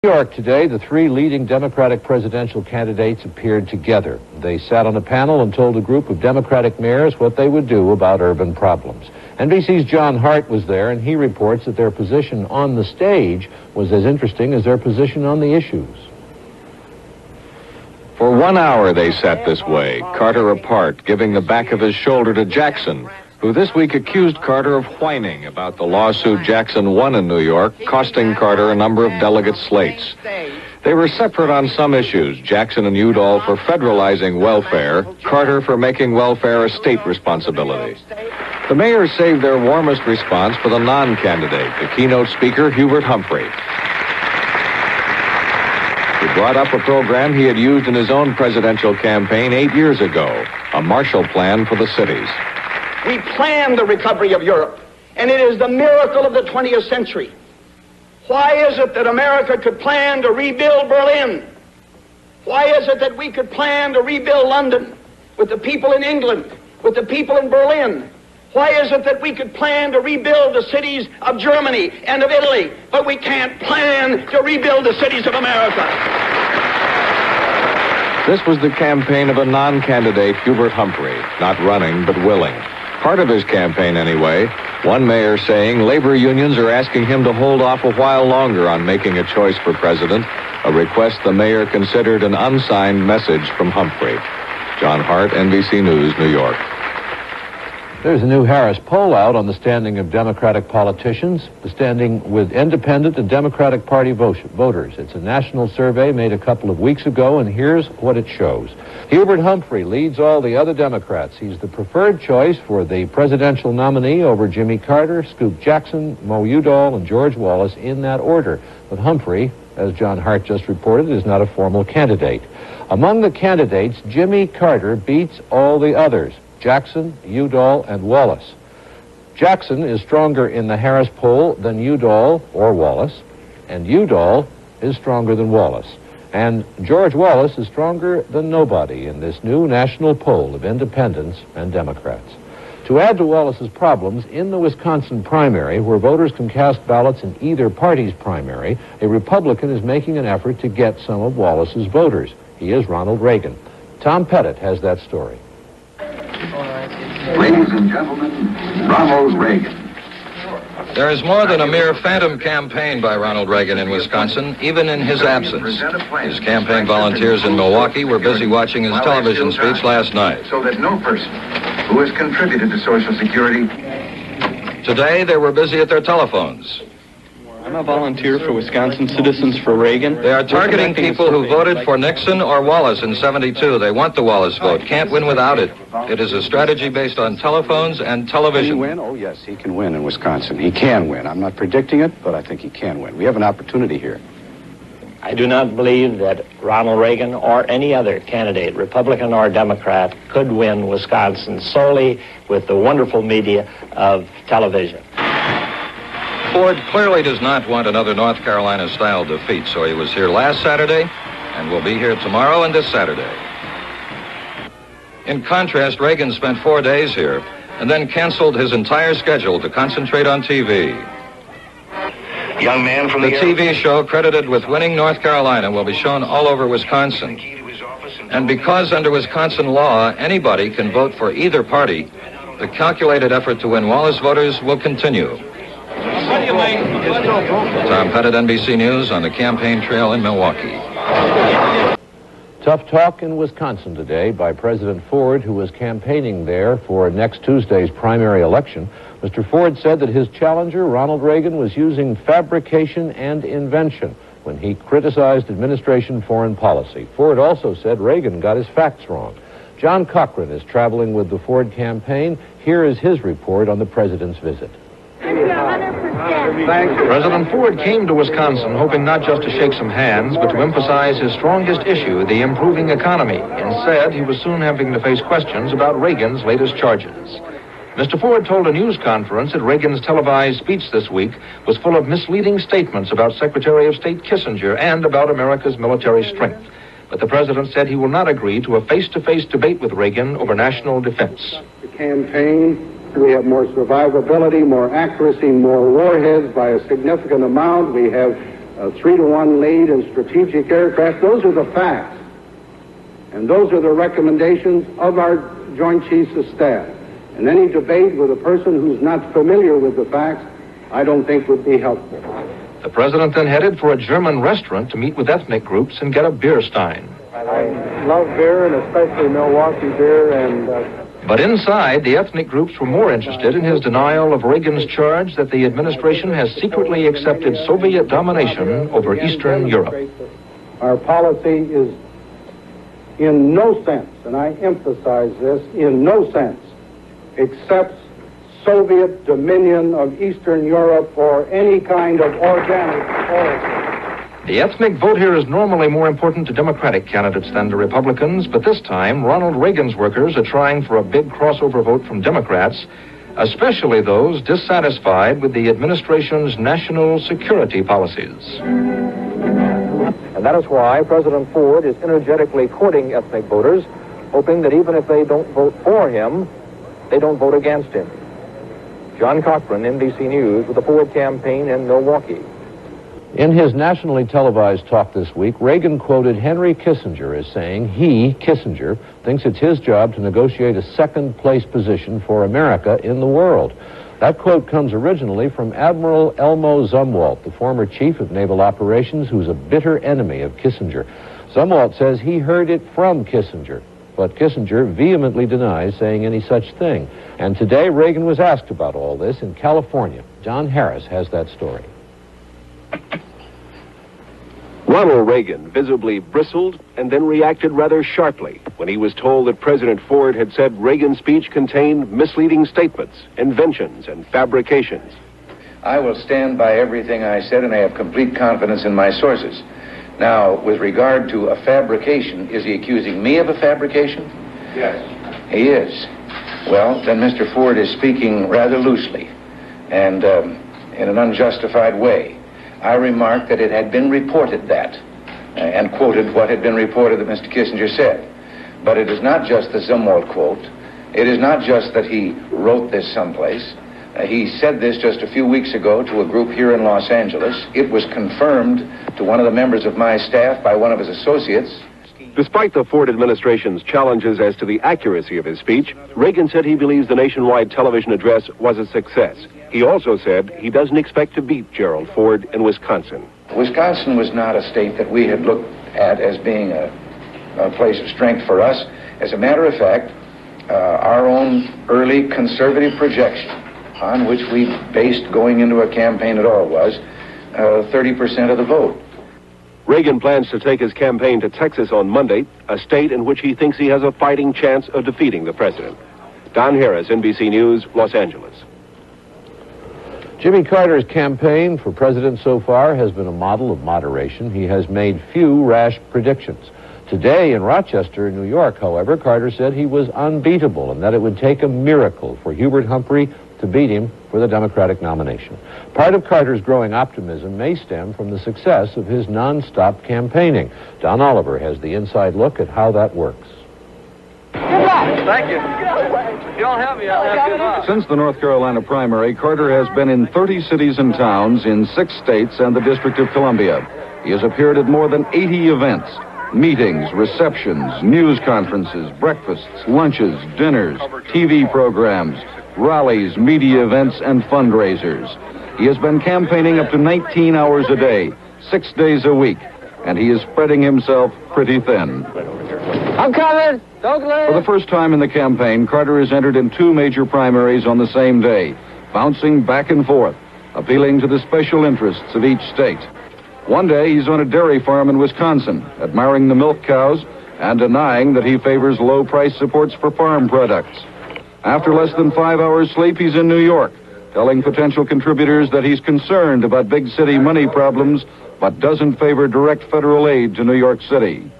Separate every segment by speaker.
Speaker 1: In New York today, the three leading Democratic presidential candidates appeared together. They sat on a panel and told a group of Democratic mayors what they would do about urban problems. NBC's John Hart was there, and he reports that their position on the stage was as interesting as their position on the issues.
Speaker 2: For 1 hour they sat this way, Carter apart, giving the back of his shoulder to Jackson, who this week accused Carter of whining about the lawsuit Jackson won in New York, costing Carter a number of delegate slates. They were separate on some issues, Jackson and Udall for federalizing welfare, Carter for making welfare a state responsibility. The mayors saved their warmest response for the non-candidate, the keynote speaker, Hubert Humphrey. He brought up a program he had used in his own presidential campaign 8 years ago, a Marshall Plan for the cities.
Speaker 3: We planned the recovery of Europe, and it is the miracle of the 20th century. Why is it that America could plan to rebuild Berlin? Why is it that we could plan to rebuild London with the people in England, with the people in Berlin? Why is it that we could plan to rebuild the cities of Germany and of Italy, but we can't plan to rebuild the cities of America?
Speaker 2: This was the campaign of a non-candidate, Hubert Humphrey, not running but willing. Part of his campaign anyway, one mayor saying labor unions are asking him to hold off a while longer on making a choice for president, a request the mayor considered an unsigned message from Humphrey. John Hart, NBC News, New York.
Speaker 1: There's a new Harris poll out on the standing of Democratic politicians, the standing with independent and Democratic Party voters. It's a national survey made a couple of weeks ago, and here's what it shows. Hubert Humphrey leads all the other Democrats. He's the preferred choice for the presidential nominee over Jimmy Carter, Scoop Jackson, Mo Udall, and George Wallace in that order. But Humphrey, as John Hart just reported, is not a formal candidate. Among the candidates, Jimmy Carter beats all the others: Jackson, Udall, and Wallace. Jackson is stronger in the Harris poll than Udall or Wallace, and Udall is stronger than Wallace. And George Wallace is stronger than nobody in this new national poll of independents and Democrats. To add to Wallace's problems, in the Wisconsin primary, where voters can cast ballots in either party's primary, a Republican is making an effort to get some of Wallace's voters. He is Ronald Reagan. Tom Pettit has that story.
Speaker 4: Ladies and gentlemen, Ronald Reagan.
Speaker 5: There is more than a mere phantom campaign by Ronald Reagan in Wisconsin, even in his absence. His campaign volunteers in Milwaukee were busy watching his television speech last night.
Speaker 4: So that no person who has contributed to Social Security.
Speaker 5: Today, they were busy at their telephones.
Speaker 6: I'm a volunteer for Wisconsin Citizens for Reagan.
Speaker 5: They are targeting people who voted for Nixon or Wallace in '72. They want the Wallace vote. Can't win without it. It is a strategy based on telephones and television.
Speaker 7: Can he win? Oh, yes, he can win in Wisconsin. He can win. I'm not predicting it, but I think he can win. We have an opportunity here.
Speaker 8: I do not believe that Ronald Reagan or any other candidate, Republican or Democrat, could win Wisconsin solely with the wonderful media of television.
Speaker 5: Ford clearly does not want another North Carolina-style defeat, so he was here last Saturday and will be here tomorrow and this Saturday. In contrast, Reagan spent 4 days here and then canceled his entire schedule to concentrate on TV.
Speaker 4: Young man from
Speaker 5: The TV show credited with winning North Carolina will be shown all over Wisconsin. And because under Wisconsin law, anybody can vote for either party, the calculated effort to win Wallace voters will continue. Tom Pettit, NBC News, on the campaign trail in Milwaukee.
Speaker 1: Tough talk in Wisconsin today by President Ford, who was campaigning there for next Tuesday's primary election. Mr. Ford said that his challenger, Ronald Reagan, was using fabrication and invention when he criticized administration foreign policy. Ford also said Reagan got his facts wrong. John Cochran is traveling with the Ford campaign. Here is his report on the president's visit.
Speaker 9: President Ford came to Wisconsin hoping not just to shake some hands, but to emphasize his strongest issue, the improving economy. Instead, he was soon having to face questions about Reagan's latest charges. Mr. Ford told a news conference that Reagan's televised speech this week was full of misleading statements about Secretary of State Kissinger and about America's military strength. But the president said he will not agree to a face-to-face debate with Reagan over national defense.
Speaker 10: The campaign, we have more survivability, more accuracy, more warheads by a significant amount. We have a 3-to-1 lead in strategic aircraft. Those are the facts. And those are the recommendations of our Joint Chiefs of Staff. And any debate with a person who's not familiar with the facts, I don't think would be helpful.
Speaker 9: The president then headed for a German restaurant to meet with ethnic groups and get a beer stein.
Speaker 10: I love beer, and especially Milwaukee beer, and...
Speaker 9: But inside, the ethnic groups were more interested in his denial of Reagan's charge that the administration has secretly accepted Soviet domination over Eastern Europe.
Speaker 10: Our policy is in no sense, and I emphasize this, in no sense, accepts Soviet dominion of Eastern Europe or any kind of organic origin.
Speaker 9: The ethnic vote here is normally more important to Democratic candidates than to Republicans, but this time, Ronald Reagan's workers are trying for a big crossover vote from Democrats, especially those dissatisfied with the administration's national security policies.
Speaker 1: And that is why President Ford is energetically courting ethnic voters, hoping that even if they don't vote for him, they don't vote against him. John Cochran, NBC News, with the Ford campaign in Milwaukee. In his nationally televised talk this week, Reagan quoted Henry Kissinger as saying he, Kissinger, thinks it's his job to negotiate a second-place position for America in the world. That quote comes originally from Admiral Elmo Zumwalt, the former chief of naval operations, who's a bitter enemy of Kissinger. Zumwalt says he heard it from Kissinger, but Kissinger vehemently denies saying any such thing. And today, Reagan was asked about all this in California. John Harris has that story.
Speaker 11: Ronald Reagan visibly bristled and then reacted rather sharply when he was told that President Ford had said Reagan's speech contained misleading statements, inventions, and fabrications.
Speaker 12: I will stand by everything I said, and I have complete confidence in my sources. Now, with regard to a fabrication, is he accusing me of a fabrication?
Speaker 11: Yes.
Speaker 12: He is. Well, then Mr. Ford is speaking rather loosely and in an unjustified way. I remarked that it had been reported that, and quoted what had been reported that Mr. Kissinger said. But it is not just the Zumwalt quote. It is not just that he wrote this someplace. He said this just a few weeks ago to a group here in Los Angeles. It was confirmed to one of the members of my staff by one of his associates.
Speaker 11: Despite the Ford administration's challenges as to the accuracy of his speech, Reagan said he believes the nationwide television address was a success. He also said he doesn't expect to beat Gerald Ford in Wisconsin.
Speaker 12: Wisconsin was not a state that we had looked at as being a place of strength for us. As a matter of fact, our own early conservative projection on which we based going into a campaign at all was 30% of the vote.
Speaker 11: Reagan plans to take his campaign to Texas on Monday, a state in which he thinks he has a fighting chance of defeating the president. Don Harris, NBC News, Los Angeles.
Speaker 1: Jimmy Carter's campaign for president so far has been a model of moderation. He has made few rash predictions. Today in Rochester, New York, however, Carter said he was unbeatable and that it would take a miracle for Hubert Humphrey to beat him for the Democratic nomination. Part of Carter's growing optimism may stem from the success of his nonstop campaigning. Don Oliver has the inside look at how that works.
Speaker 13: Good luck. Thank you. If you don't help me, I'll have good luck.
Speaker 14: Since the North Carolina primary, Carter has been in 30 cities and towns in 6 states and the District of Columbia. He has appeared at more than 80 events, meetings, receptions, news conferences, breakfasts, lunches, dinners, TV programs, rallies, media events, and fundraisers. He has been campaigning up to 19 hours a day, 6 days a week, and he is spreading himself pretty thin.
Speaker 13: I'm coming. Don't leave.
Speaker 14: For the first time in the campaign, Carter has entered in 2 major primaries on the same day, bouncing back and forth, appealing to the special interests of each state. One day, he's on a dairy farm in Wisconsin, admiring the milk cows and denying that he favors low price supports for farm products. After less than 5 hours sleep, he's in New York, telling potential contributors that he's concerned about big city money problems, but doesn't favor direct federal aid to New York City.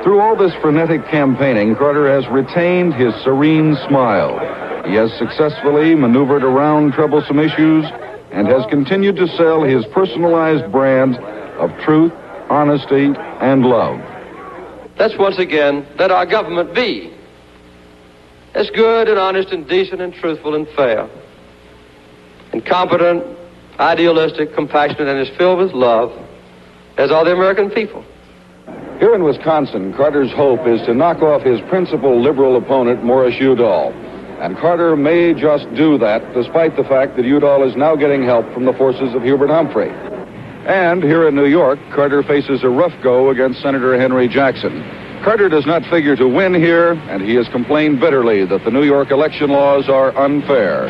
Speaker 14: Through all this frenetic campaigning, Carter has retained his serene smile. He has successfully maneuvered around troublesome issues and has continued to sell his personalized brand of truth, honesty, and love.
Speaker 13: Let's once again let our government be as good and honest and decent and truthful and fair and competent, idealistic, compassionate, and is filled with love, as are the American people.
Speaker 14: Here in Wisconsin, Carter's hope is to knock off his principal liberal opponent, Morris Udall. And Carter may just do that, despite the fact that Udall is now getting help from the forces of Hubert Humphrey. And here in New York, Carter faces a rough go against Senator Henry Jackson. Carter does not figure to win here, and he has complained bitterly that the New York election laws are unfair.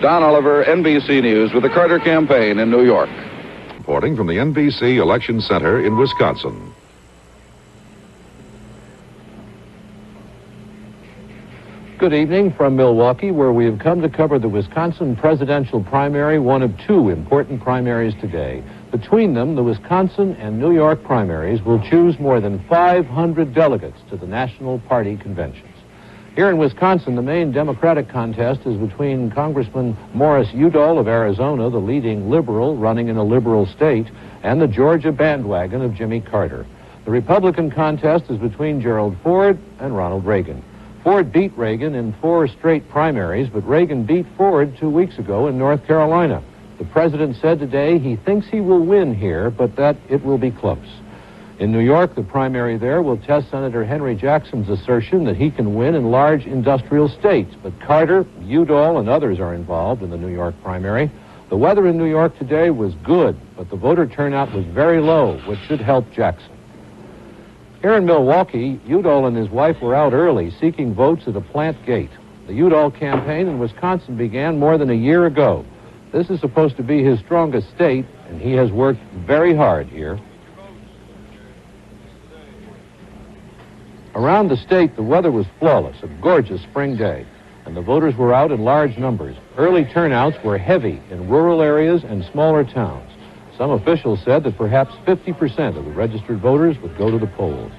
Speaker 14: Don Oliver, NBC News, with the Carter campaign in New York.
Speaker 15: Reporting from the NBC Election Center in Wisconsin.
Speaker 1: Good evening from Milwaukee, where we have come to cover the Wisconsin presidential primary, one of two important primaries today. Between them, the Wisconsin and New York primaries will choose more than 500 delegates to the national party conventions. Here in Wisconsin, the main Democratic contest is between Congressman Morris Udall of Arizona, the leading liberal running in a liberal state, and the Georgia bandwagon of Jimmy Carter. The Republican contest is between Gerald Ford and Ronald Reagan. Ford beat Reagan in 4 straight primaries, but Reagan beat Ford 2 weeks ago in North Carolina. The president said today he thinks he will win here, but that it will be close. In New York, the primary there will test Senator Henry Jackson's assertion that he can win in large industrial states. But Carter, Udall, and others are involved in the New York primary. The weather in New York today was good, but the voter turnout was very low, which should help Jackson. Here in Milwaukee, Udall and his wife were out early seeking votes at a plant gate. The Udall campaign in Wisconsin began more than a year ago. This is supposed to be his strongest state, and he has worked very hard here. Around the state, the weather was flawless, a gorgeous spring day, and the voters were out in large numbers. Early turnouts were heavy in rural areas and smaller towns. Some officials said that perhaps 50% of the registered voters would go to the polls.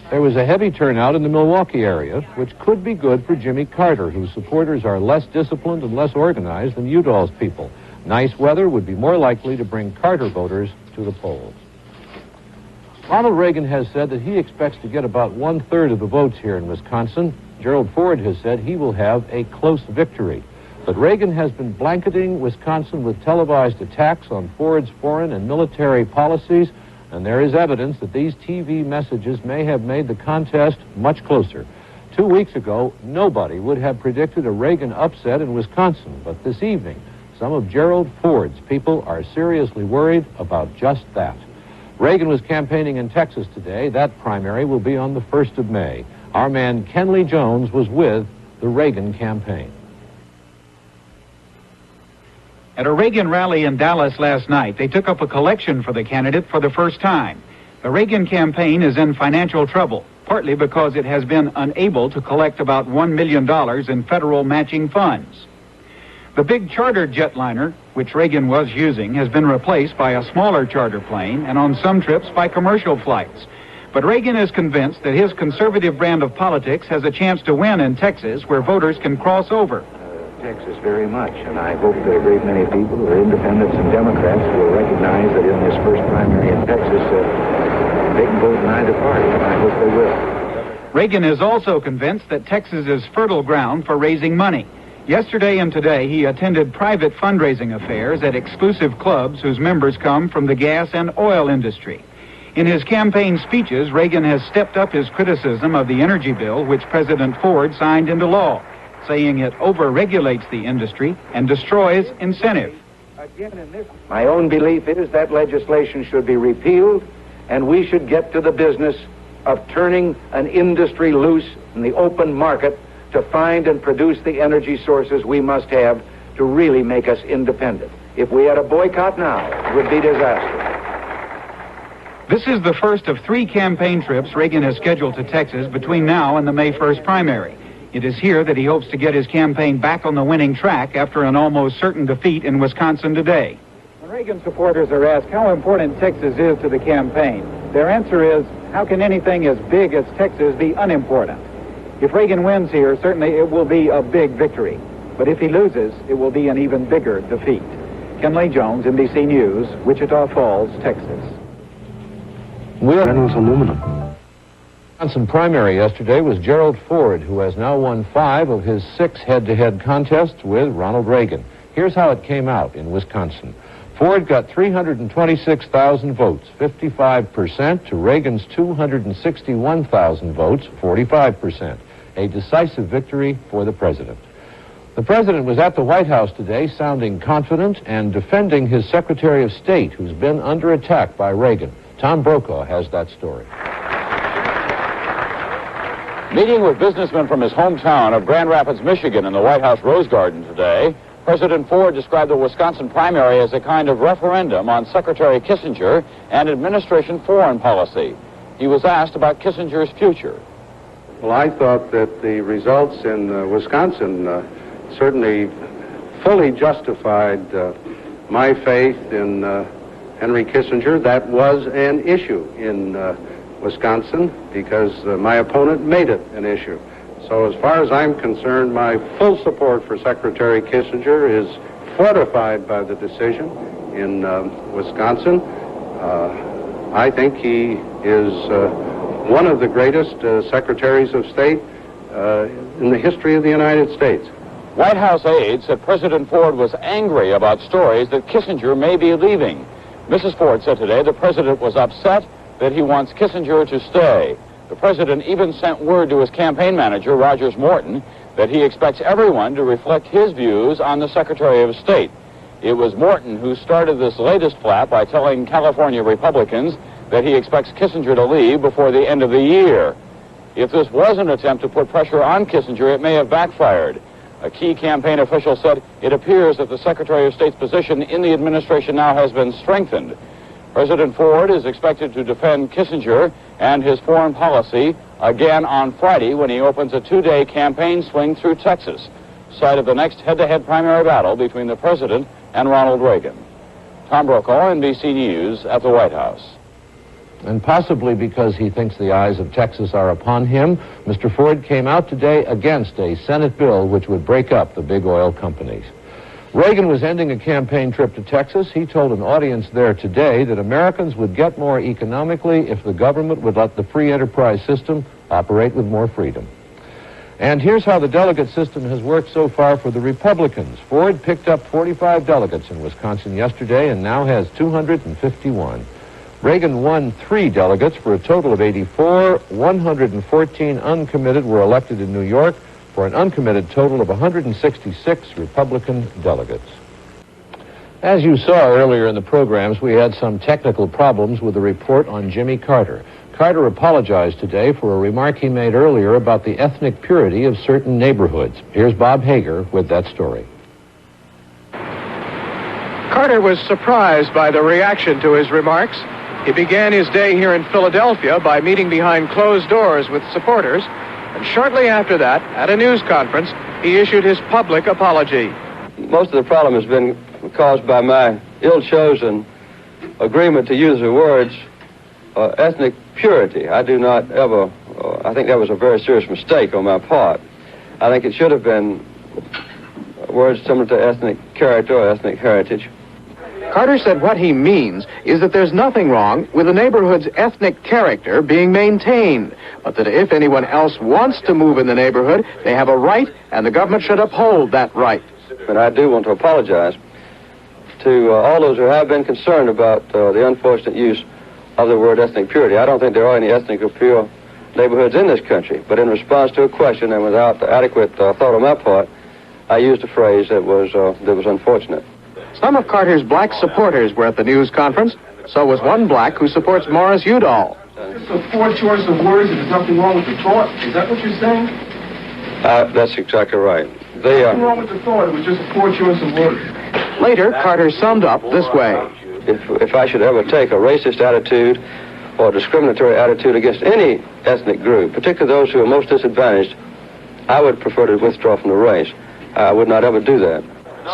Speaker 1: There was a heavy turnout in the Milwaukee area, which could be good for Jimmy Carter, whose supporters are less disciplined and less organized than Udall's people. Nice weather would be more likely to bring Carter voters to the polls. Ronald Reagan has said that he expects to get about 1/3 of the votes here in Wisconsin. Gerald Ford has said he will have a close victory. But Reagan has been blanketing Wisconsin with televised attacks on Ford's foreign and military policies, and there is evidence that these TV messages may have made the contest much closer. 2 weeks ago, nobody would have predicted a Reagan upset in Wisconsin, but this evening, some of Gerald Ford's people are seriously worried about just that. Reagan was campaigning in Texas today. That primary will be on the 1st of May. Our man Kenley Jones was with the Reagan campaign.
Speaker 16: At a Reagan rally in Dallas last night, they took up a collection for the candidate for the first time. The Reagan campaign is in financial trouble, partly because it has been unable to collect about $1 million in federal matching funds. The big charter jetliner, which Reagan was using, has been replaced by a smaller charter plane and on some trips by commercial flights. But Reagan is convinced that his conservative brand of politics has a chance to win in Texas, where voters can cross over.
Speaker 12: Texas very much, and I hope that a great many people who are independents and Democrats will recognize that in this first primary in Texas, they can vote in either party, and I hope they will.
Speaker 16: Reagan is also convinced that Texas is fertile ground for raising money. Yesterday and today, he attended private fundraising affairs at exclusive clubs whose members come from the gas and oil industry. In his campaign speeches, Reagan has stepped up his criticism of the energy bill, which President Ford signed into law, saying it over-regulates the industry and destroys incentive.
Speaker 12: My own belief is that legislation should be repealed, and we should get to the business of turning an industry loose in the open market to find and produce the energy sources we must have to really make us independent. If we had a boycott now, it would be disaster.
Speaker 16: This is the first of 3 campaign trips Reagan has scheduled to Texas between now and the May 1st primary. It is here that he hopes to get his campaign back on the winning track after an almost certain defeat in Wisconsin today.
Speaker 17: When Reagan supporters are asked how important Texas is to the campaign, their answer is, how can anything as big as Texas be unimportant? If Reagan wins here, certainly it will be a big victory. But if he loses, it will be an even bigger defeat. Kenley Jones, NBC News, Wichita Falls, Texas.
Speaker 1: Reynolds Aluminum. Wisconsin primary yesterday was Gerald Ford, who has now won 5 of his 6 head-to-head contests with Ronald Reagan. Here's how it came out in Wisconsin. Ford got 326,000 votes, 55%, to Reagan's 261,000 votes, 45%. A decisive victory for the president. The president was at the White House today sounding confident and defending his Secretary of State, who's been under attack by Reagan. Tom Brokaw has that story.
Speaker 18: Meeting with businessmen from his hometown of Grand Rapids, Michigan in the White House Rose Garden today, President Ford described the Wisconsin primary as a kind of referendum on Secretary Kissinger and administration foreign policy. He was asked about Kissinger's future.
Speaker 10: Well, I thought that the results in Wisconsin certainly fully justified my faith in Henry Kissinger. That was an issue in Wisconsin because my opponent made it an issue. So as far as I'm concerned, my full support for Secretary Kissinger is fortified by the decision in Wisconsin. I think he is one of the greatest secretaries of state in the history of the United States.
Speaker 18: White House aides said President Ford was angry about stories that Kissinger may be leaving. Mrs. Ford said today the president was upset that he wants Kissinger to stay. The president even sent word to his campaign manager, Rogers Morton, that he expects everyone to reflect his views on the Secretary of State. It was Morton who started this latest flap by telling California Republicans that he expects Kissinger to leave before the end of the year. If this was an attempt to put pressure on Kissinger, it may have backfired. A key campaign official said it appears that the Secretary of State's position in the administration now has been strengthened. President Ford is expected to defend Kissinger and his foreign policy again on Friday when he opens a 2-day campaign swing through Texas, site of the next head-to-head primary battle between the president and Ronald Reagan. Tom Brokaw, NBC News, at the White House.
Speaker 1: And possibly because he thinks the eyes of Texas are upon him, Mr. Ford came out today against a Senate bill which would break up the big oil companies. Reagan was ending a campaign trip to Texas. He told an audience there today that Americans would get more economically if the government would let the free enterprise system operate with more freedom. And here's how the delegate system has worked so far for the Republicans. Ford picked up 45 delegates in Wisconsin yesterday and now has 251. Reagan won 3 delegates for a total of 84. 114 uncommitted were elected in New York, for an uncommitted total of 166 Republican delegates. As you saw earlier in the programs, we had some technical problems with the report on Jimmy Carter. Carter apologized today for a remark he made earlier about the ethnic purity of certain neighborhoods. Here's Bob Hager with that story.
Speaker 9: Carter was surprised by the reaction to his remarks. He began his day here in Philadelphia by meeting behind closed doors with supporters. And shortly after that, at a news conference, he issued his public apology.
Speaker 13: Most of the problem has been caused by my ill-chosen agreement to use the words ethnic purity. I do not ever, I think that was a very serious mistake on my part. I think it should have been words similar to ethnic character or ethnic heritage.
Speaker 9: Carter said what he means is that there's nothing wrong with the neighborhood's ethnic character being maintained, but that if anyone else wants to move in the neighborhood, they have a right, and the government should uphold that right.
Speaker 13: And I do want to apologize to all those who have been concerned about the unfortunate use of the word ethnic purity. I don't think there are any ethnically pure neighborhoods in this country, but in response to a question and without adequate thought on my part, I used a phrase that was unfortunate.
Speaker 9: Some of Carter's black supporters were at the news conference. So was one black who supports Morris Udall.
Speaker 10: It's a poor choice of words and there's nothing wrong with the thought. Is that what you're saying?
Speaker 13: That's exactly right.
Speaker 10: Nothing wrong with the thought. It was just a poor choice of words.
Speaker 9: Later, Carter summed up this way.
Speaker 13: If I should ever take a racist attitude or a discriminatory attitude against any ethnic group, particularly those who are most disadvantaged, I would prefer to withdraw from the race. I would not ever do that.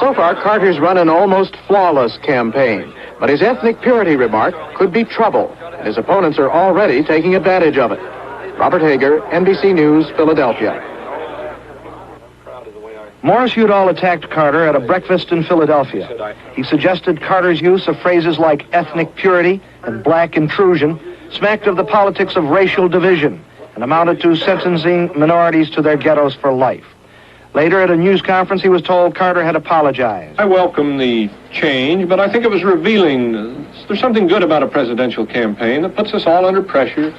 Speaker 9: So far, Carter's run an almost flawless campaign, but his ethnic purity remark could be trouble, and his opponents are already taking advantage of it. Robert Hager, NBC News, Philadelphia.
Speaker 19: Morris Udall attacked Carter at a breakfast in Philadelphia. He suggested Carter's use of phrases like ethnic purity and black intrusion smacked of the politics of racial division, and amounted to sentencing minorities to their ghettos for life. Later, at a news conference, he was told Carter had apologized.
Speaker 9: I welcome the change, but I think it was revealing. There's something good about a presidential campaign that puts us all under pressure,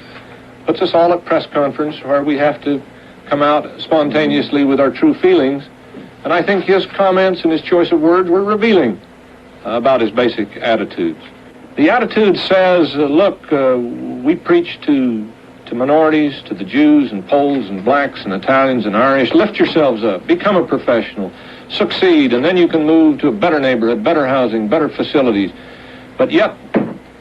Speaker 9: puts us all at press conference where we have to come out spontaneously with our true feelings. And I think his comments and his choice of words were revealing about his basic attitudes. The attitude says, look, we preach to minorities, to the Jews and Poles and blacks and Italians and Irish. Lift yourselves up, become a professional, succeed, and then you can move to a better neighborhood, better housing, better facilities. But yet,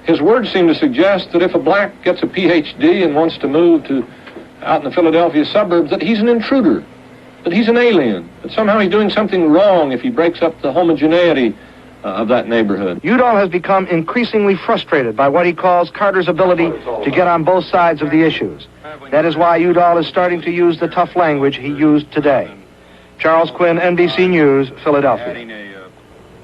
Speaker 9: his words seem to suggest that if a black gets a PhD and wants to move to out in the Philadelphia suburbs, that he's an intruder, that he's an alien, that somehow he's doing something wrong if he breaks up the homogeneity of that neighborhood.
Speaker 19: Udall has become increasingly frustrated by what he calls Carter's ability to get on both sides of the issues. That is why Udall is starting to use the tough language he used today. Charles Quinn, NBC News, Philadelphia.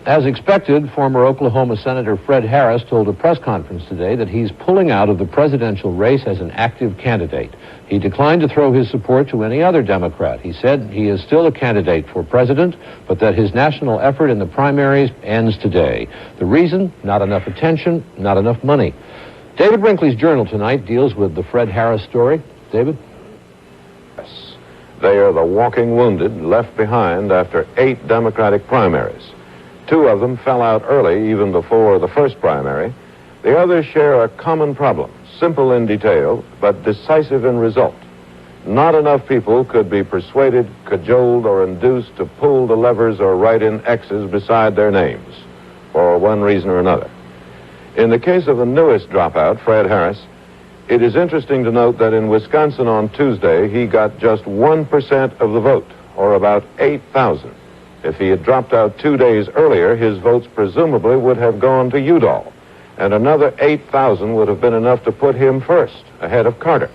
Speaker 1: As expected, former Oklahoma Senator Fred Harris told a press conference today that he's pulling out of the presidential race as an active candidate. He declined to throw his support to any other Democrat. He said he is still a candidate for president, but that his national effort in the primaries ends today. The reason? Not enough attention, not enough money. David Brinkley's Journal tonight deals with the Fred Harris story. David?
Speaker 15: They are the walking wounded left behind after 8 Democratic primaries. 2 of them fell out early, even before the first primary. The others share a common problem, simple in detail, but decisive in result. Not enough people could be persuaded, cajoled, or induced to pull the levers or write in X's beside their names, for one reason or another. In the case of the newest dropout, Fred Harris, it is interesting to note that in Wisconsin on Tuesday, he got just 1% of the vote, or about 8,000. If he had dropped out 2 days earlier, his votes presumably would have gone to Udall, and another 8,000 would have been enough to put him first, ahead of Carter.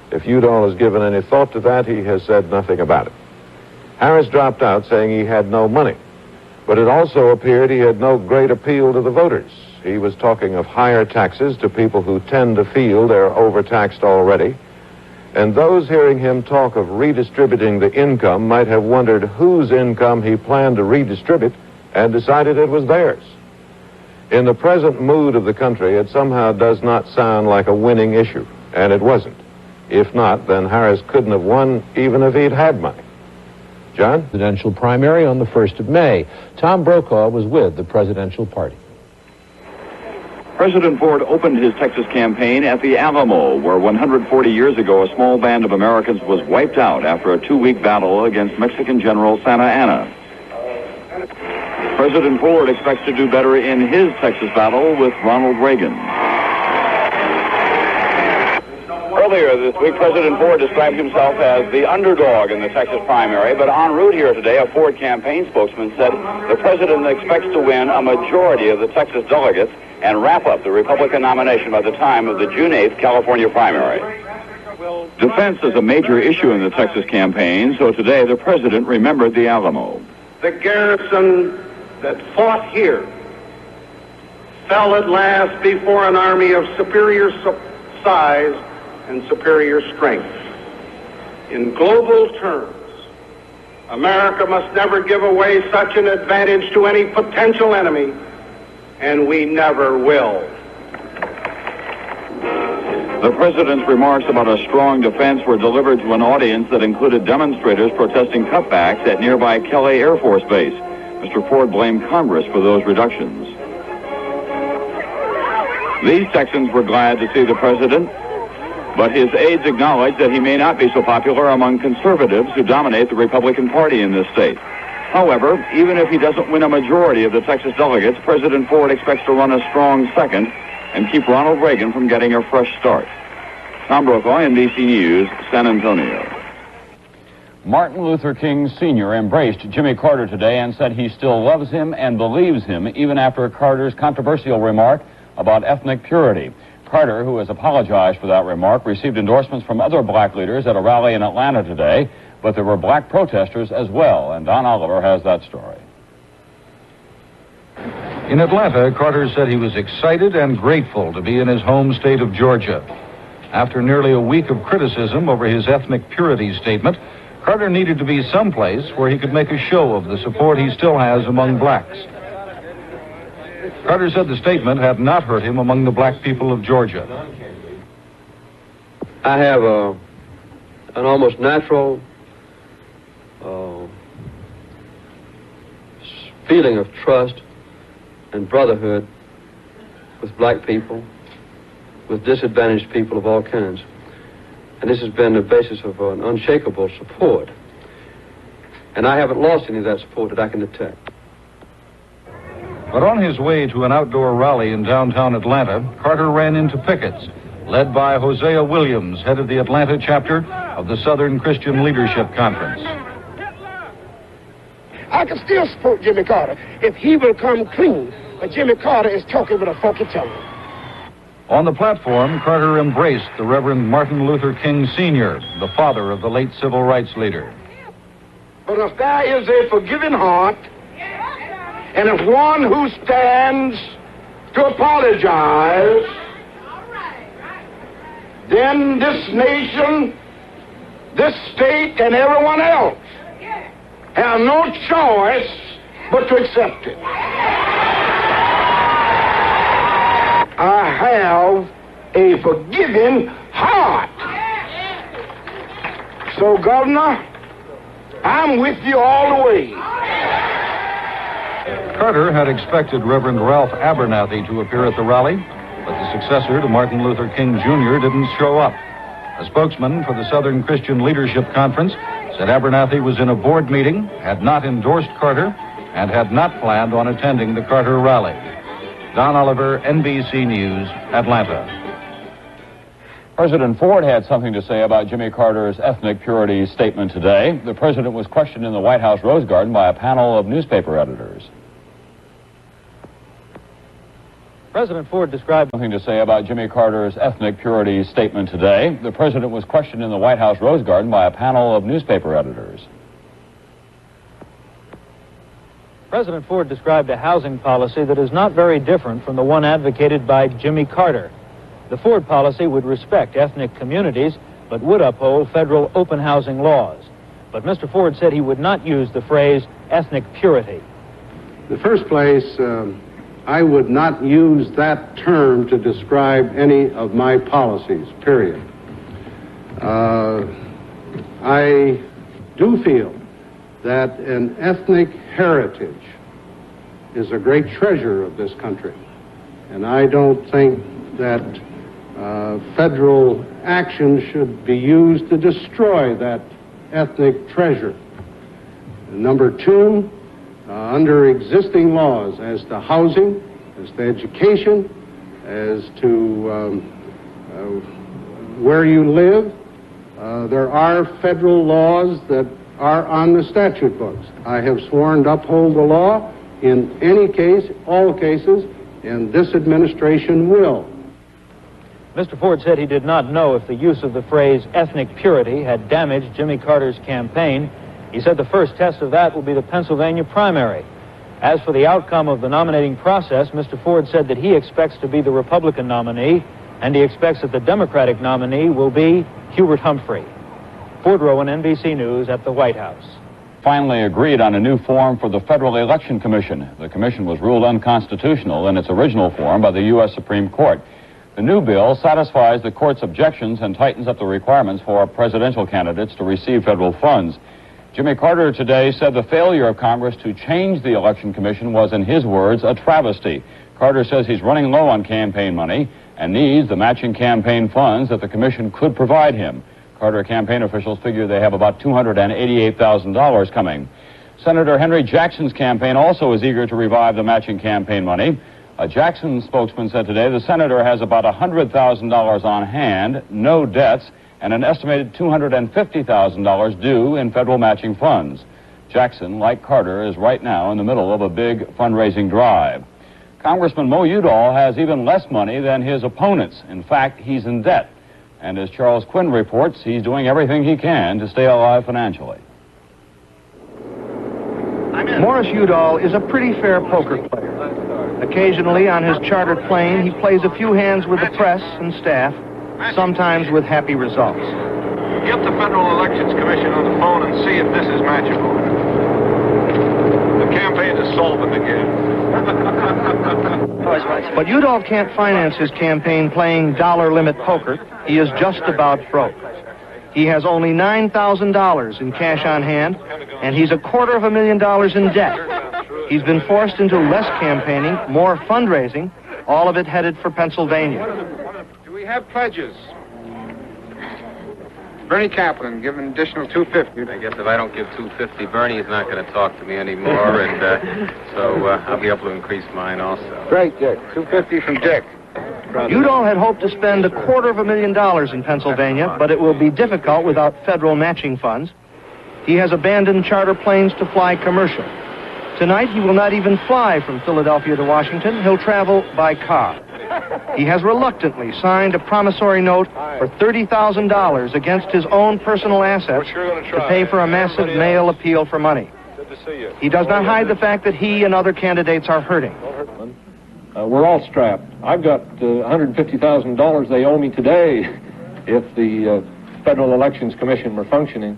Speaker 15: If Udall has given any thought to that, he has said nothing about it. Harris dropped out saying he had no money, but it also appeared he had no great appeal to the voters. He was talking of higher taxes to people who tend to feel they're overtaxed already. And those hearing him talk of redistributing the income might have wondered whose income he planned to redistribute and decided it was theirs. In the present mood of the country, it somehow does not sound like a winning issue, and it wasn't. If not, then Harris couldn't have won even if he'd had money. John?
Speaker 1: Presidential primary on the 1st of May. Tom Brokaw was with the presidential party.
Speaker 20: President Ford opened his Texas campaign at the Alamo, where 140 years ago a small band of Americans was wiped out after a 2-week battle against Mexican General Santa Anna. President Ford expects to do better in his Texas battle with Ronald Reagan.
Speaker 18: Earlier this week, President Ford described himself as the underdog in the Texas primary, but en route here today, a Ford campaign spokesman said the president expects to win a majority of the Texas delegates and wrap up the Republican nomination by the time of the June 8th California primary.
Speaker 20: Defense is a major issue in the Texas campaign, so today the president remembered the Alamo.
Speaker 10: The garrison that fought here fell at last before an army of superior size and superior strength. In global terms, America must never give away such an advantage to any potential enemy, and we never will.
Speaker 20: The president's remarks about a strong defense were delivered to an audience that included demonstrators protesting cutbacks at nearby Kelly Air Force Base. Mr. Ford blamed Congress for those reductions. These Texans were glad to see the president, but his aides acknowledged that he may not be so popular among conservatives who dominate the Republican Party in this state. However, even if he doesn't win a majority of the Texas delegates, President Ford expects to run a strong second and keep Ronald Reagan from getting a fresh start. Tom Brokaw, NBC News, San Antonio.
Speaker 18: Martin Luther King Sr. embraced Jimmy Carter today and said he still loves him and believes him even after Carter's controversial remark about ethnic purity. Carter, who has apologized for that remark, received endorsements from other black leaders at a rally in Atlanta today, but there were black protesters as well, and Don Oliver has that story.
Speaker 14: In Atlanta, Carter said he was excited and grateful to be in his home state of Georgia. After nearly a week of criticism over his ethnic purity statement, Carter needed to be someplace where he could make a show of the support he still has among blacks. Carter said the statement had not hurt him among the black people of Georgia.
Speaker 13: I have an almost natural feeling of trust and brotherhood with black people, with disadvantaged people of all kinds. And this has been the basis of an unshakable support. And I haven't lost any of that support that I can detect.
Speaker 14: But on his way to an outdoor rally in downtown Atlanta, Carter ran into pickets, led by Hosea Williams, head of the Atlanta chapter of the Southern Christian Leadership Conference.
Speaker 21: I can still support Jimmy Carter if he will come clean, but Jimmy Carter is talking with a funky tongue.
Speaker 14: On the platform, Carter embraced the Reverend Martin Luther King Sr., the father of the late civil rights leader.
Speaker 21: But if there is a forgiving heart, and if one who stands to apologize, then this nation, this state, and everyone else have no choice but to accept it. I have a forgiving heart. So, Governor, I'm with you all the way.
Speaker 14: Carter had expected Reverend Ralph Abernathy to appear at the rally, but the successor to Martin Luther King Jr. didn't show up. A spokesman for the Southern Christian Leadership Conference said Abernathy was in a board meeting, had not endorsed Carter, and had not planned on attending the Carter rally. Don Oliver, NBC News, Atlanta.
Speaker 18: President Ford had something to say about Jimmy Carter's ethnic purity statement today. The president was questioned in the White House Rose Garden by a panel of newspaper editors. President Ford described something to say about Jimmy Carter's ethnic purity statement today. The president was questioned in the White House Rose Garden by a panel of newspaper editors.
Speaker 22: President Ford described a housing policy that is not very different from the one advocated by Jimmy Carter. The Ford policy would respect ethnic communities, but would uphold federal open housing laws. But Mr. Ford said he would not use the phrase ethnic purity.
Speaker 10: In the first place, I would not use that term to describe any of my policies, period. I do feel that an ethnic heritage is a great treasure of this country. And I don't think that federal action should be used to destroy that ethnic treasure. Number two, under existing laws as to housing, as to education, as to where you live, there are federal laws that are on the statute books. I have sworn to uphold the law in any case, all cases, and this administration will.
Speaker 22: Mr. Ford said he did not know if the use of the phrase ethnic purity had damaged Jimmy Carter's campaign. He said the first test of that will be the Pennsylvania primary. As for the outcome of the nominating process, Mr. Ford said that he expects to be the Republican nominee, and he expects that the Democratic nominee will be Hubert Humphrey. Ford Rowan, NBC News at the White House.
Speaker 18: Finally agreed on a new form for the Federal Election Commission. The commission was ruled unconstitutional in its original form by the U.S. Supreme Court. The new bill satisfies the court's objections and tightens up the requirements for presidential candidates to receive federal funds. Jimmy Carter today said the failure of Congress to change the Election Commission was, in his words, a travesty. Carter says he's running low on campaign money and needs the matching campaign funds that the commission could provide him. Carter campaign officials figure they have about $288,000 coming. Senator Henry Jackson's campaign also is eager to revive the matching campaign money. A Jackson spokesman said today the senator has about $100,000 on hand, no debts, and an estimated $250,000 due in federal matching funds. Jackson, like Carter, is right now in the middle of a big fundraising drive. Congressman Mo Udall has even less money than his opponents. In fact, he's in debt. And as Charles Quinn reports, he's doing everything he can to stay alive financially.
Speaker 19: Morris Udall is a pretty fair poker player. Occasionally, on his chartered plane, he plays a few hands with the press and staff, sometimes with happy results.
Speaker 2: Get the Federal Elections Commission on the phone and see if this is magical. The campaign is solvent again.
Speaker 19: But Udall can't finance his campaign playing dollar limit poker. He is just about broke. He has only $9,000 in cash on hand, and he's $250,000 in debt. He's been forced into less campaigning, more fundraising, all of it headed for Pennsylvania.
Speaker 21: Do we have pledges? Bernie Kaplan, give an additional $250.
Speaker 3: I guess if I don't give $250, Bernie's not going to talk to me anymore, and so I'll be able to increase mine also.
Speaker 21: Great, Dick. $250 from Dick.
Speaker 19: Udall had hoped to spend $250,000 in Pennsylvania, but it will be difficult without federal matching funds. He has abandoned charter planes to fly commercial. Tonight, he will not even fly from Philadelphia to Washington. He'll travel by car. He has reluctantly signed a promissory note for $30,000 against his own personal assets to pay for a massive mail appeal for money. He does not hide the fact that he and other candidates are hurting.
Speaker 9: We're all strapped. I've got $150,000 they owe me today if the Federal Elections Commission were functioning.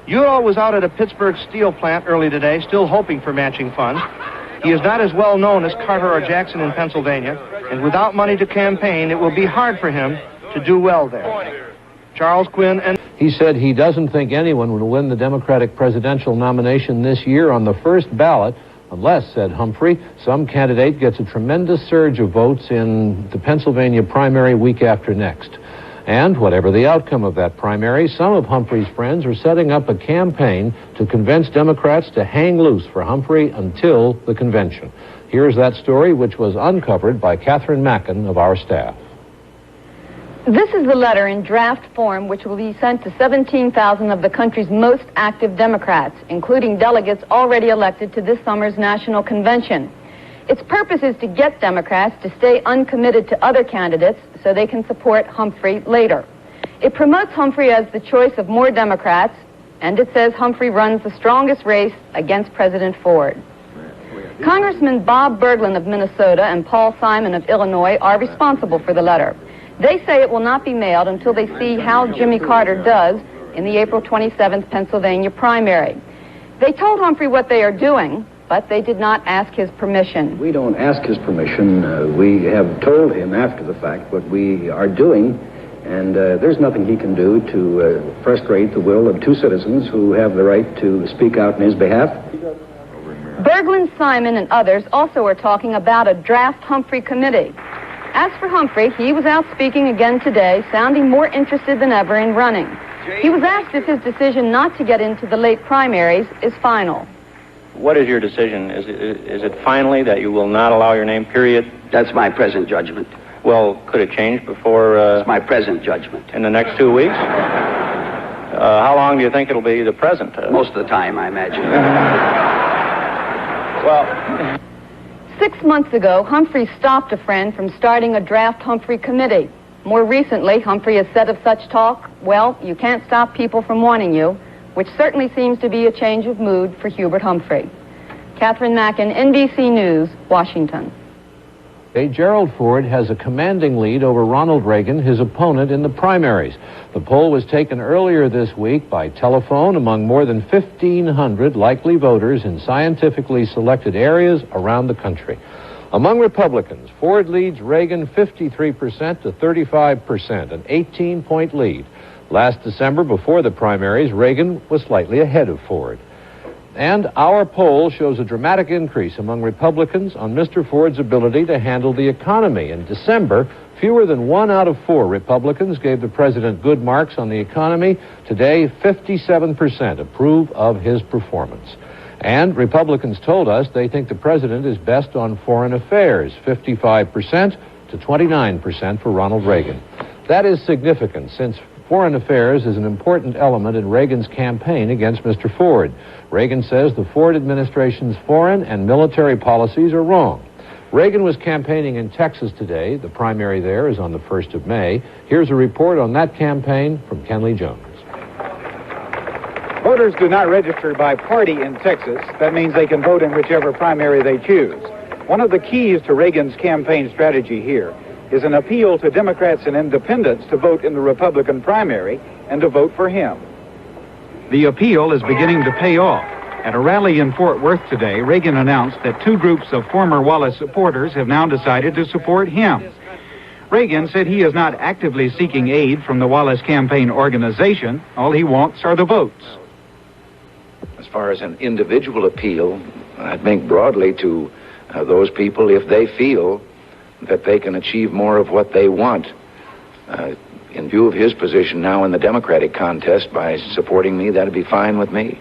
Speaker 19: Udall was out at a Pittsburgh steel plant early today, still hoping for matching funds. He is not as well known as Carter or Jackson in Pennsylvania, and without money to campaign, it will be hard for him to do well there. Charles Quinn and...
Speaker 1: He said he doesn't think anyone will win the Democratic presidential nomination this year on the first ballot unless, said Humphrey, some candidate gets a tremendous surge of votes in the Pennsylvania primary week after next. And whatever the outcome of that primary, some of Humphrey's friends are setting up a campaign to convince Democrats to hang loose for Humphrey until the convention. Here's that story, which was uncovered by Catherine Mackin of our staff.
Speaker 23: This is the letter in draft form which will be sent to 17,000 of the country's most active Democrats, including delegates already elected to this summer's national convention. Its purpose is to get Democrats to stay uncommitted to other candidates so they can support Humphrey later. It promotes Humphrey as the choice of more Democrats, and it says Humphrey runs the strongest race against President Ford. Congressman Bob Bergland of Minnesota and Paul Simon of Illinois are responsible for the letter. They say it will not be mailed until they see how Jimmy Carter does in the April 27th Pennsylvania primary. They told Humphrey what they are doing, but they did not ask his permission.
Speaker 24: We don't ask his permission. We have told him after the fact what we are doing, and there's nothing he can do to frustrate the will of two citizens who have the right to speak out in his behalf.
Speaker 23: Bergland, Simon, and others also are talking about a draft Humphrey committee. As for Humphrey, he was out speaking again today, sounding more interested than ever in running. He was asked if his decision not to get into the late primaries is final.
Speaker 8: What is your decision? Is it finally that you will not allow your name, period?
Speaker 25: That's my present judgment.
Speaker 8: Well, could it change before...
Speaker 25: It's my present judgment.
Speaker 8: In the next 2 weeks? How long do you think it'll be the present?
Speaker 25: Most of the time, I imagine.
Speaker 23: Well... 6 months ago, Humphrey stopped a friend from starting a draft Humphrey committee. More recently, Humphrey has said of such talk, well, you can't stop people from wanting you, which certainly seems to be a change of mood for Hubert Humphrey. Catherine Mackin, NBC News, Washington.
Speaker 1: Gerald Ford has a commanding lead over Ronald Reagan, his opponent in the primaries. The poll was taken earlier this week by telephone among more than 1,500 likely voters in scientifically selected areas around the country. Among Republicans, Ford leads Reagan 53% to 35%, an 18-point lead. Last December, before the primaries, Reagan was slightly ahead of Ford. And our poll shows a dramatic increase among Republicans on Mr. Ford's ability to handle the economy. In December, fewer than 1 out of 4 Republicans gave the president good marks on the economy. Today, 57% approve of his performance. And Republicans told us they think the president is best on foreign affairs, 55% to 29% for Ronald Reagan. That is significant, since foreign affairs is an important element in Reagan's campaign against Mr. Ford. Reagan says the Ford administration's foreign and military policies are wrong. Reagan was campaigning in Texas today. The primary there is on the 1st of May. Here's a report on that campaign from Kenley Jones.
Speaker 17: Voters do not register by party in Texas. That means they can vote in whichever primary they choose. One of the keys to Reagan's campaign strategy here is an appeal to Democrats and independents to vote in the Republican primary and to vote for him.
Speaker 16: The appeal is beginning to pay off. At a rally in Fort Worth today, Reagan announced that two groups of former Wallace supporters have now decided to support him. Reagan said he is not actively seeking aid from the Wallace Campaign Organization. All he wants are the votes.
Speaker 12: As far as an individual appeal, I'd make broadly to those people, if they feel that they can achieve more of what they want, in view of his position now in the Democratic contest, by supporting me, that'd be fine with me.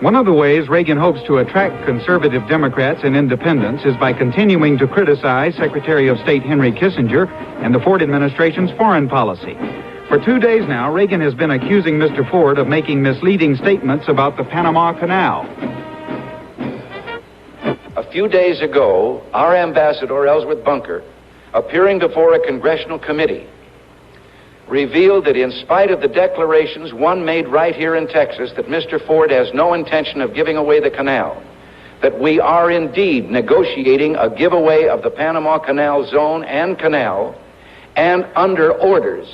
Speaker 16: One of the ways Reagan hopes to attract conservative Democrats and independents is by continuing to criticize Secretary of State Henry Kissinger and the Ford administration's foreign policy. For 2 days now, Reagan has been accusing Mr. Ford of making misleading statements about the Panama Canal.
Speaker 12: A few days ago, our ambassador, Ellsworth Bunker, appearing before a congressional committee, revealed that in spite of the declarations, one made right here in Texas, that Mr. Ford has no intention of giving away the canal, that we are indeed negotiating a giveaway of the Panama Canal Zone and canal, and under orders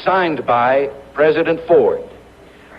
Speaker 12: signed by President Ford.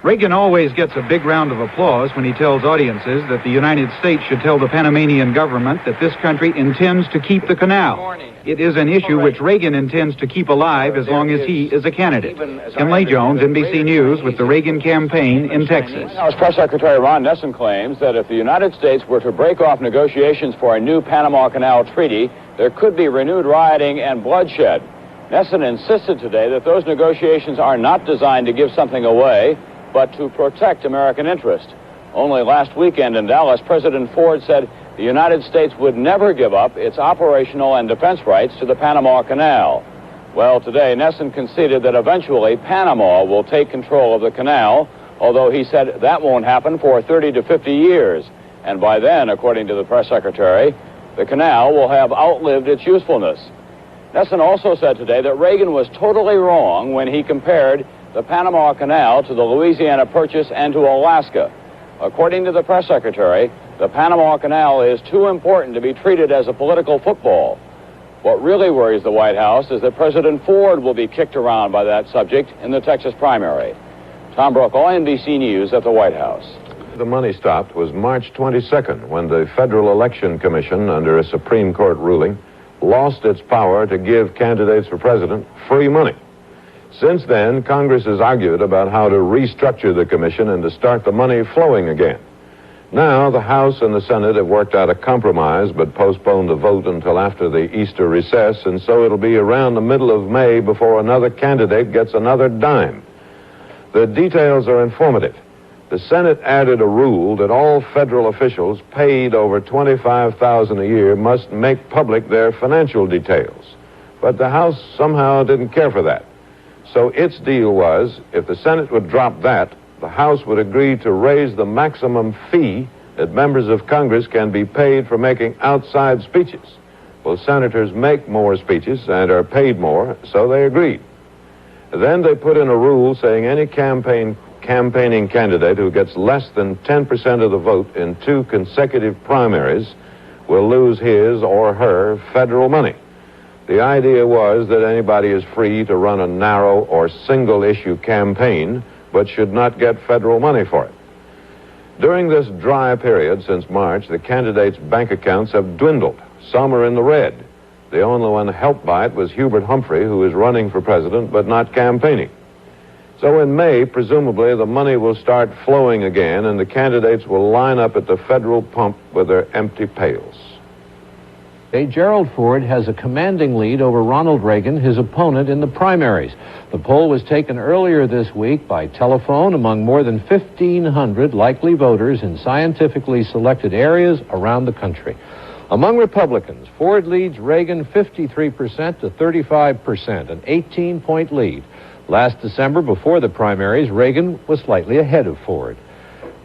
Speaker 16: Reagan always gets a big round of applause when he tells audiences that the United States should tell the Panamanian government that this country intends to keep the canal. It is an issue which Reagan intends to keep alive as long as he is a candidate. Kim Jones, NBC News, with the Reagan campaign in Texas.
Speaker 18: House Press Secretary Ron Nessen claims that if the United States were to break off negotiations for a new Panama Canal Treaty, there could be renewed rioting and bloodshed. Nessen insisted today that those negotiations are not designed to give something away, but to protect American interest. Only last weekend in Dallas, President Ford said the United States would never give up its operational and defense rights to the Panama Canal. Well, today, Nessen conceded that eventually Panama will take control of the canal, although he said that won't happen for 30 to 50 years. And by then, according to the press secretary, the canal will have outlived its usefulness. Nessen also said today that Reagan was totally wrong when he compared the Panama Canal to the Louisiana Purchase and to Alaska. According to the press secretary, the Panama Canal is too important to be treated as a political football. What really worries the White House is that President Ford will be kicked around by that subject in the Texas primary. Tom Brokaw, NBC News at the White House.
Speaker 15: The money stopped was March 22nd, when the Federal Election Commission, under a Supreme Court ruling, lost its power to give candidates for president free money. Since then, Congress has argued about how to restructure the commission and to start the money flowing again. Now, the House and the Senate have worked out a compromise, but postponed the vote until after the Easter recess, and so it'll be around the middle of May before another candidate gets another dime. The details are informative. The Senate added a rule that all federal officials paid over $25,000 a year must make public their financial details. But the House somehow didn't care for that. So its deal was, if the Senate would drop that, the House would agree to raise the maximum fee that members of Congress can be paid for making outside speeches. Well, senators make more speeches and are paid more, so they agreed. Then they put in a rule saying any campaigning candidate who gets less than 10% of the vote in 2 consecutive primaries will lose his or her federal money. The idea was that anybody is free to run a narrow or single-issue campaign, but should not get federal money for it. During this dry period since March, the candidates' bank accounts have dwindled. Some are in the red. The only one helped by it was Hubert Humphrey, who is running for president but not campaigning. So in May, presumably, the money will start flowing again, and the candidates will line up at the federal pump with their empty pails.
Speaker 1: Gerald Ford has a commanding lead over Ronald Reagan, his opponent in the primaries. The poll was taken earlier this week by telephone among more than 1,500 likely voters in scientifically selected areas around the country. Among Republicans, Ford leads Reagan 53% to 35%, an 18-point lead. Last December, before the primaries, Reagan was slightly ahead of Ford.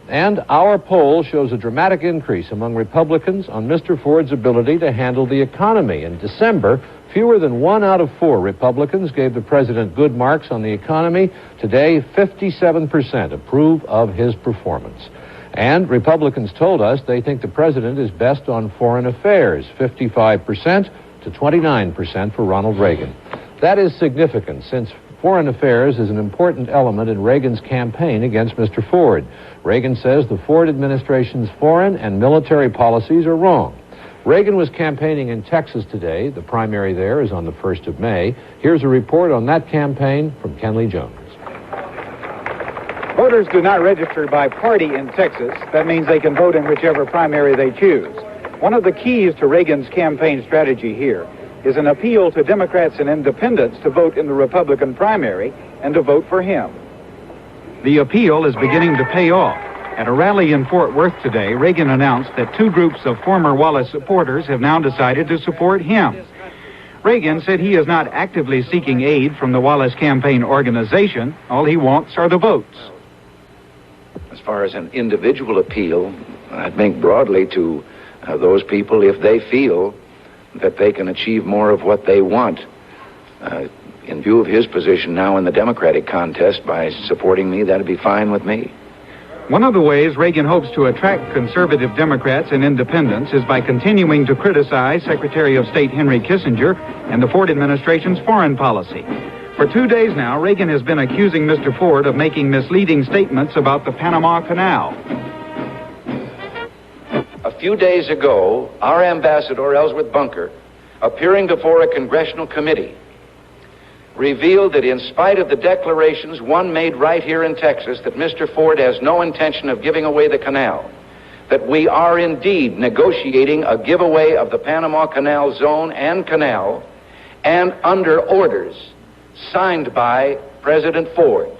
Speaker 1: And our poll shows a dramatic increase among Republicans on Mr. Ford's ability to handle the economy. In December, fewer than 1 out of 4 Republicans gave the president good marks on the economy. Today, 57% approve of his performance. And Republicans told us they think the president is best on foreign affairs, 55% to 29% for Ronald Reagan. That is significant, since foreign affairs is an important element in Reagan's campaign against Mr. Ford. Reagan says the Ford administration's foreign and military policies are wrong. Reagan was campaigning in Texas today. The primary there is on the 1st of May. Here's a report on that campaign from Ken Lee Jones.
Speaker 16: Voters do not register by party in Texas. That means they can vote in whichever primary they choose. One of the keys to Reagan's campaign strategy here is an appeal to Democrats and independents to vote in the Republican primary and to vote for him. The appeal is beginning to pay off. At a rally in Fort Worth today, Reagan announced that two groups of former Wallace supporters have now decided to support him. Reagan said he is not actively seeking aid from the Wallace campaign organization. All he wants are the votes.
Speaker 12: As far as an individual appeal, I'd make broadly to those people, if they feel that they can achieve more of what they want, in view of his position now in the Democratic contest, by supporting me, that'd be fine with me.
Speaker 16: One of the ways Reagan hopes to attract conservative Democrats and independents is by continuing to criticize Secretary of State Henry Kissinger and the Ford administration's foreign policy. For 2 days now, Reagan has been accusing Mr. Ford of making misleading statements about the Panama Canal.
Speaker 12: A few days ago, our ambassador, Ellsworth Bunker, appearing before a congressional committee, revealed that in spite of the declarations one made right here in Texas that Mr. Ford has no intention of giving away the canal, that we are indeed negotiating a giveaway of the Panama Canal zone and canal, and under orders signed by President Ford.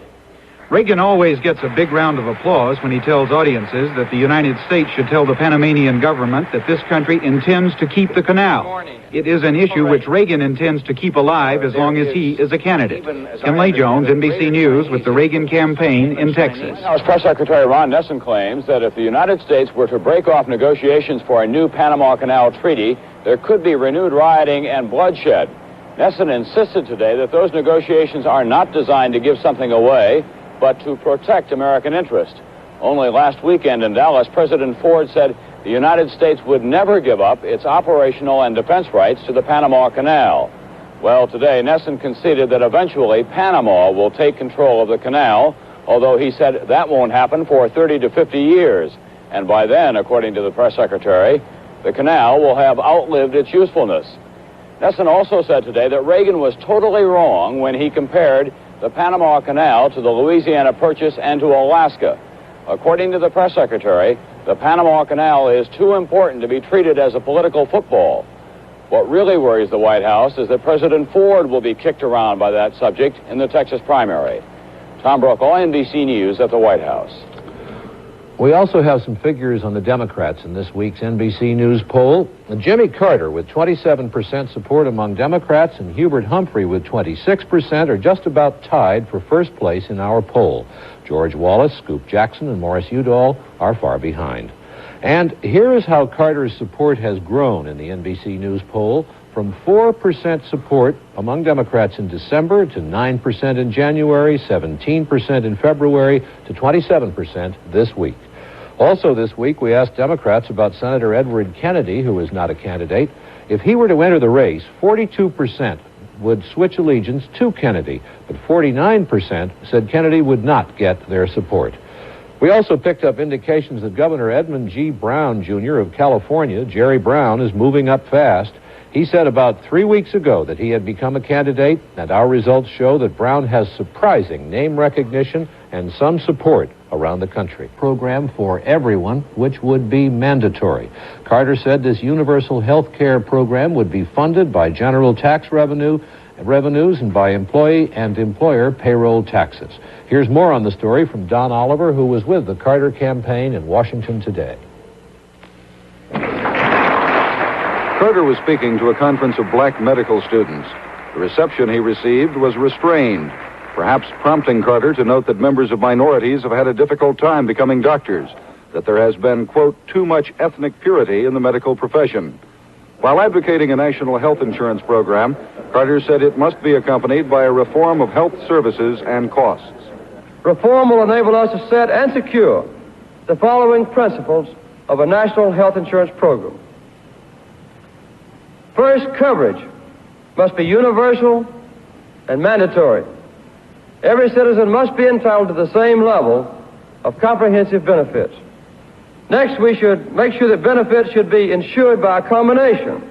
Speaker 16: Reagan always gets a big round of applause when he tells audiences that the United States should tell the Panamanian government that this country intends to keep the canal. It is an issue which Reagan intends to keep alive as long as he is a candidate. Ken Lee Jones, NBC News, with the Reagan campaign in Texas.
Speaker 18: House Press Secretary Ron Nessen claims that if the United States were to break off negotiations for a new Panama Canal treaty, there could be renewed rioting and bloodshed. Nessen insisted today that those negotiations are not designed to give something away, but to protect American interest. Only last weekend in Dallas, President Ford said the United States would never give up its operational and defense rights to the Panama Canal. Well, today, Nessen conceded that eventually Panama will take control of the canal, although he said that won't happen for 30 to 50 years. And by then, according to the press secretary, the canal will have outlived its usefulness. Nessen also said today that Reagan was totally wrong when he compared the Panama Canal to the Louisiana Purchase and to Alaska. According to the press secretary, the Panama Canal is too important to be treated as a political football. What really worries the White House is that President Ford will be kicked around by that subject in the Texas primary. Tom Brokaw, NBC News at the White House.
Speaker 1: We also have some figures on the Democrats in this week's NBC News poll. Jimmy Carter with 27% support among Democrats and Hubert Humphrey with 26% are just about tied for first place in our poll. George Wallace, Scoop Jackson, and Morris Udall are far behind. And here is how Carter's support has grown in the NBC News poll, from 4% support among Democrats in December to 9% in January, 17% in February, to 27% this week. Also this week, we asked Democrats about Senator Edward Kennedy, who is not a candidate. If he were to enter the race, 42% would switch allegiance to Kennedy, but 49% said Kennedy would not get their support. We also picked up indications that Governor Edmund G. Brown, Jr. of California, Jerry Brown, is moving up fast. He said about 3 weeks ago that he had become a candidate, and our results show that Brown has surprising name recognition and some support around the country. Program for everyone, which would be mandatory. Carter said this universal health care program would be funded by general tax revenues and by employee and employer payroll taxes. Here's more on the story from Don Oliver, who was with the Carter campaign in Washington today.
Speaker 14: Carter was speaking to a conference of black medical students. The reception he received was restrained, perhaps prompting Carter to note that members of minorities have had a difficult time becoming doctors, that there has been, quote, too much ethnic purity in the medical profession. While advocating a national health insurance program, Carter said it must be accompanied by a reform of health services and costs.
Speaker 4: Reform will enable us to set and secure the following principles of a national health insurance program. First, coverage must be universal and mandatory. Every citizen must be entitled to the same level of comprehensive benefits. Next, we should make sure that benefits should be insured by a combination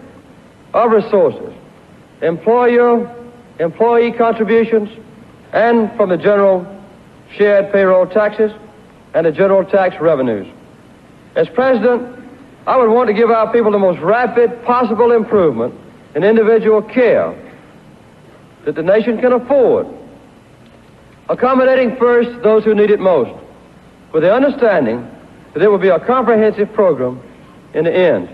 Speaker 4: of resources, employee contributions, and from the general shared payroll taxes and the general tax revenues. As president, I would want to give our people the most rapid possible improvement in individual care that the nation can afford, accommodating first those who need it most, with the understanding that there will be a comprehensive program in the end.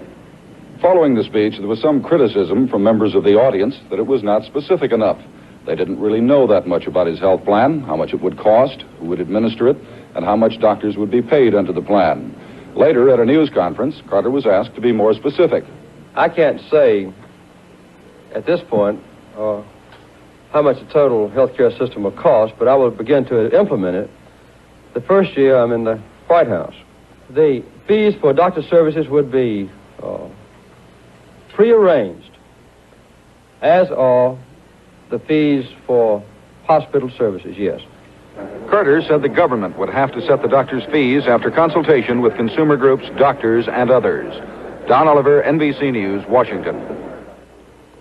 Speaker 14: Following the speech, there was some criticism from members of the audience that it was not specific enough. They didn't really know that much about his health plan, how much it would cost, who would administer it, and how much doctors would be paid under the plan. Later, at a news conference, Carter was asked to be more specific.
Speaker 4: I can't say at this point how much the total health care system will cost, but I will begin to implement it the first year I'm in the White House. The fees for doctor services would be prearranged, as are the fees for hospital services, yes.
Speaker 14: Carter said the government would have to set the doctors' fees after consultation with consumer groups, doctors, and others. Don Oliver, NBC News, Washington.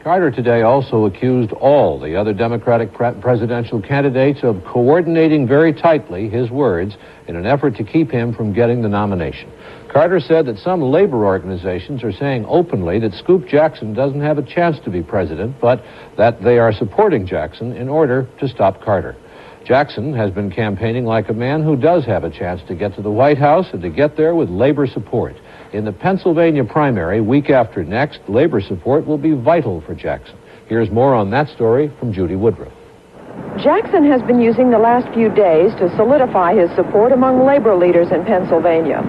Speaker 1: Carter today also accused all the other Democratic presidential candidates of coordinating very tightly, his words, in an effort to keep him from getting the nomination. Carter said that some labor organizations are saying openly that Scoop Jackson doesn't have a chance to be president, but that they are supporting Jackson in order to stop Carter. Jackson has been campaigning like a man who does have a chance to get to the White House and to get there with labor support. In the Pennsylvania primary, week after next, labor support will be vital for Jackson. Here's more on that story from Judy Woodruff.
Speaker 5: Jackson has been using the last few days to solidify his support among labor leaders in Pennsylvania.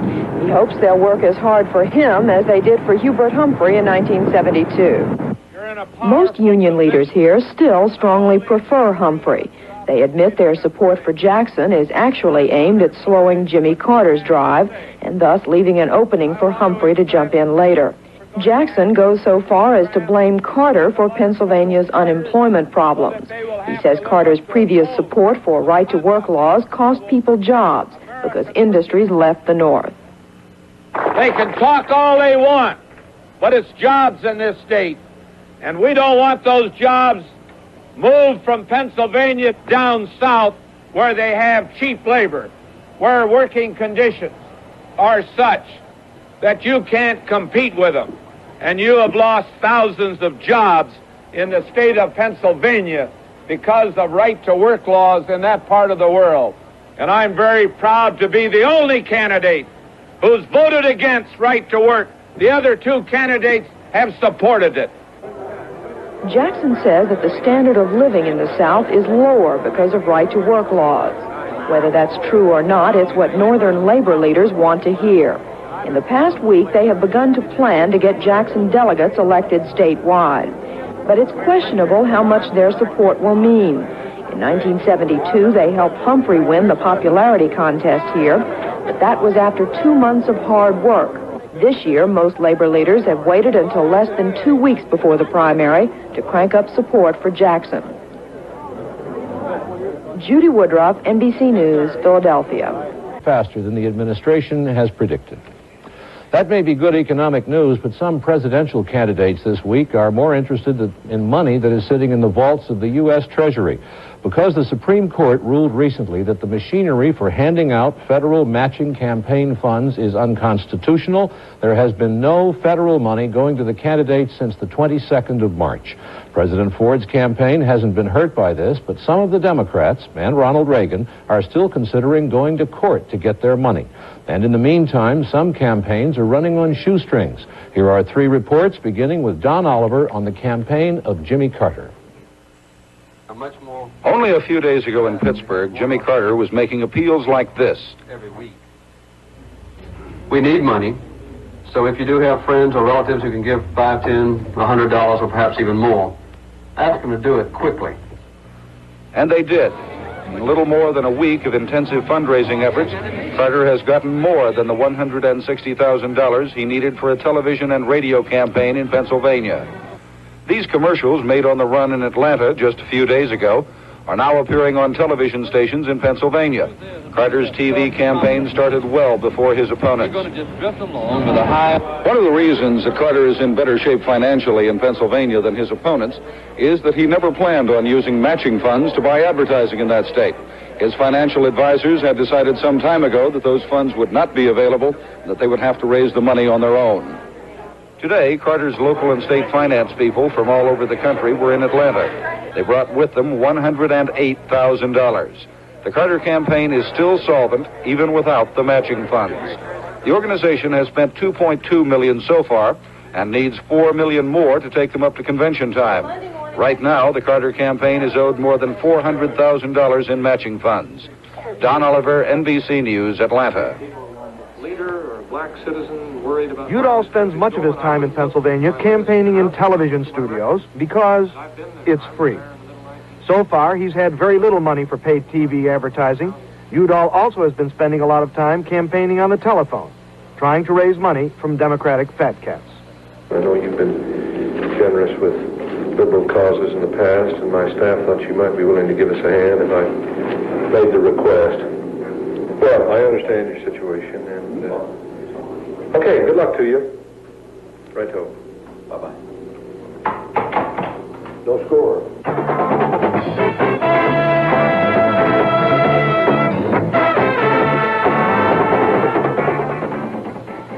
Speaker 5: He hopes they'll work as hard for him as they did for Hubert Humphrey in 1972. Most union leaders here still strongly prefer Humphrey. They admit their support for Jackson is actually aimed at slowing Jimmy Carter's drive and thus leaving an opening for Humphrey to jump in later. Jackson goes so far as to blame Carter for Pennsylvania's unemployment problems. He says Carter's previous support for right-to-work laws cost people jobs because industries left the North.
Speaker 6: They can talk all they want, but it's jobs in this state. And we don't want those jobs moved from Pennsylvania down south where they have cheap labor, where working conditions are such that you can't compete with them. And you have lost thousands of jobs in the state of Pennsylvania because of right-to-work laws in that part of the world. And I'm very proud to be the only candidate who's voted against right-to-work. The other two candidates have supported it.
Speaker 5: Jackson says that the standard of living in the South is lower because of right-to-work laws. Whether that's true or not, it's what Northern labor leaders want to hear. In the past week, they have begun to plan to get Jackson delegates elected statewide. But it's questionable how much their support will mean. In 1972, they helped Humphrey win the popularity contest here, but that was after 2 months of hard work. This year, most labor leaders have waited until less than 2 weeks before the primary to crank up support for Jackson. Judy Woodruff, NBC News, Philadelphia.
Speaker 1: Faster than the administration has predicted. That may be good economic news, but some presidential candidates this week are more interested in money that is sitting in the vaults of the U.S. Treasury. Because the Supreme Court ruled recently that the machinery for handing out federal matching campaign funds is unconstitutional, there has been no federal money going to the candidates since the 22nd of March. President Ford's campaign hasn't been hurt by this, but some of the Democrats, and Ronald Reagan, are still considering going to court to get their money. And in the meantime, some campaigns are running on shoestrings. Here are 3 reports, beginning with Don Oliver on the campaign of Jimmy Carter.
Speaker 14: Only a few days ago in Pittsburgh, Jimmy Carter was making appeals like this.
Speaker 7: Every week. We need money, so if you do have friends or relatives who can give $5, $10, $100, or perhaps even more, ask them to do it quickly.
Speaker 14: And they did. In a little more than a week of intensive fundraising efforts, Carter has gotten more than the $160,000 he needed for a television and radio campaign in Pennsylvania. These commercials, made on the run in Atlanta just a few days ago, are now appearing on television stations in Pennsylvania. Carter's TV campaign started well before his opponents. One of the reasons that Carter is in better shape financially in Pennsylvania than his opponents is that he never planned on using matching funds to buy advertising in that state. His financial advisors had decided some time ago that those funds would not be available, and that they would have to raise the money on their own. Today, Carter's local and state finance people from all over the country were in Atlanta. They brought with them $108,000. The Carter campaign is still solvent, even without the matching funds. The organization has spent $2.2 million so far and needs $4 million more to take them up to convention time. Right now, the Carter campaign is owed more than $400,000 in matching funds. Don Oliver, NBC News, Atlanta.
Speaker 10: Leader or black citizen worried about...
Speaker 19: Udall spends much of his time in Pennsylvania campaigning in television studios because it's free. So far, he's had very little money for paid TV advertising. Udall also has been spending a lot of time campaigning on the telephone, trying to raise money from Democratic fat cats.
Speaker 10: I know you've been generous with liberal causes in the past, and my staff thought you might be willing to give us a hand if I made the request. Well, I understand your situation, and... okay, good luck to you. Righto. Bye-bye. No score.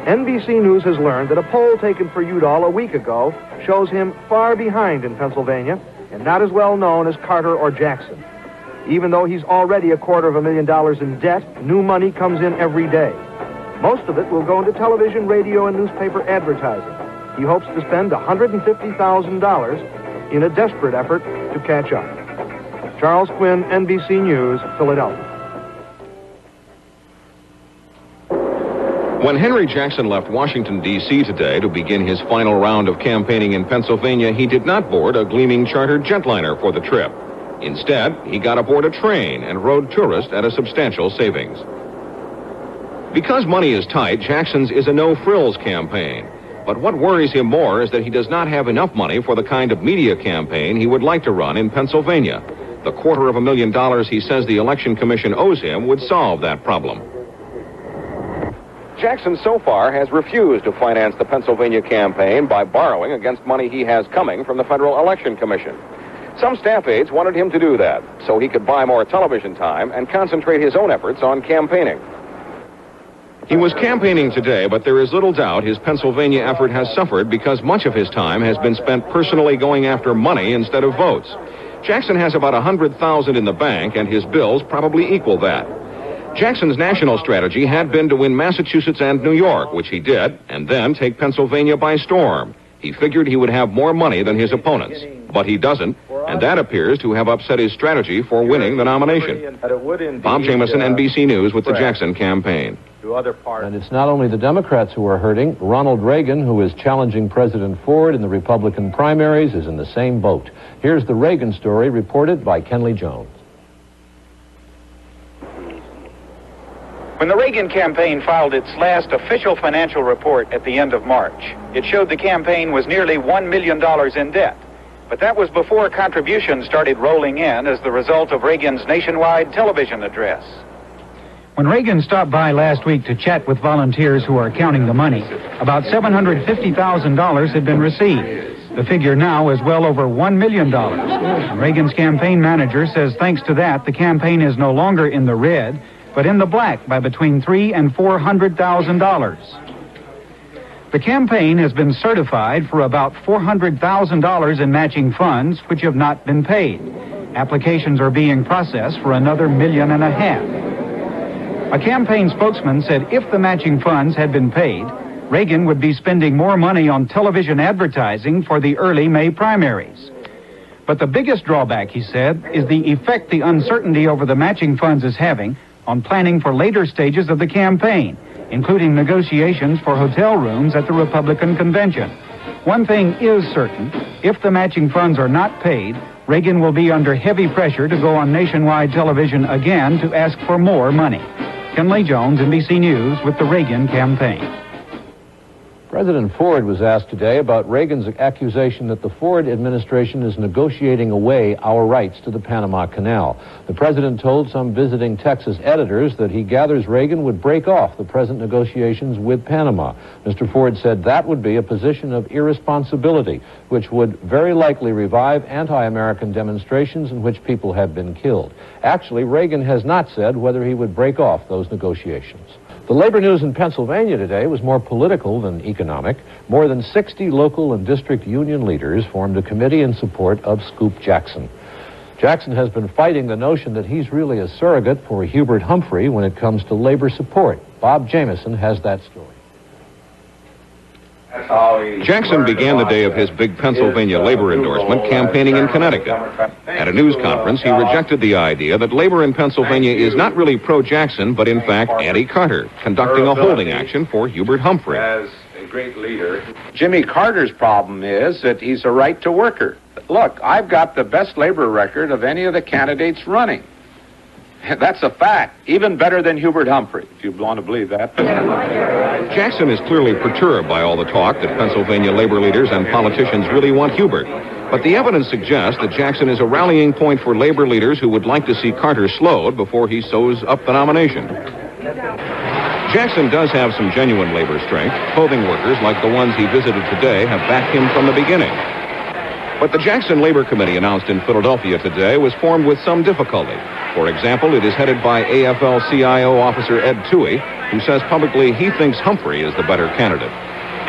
Speaker 19: NBC News has learned that a poll taken for Udall a week ago shows him far behind in Pennsylvania and not as well known as Carter or Jackson. Even though he's already $250,000 in debt, new money comes in every day. Most of it will go into television, radio, and newspaper advertising. He hopes to spend $150,000 in a desperate effort to catch up. Charles Quinn, NBC News, Philadelphia.
Speaker 11: When Henry Jackson left Washington, D.C. today to begin his final round of campaigning in Pennsylvania, he did not board a gleaming chartered jetliner for the trip. Instead, he got aboard a train and rode tourist at a substantial savings. Because money is tight, Jackson's is a no-frills campaign. But what worries him more is that he does not have enough money for the kind of media campaign he would like to run in Pennsylvania. The $250,000 he says the Election Commission owes him would solve that problem. Jackson so far has refused to finance the Pennsylvania campaign by borrowing against money he has coming from the Federal Election Commission. Some staff aides wanted him to do that so he could buy more television time and concentrate his own efforts on campaigning. He was campaigning today, but there is little doubt his Pennsylvania effort has suffered because much of his time has been spent personally going after money instead of votes. Jackson has about $100,000 in the bank, and his bills probably equal that. Jackson's national strategy had been to win Massachusetts and New York, which he did, and then take Pennsylvania by storm. He figured he would have more money than his opponents, but he doesn't, and that appears to have upset his strategy for winning the nomination. Bob Jameson, NBC News, with the Jackson campaign.
Speaker 1: And it's not only the Democrats who are hurting. Ronald Reagan, who is challenging President Ford in the Republican primaries, is in the same boat. Here's the Reagan story reported by Kenley Jones.
Speaker 16: When the Reagan campaign filed its last official financial report at the end of March, it showed the campaign was nearly $1 million in debt. But that was before contributions started rolling in as the result of Reagan's nationwide television address. When Reagan stopped by last week to chat with volunteers who are counting the money, about $750,000 had been received. The figure now is well over $1 million. Reagan's campaign manager says thanks to that, the campaign is no longer in the red, but in the black by between $300,000 and $400,000. The campaign has been certified for about $400,000 in matching funds, which have not been paid. Applications are being processed for another $1.5 million. A campaign spokesman said if the matching funds had been paid, Reagan would be spending more money on television advertising for the early May primaries. But the biggest drawback, he said, is the effect the uncertainty over the matching funds is having on planning for later stages of the campaign, including negotiations for hotel rooms at the Republican convention. One thing is certain, if the matching funds are not paid, Reagan will be under heavy pressure to go on nationwide television again to ask for more money. Kenley Jones, NBC News, with the Reagan campaign.
Speaker 1: President Ford was asked today about Reagan's accusation that the Ford administration is negotiating away our rights to the Panama Canal. The president told some visiting Texas editors that he gathers Reagan would break off the present negotiations with Panama. Mr. Ford said that would be a position of irresponsibility, which would very likely revive anti-American demonstrations in which people have been killed. Actually, Reagan has not said whether he would break off those negotiations. The labor news in Pennsylvania today was more political than economic. More than 60 local and district union leaders formed a committee in support of Scoop Jackson. Jackson has been fighting the notion that he's really a surrogate for Hubert Humphrey when it comes to labor support. Bob Jameson has that story.
Speaker 2: Jackson began the day of his big Pennsylvania labor endorsement campaigning in Connecticut. At a news conference, he rejected the idea that labor in Pennsylvania is not really pro-Jackson, but in fact anti-Carter, conducting a holding action for Hubert Humphrey.
Speaker 3: As a great leader, Jimmy Carter's problem is that he's a right-to worker. Look, I've got the best labor record of any of the candidates running. That's a fact. Even better than Hubert Humphrey, if you want to believe that.
Speaker 2: Jackson is clearly perturbed by all the talk that Pennsylvania labor leaders and politicians really want Hubert. But the evidence suggests that Jackson is a rallying point for labor leaders who would like to see Carter slowed before he sews up the nomination. Jackson does have some genuine labor strength. Clothing workers, like the ones he visited today, have backed him from the beginning. But the Jackson Labor Committee announced in Philadelphia today was formed with some difficulty. For example, it is headed by AFL-CIO officer Ed Toohey, who says publicly he thinks Humphrey is the better candidate.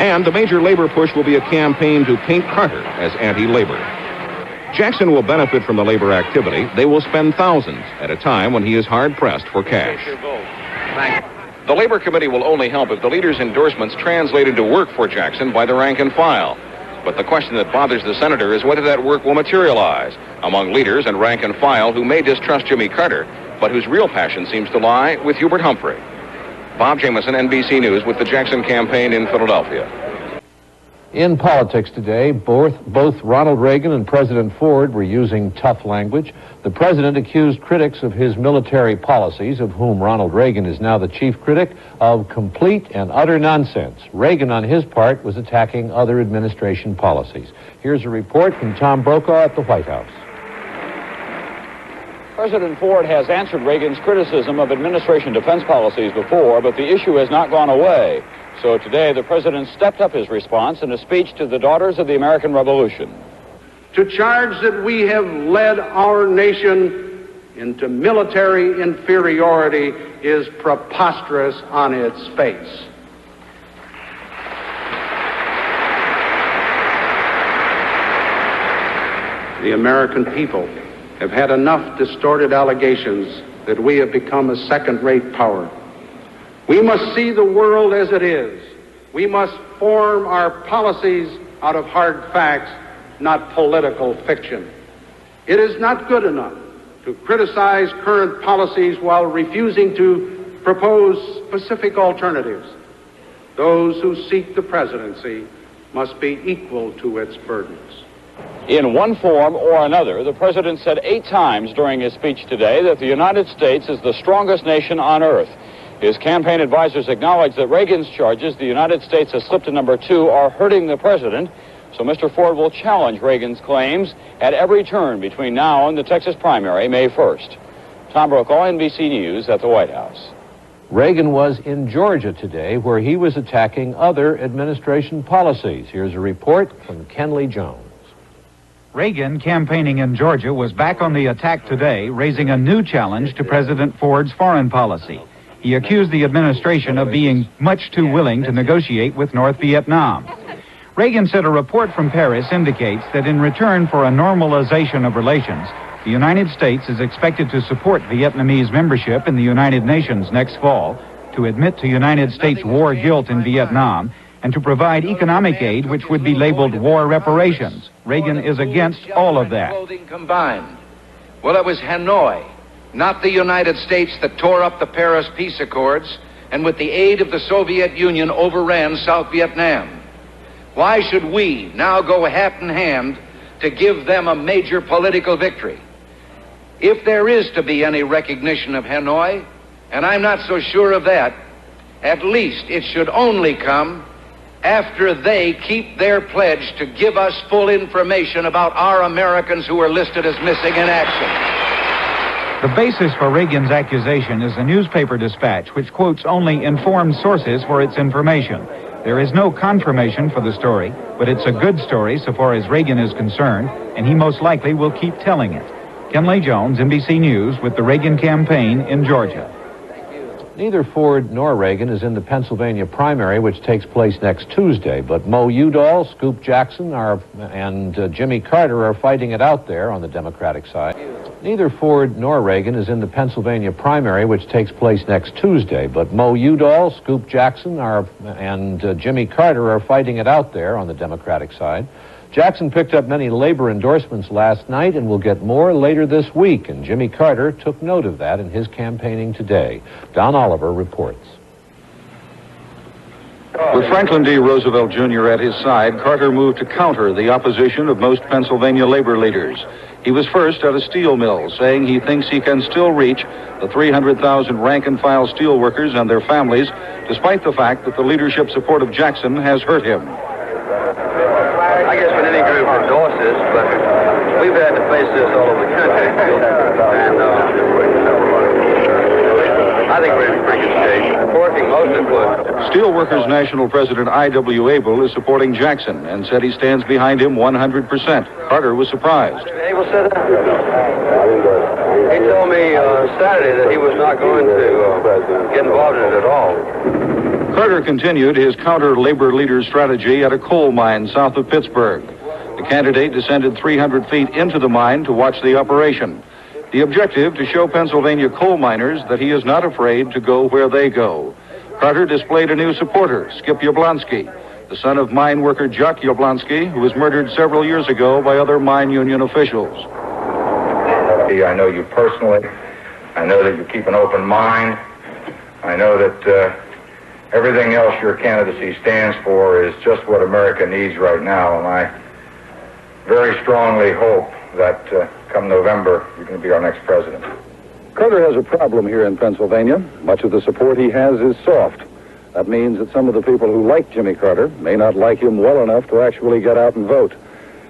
Speaker 2: And the major labor push will be a campaign to paint Carter as anti-labor. Jackson will benefit from the labor activity. They will spend thousands at a time when he is hard-pressed for cash.
Speaker 11: The Labor Committee will only help if the leader's endorsements translate into work for Jackson by the rank and file. But the question that bothers the senator is whether that work will materialize among leaders and rank and file who may distrust Jimmy Carter, but whose real passion seems to lie with Hubert Humphrey. Bob Jameson, NBC News, with the Jackson campaign in Philadelphia.
Speaker 1: In politics today, both Ronald Reagan and President Ford were using tough language. The president accused critics of his military policies, of whom Ronald Reagan is now the chief critic, of complete and utter nonsense. Reagan, on his part, was attacking other administration policies. Here's a report from Tom Brokaw at the White House.
Speaker 18: President Ford has answered Reagan's criticism of administration defense policies before, but the issue has not gone away. So today, the president stepped up his response in a speech to the Daughters of the American Revolution.
Speaker 21: To charge that we have led our nation into military inferiority is preposterous on its face. The American people have had enough distorted allegations that we have become a second-rate power. We must see the world as it is. We must form our policies out of hard facts, not political fiction. It is not good enough to criticize current policies while refusing to propose specific alternatives. Those who seek the presidency must be equal to its burdens.
Speaker 18: In one form or another, the president said 8 times during his speech today that the United States is the strongest nation on earth. His campaign advisors acknowledge that Reagan's charges the United States has slipped to number 2 are hurting the president, so Mr. Ford will challenge Reagan's claims at every turn between now and the Texas primary, May 1st. Tom Brokaw, NBC News at the White House.
Speaker 1: Reagan was in Georgia today, where he was attacking other administration policies. Here's a report from Kenley Jones.
Speaker 16: Reagan, campaigning in Georgia, was back on the attack today, raising a new challenge to President Ford's foreign policy. He accused the administration of being much too willing to negotiate with North Vietnam. Reagan said a report from Paris indicates that in return for a normalization of relations, the United States is expected to support Vietnamese membership in the United Nations next fall, to admit to United States war guilt in Vietnam, and to provide economic aid which would be labeled war reparations. Reagan is against all of that.
Speaker 12: Combined. Well, it was Hanoi, not the United States, that tore up the Paris Peace Accords and with the aid of the Soviet Union overran South Vietnam. Why should we now go hat in hand to give them a major political victory? If there is to be any recognition of Hanoi, and I'm not so sure of that, at least it should only come after they keep their pledge to give us full information about our Americans who are listed as missing in action.
Speaker 16: The basis for Reagan's accusation is a newspaper dispatch which quotes only informed sources for its information. There is no confirmation for the story, but it's a good story so far as Reagan is concerned, and he most likely will keep telling it. Ken Lay Jones, NBC News, with the Reagan campaign in Georgia.
Speaker 1: Neither Ford nor Reagan is in the Pennsylvania primary, which takes place next Tuesday, but Mo Udall, Scoop Jackson, and Jimmy Carter are fighting it out there on the Democratic side. Neither Ford nor Reagan is in the Pennsylvania primary, which takes place next Tuesday, but Mo Udall, Scoop Jackson, and Jimmy Carter are fighting it out there on the Democratic side. Jackson picked up many labor endorsements last night and will get more later this week, and Jimmy Carter took note of that in his campaigning today. Don Oliver reports.
Speaker 14: With Franklin D. Roosevelt Jr. at his side, Carter moved to counter the opposition of most Pennsylvania labor leaders. He was first at a steel mill, saying he thinks he can still reach the 300,000 rank-and-file steel workers and their families, despite the fact that the leadership support of Jackson has hurt him.
Speaker 9: I guess when any group endorses, but we've had to face this all over the country, and I think we're in pretty good shape. Working most of it.
Speaker 14: Steelworkers National President I.W. Abel is supporting Jackson and said he stands behind him 100%. Carter was surprised.
Speaker 9: Abel said that? He told me Saturday that he was not going to get involved in it at all.
Speaker 14: Carter continued his counter-labor leader strategy at a coal mine south of Pittsburgh. The candidate descended 300 feet into the mine to watch the operation. The objective, to show Pennsylvania coal miners that he is not afraid to go where they go. Carter displayed a new supporter, Skip Yablonsky, the son of mine worker Jock Yablonsky, who was murdered several years ago by other mine union officials.
Speaker 13: I know you personally. I know that you keep an open mind. I know that everything else your candidacy stands for is just what America needs right now, and I very strongly hope that come November, you're going to be our next president.
Speaker 14: Carter has a problem here in Pennsylvania. Much of the support he has is soft. That means that some of the people who like Jimmy Carter may not like him well enough to actually get out and vote.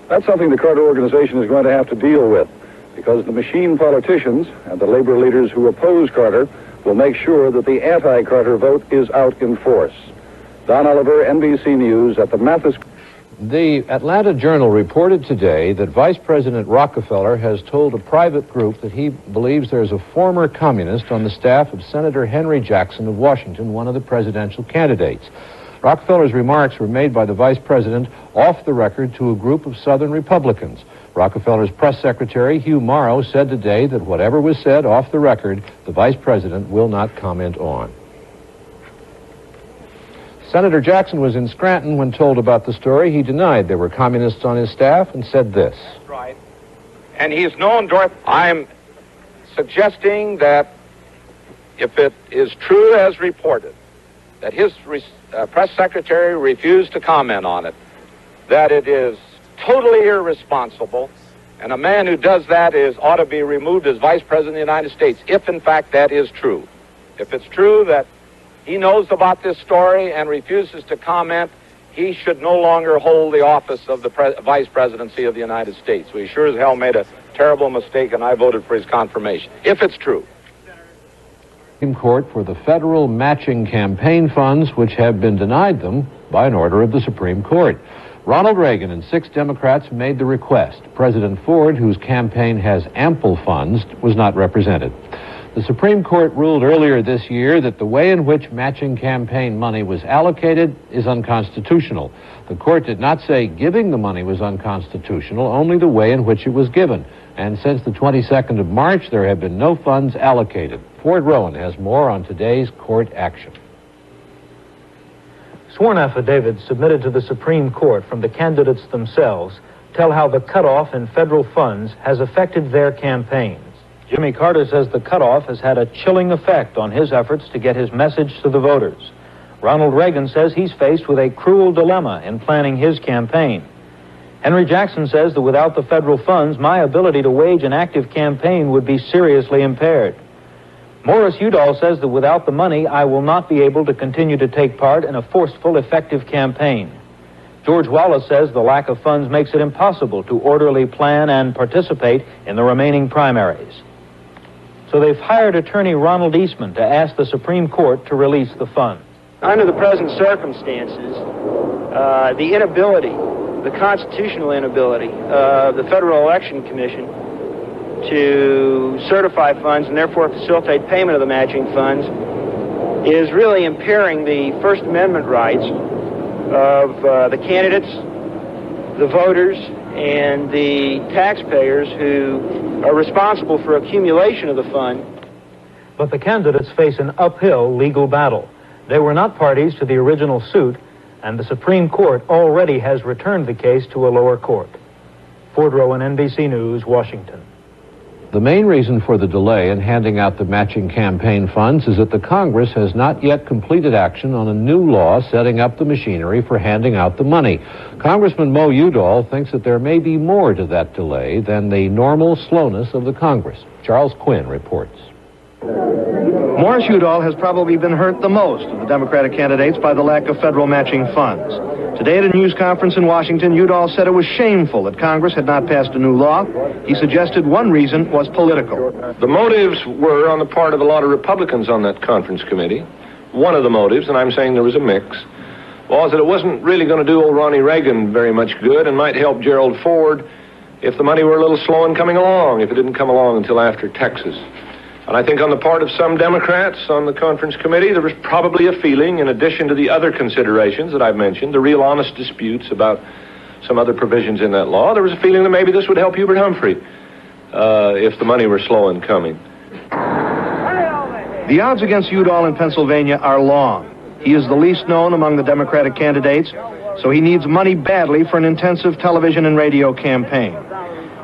Speaker 14: That's something the Carter organization is going to have to deal with, because the machine politicians and the labor leaders who oppose Carter will make sure that the anti-Carter vote is out in force. Don Oliver, NBC News, at the Mathis.
Speaker 1: The Atlanta Journal reported today that Vice President Rockefeller has told a private group that he believes there's a former communist on the staff of Senator Henry Jackson of Washington, one of the presidential candidates. Rockefeller's remarks were made by the vice president off the record to a group of Southern Republicans. Rockefeller's press secretary, Hugh Morrow, said today that whatever was said off the record, the vice president will not comment on. Senator Jackson was in Scranton when told about the story. He denied there were communists on his staff and said this.
Speaker 3: That's right. And he's known, Dorothy. I'm suggesting that if it is true as reported, that his press secretary refused to comment on it, that it is totally irresponsible, and a man who does that ought to be removed as Vice President of the United States, if in fact that is true. If it's true that he knows about this story and refuses to comment, he should no longer hold the office of the Vice Presidency of the United States. So he sure as hell made a terrible mistake, and I voted for his confirmation, if it's true.
Speaker 1: Supreme Court for the federal matching campaign funds, which have been denied them by an order of the Supreme Court. Ronald Reagan and 6 Democrats made the request. President Ford, whose campaign has ample funds, was not represented. The Supreme Court ruled earlier this year that the way in which matching campaign money was allocated is unconstitutional. The court did not say giving the money was unconstitutional, only the way in which it was given. And since the 22nd of March, there have been no funds allocated. Ford Rowan has more on today's court action.
Speaker 20: Sworn affidavits submitted to the Supreme Court from the candidates themselves tell how the cutoff in federal funds has affected their campaigns. Jimmy Carter says the cutoff has had a chilling effect on his efforts to get his message to the voters. Ronald Reagan says he's faced with a cruel dilemma in planning his campaign. Henry Jackson says that without the federal funds, my ability to wage an active campaign would be seriously impaired. Morris Udall says that without the money, I will not be able to continue to take part in a forceful, effective campaign. George Wallace says the lack of funds makes it impossible to orderly plan and participate in the remaining primaries. So they've hired attorney Ronald Eastman to ask the Supreme Court to release the funds.
Speaker 8: Under the present circumstances, the inability, the constitutional inability of the Federal Election Commission to certify funds and therefore facilitate payment of the matching funds is really impairing the First Amendment rights of the candidates, the voters, and the taxpayers who are responsible for accumulation of the fund.
Speaker 20: But the candidates face an uphill legal battle. They were not parties to the original suit, and the Supreme Court already has returned the case to a lower court. Ford Rowan, NBC News, Washington.
Speaker 1: The main reason for the delay in handing out the matching campaign funds is that the Congress has not yet completed action on a new law setting up the machinery for handing out the money. Congressman Mo Udall thinks that there may be more to that delay than the normal slowness of the Congress. Charles Quinn reports.
Speaker 19: Morris Udall has probably been hurt the most of the Democratic candidates by the lack of federal matching funds. Today at a news conference in Washington, Udall said it was shameful that Congress had not passed a new law. He suggested one reason was political.
Speaker 10: The motives were on the part of a lot of Republicans on that conference committee. One of the motives, and I'm saying there was a mix, was that it wasn't really going to do old Ronnie Reagan very much good and might help Gerald Ford if the money were a little slow in coming along, if it didn't come along until after Texas. And I think on the part of some Democrats on the conference committee, there was probably a feeling, in addition to the other considerations that I've mentioned, the real honest disputes about some other provisions in that law, there was a feeling that maybe this would help Hubert Humphrey if the money were slow in coming.
Speaker 19: The odds against Udall in Pennsylvania are long. He is the least known among the Democratic candidates, so he needs money badly for an intensive television and radio campaign.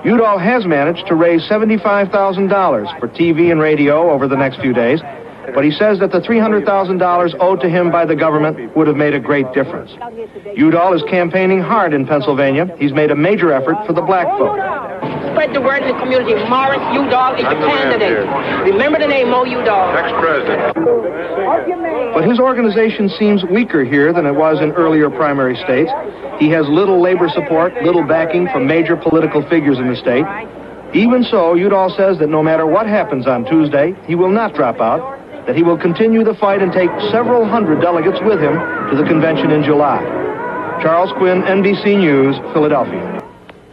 Speaker 19: Udall has managed to raise $75,000 for TV and radio over the next few days, but he says that the $300,000 owed to him by the government would have made a great difference. Udall is campaigning hard in Pennsylvania. He's made a major effort for the black vote.
Speaker 22: Spread the word in the community. Morris Udall is the candidate. Remember the name Mo Udall.
Speaker 10: Next president.
Speaker 19: But his organization seems weaker here than it was in earlier primary states. He has little labor support, little backing from major political figures in the state. Even so, Udall says that no matter what happens on Tuesday, he will not drop out, that he will continue the fight and take several hundred delegates with him to the convention in July. Charles Quinn, NBC News, Philadelphia.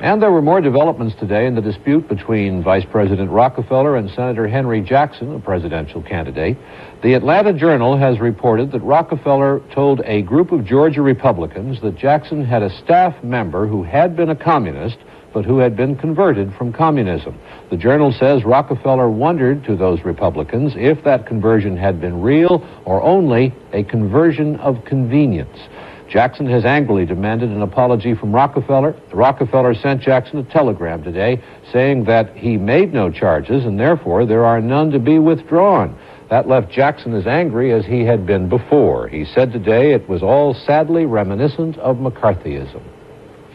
Speaker 1: And there were more developments today in the dispute between Vice President Rockefeller and Senator Henry Jackson, a presidential candidate. The Atlanta Journal has reported that Rockefeller told a group of Georgia Republicans that Jackson had a staff member who had been a communist, but who had been converted from communism. The Journal says Rockefeller wondered to those Republicans if that conversion had been real or only a conversion of convenience. Jackson has angrily demanded an apology from Rockefeller. Rockefeller sent Jackson a telegram today saying that he made no charges and therefore there are none to be withdrawn. That left Jackson as angry as he had been before. He said today it was all sadly reminiscent of McCarthyism.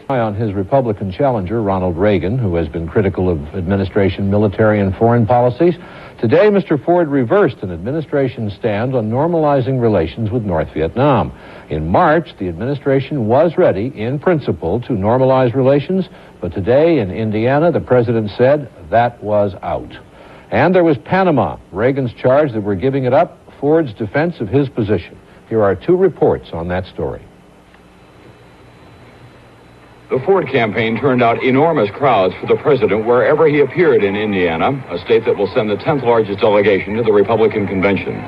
Speaker 1: On his Republican challenger, Ronald Reagan, who has been critical of administration military and foreign policies. Today, Mr. Ford reversed an administration stand on normalizing relations with North Vietnam. In March, the administration was ready, in principle, to normalize relations, but today in Indiana, the president said that was out. And there was Panama, Reagan's charge that we're giving it up, Ford's defense of his position. Here are two reports on that story.
Speaker 18: The Ford campaign turned out enormous crowds for the president wherever he appeared in Indiana, a state that will send the 10th largest delegation to the Republican convention.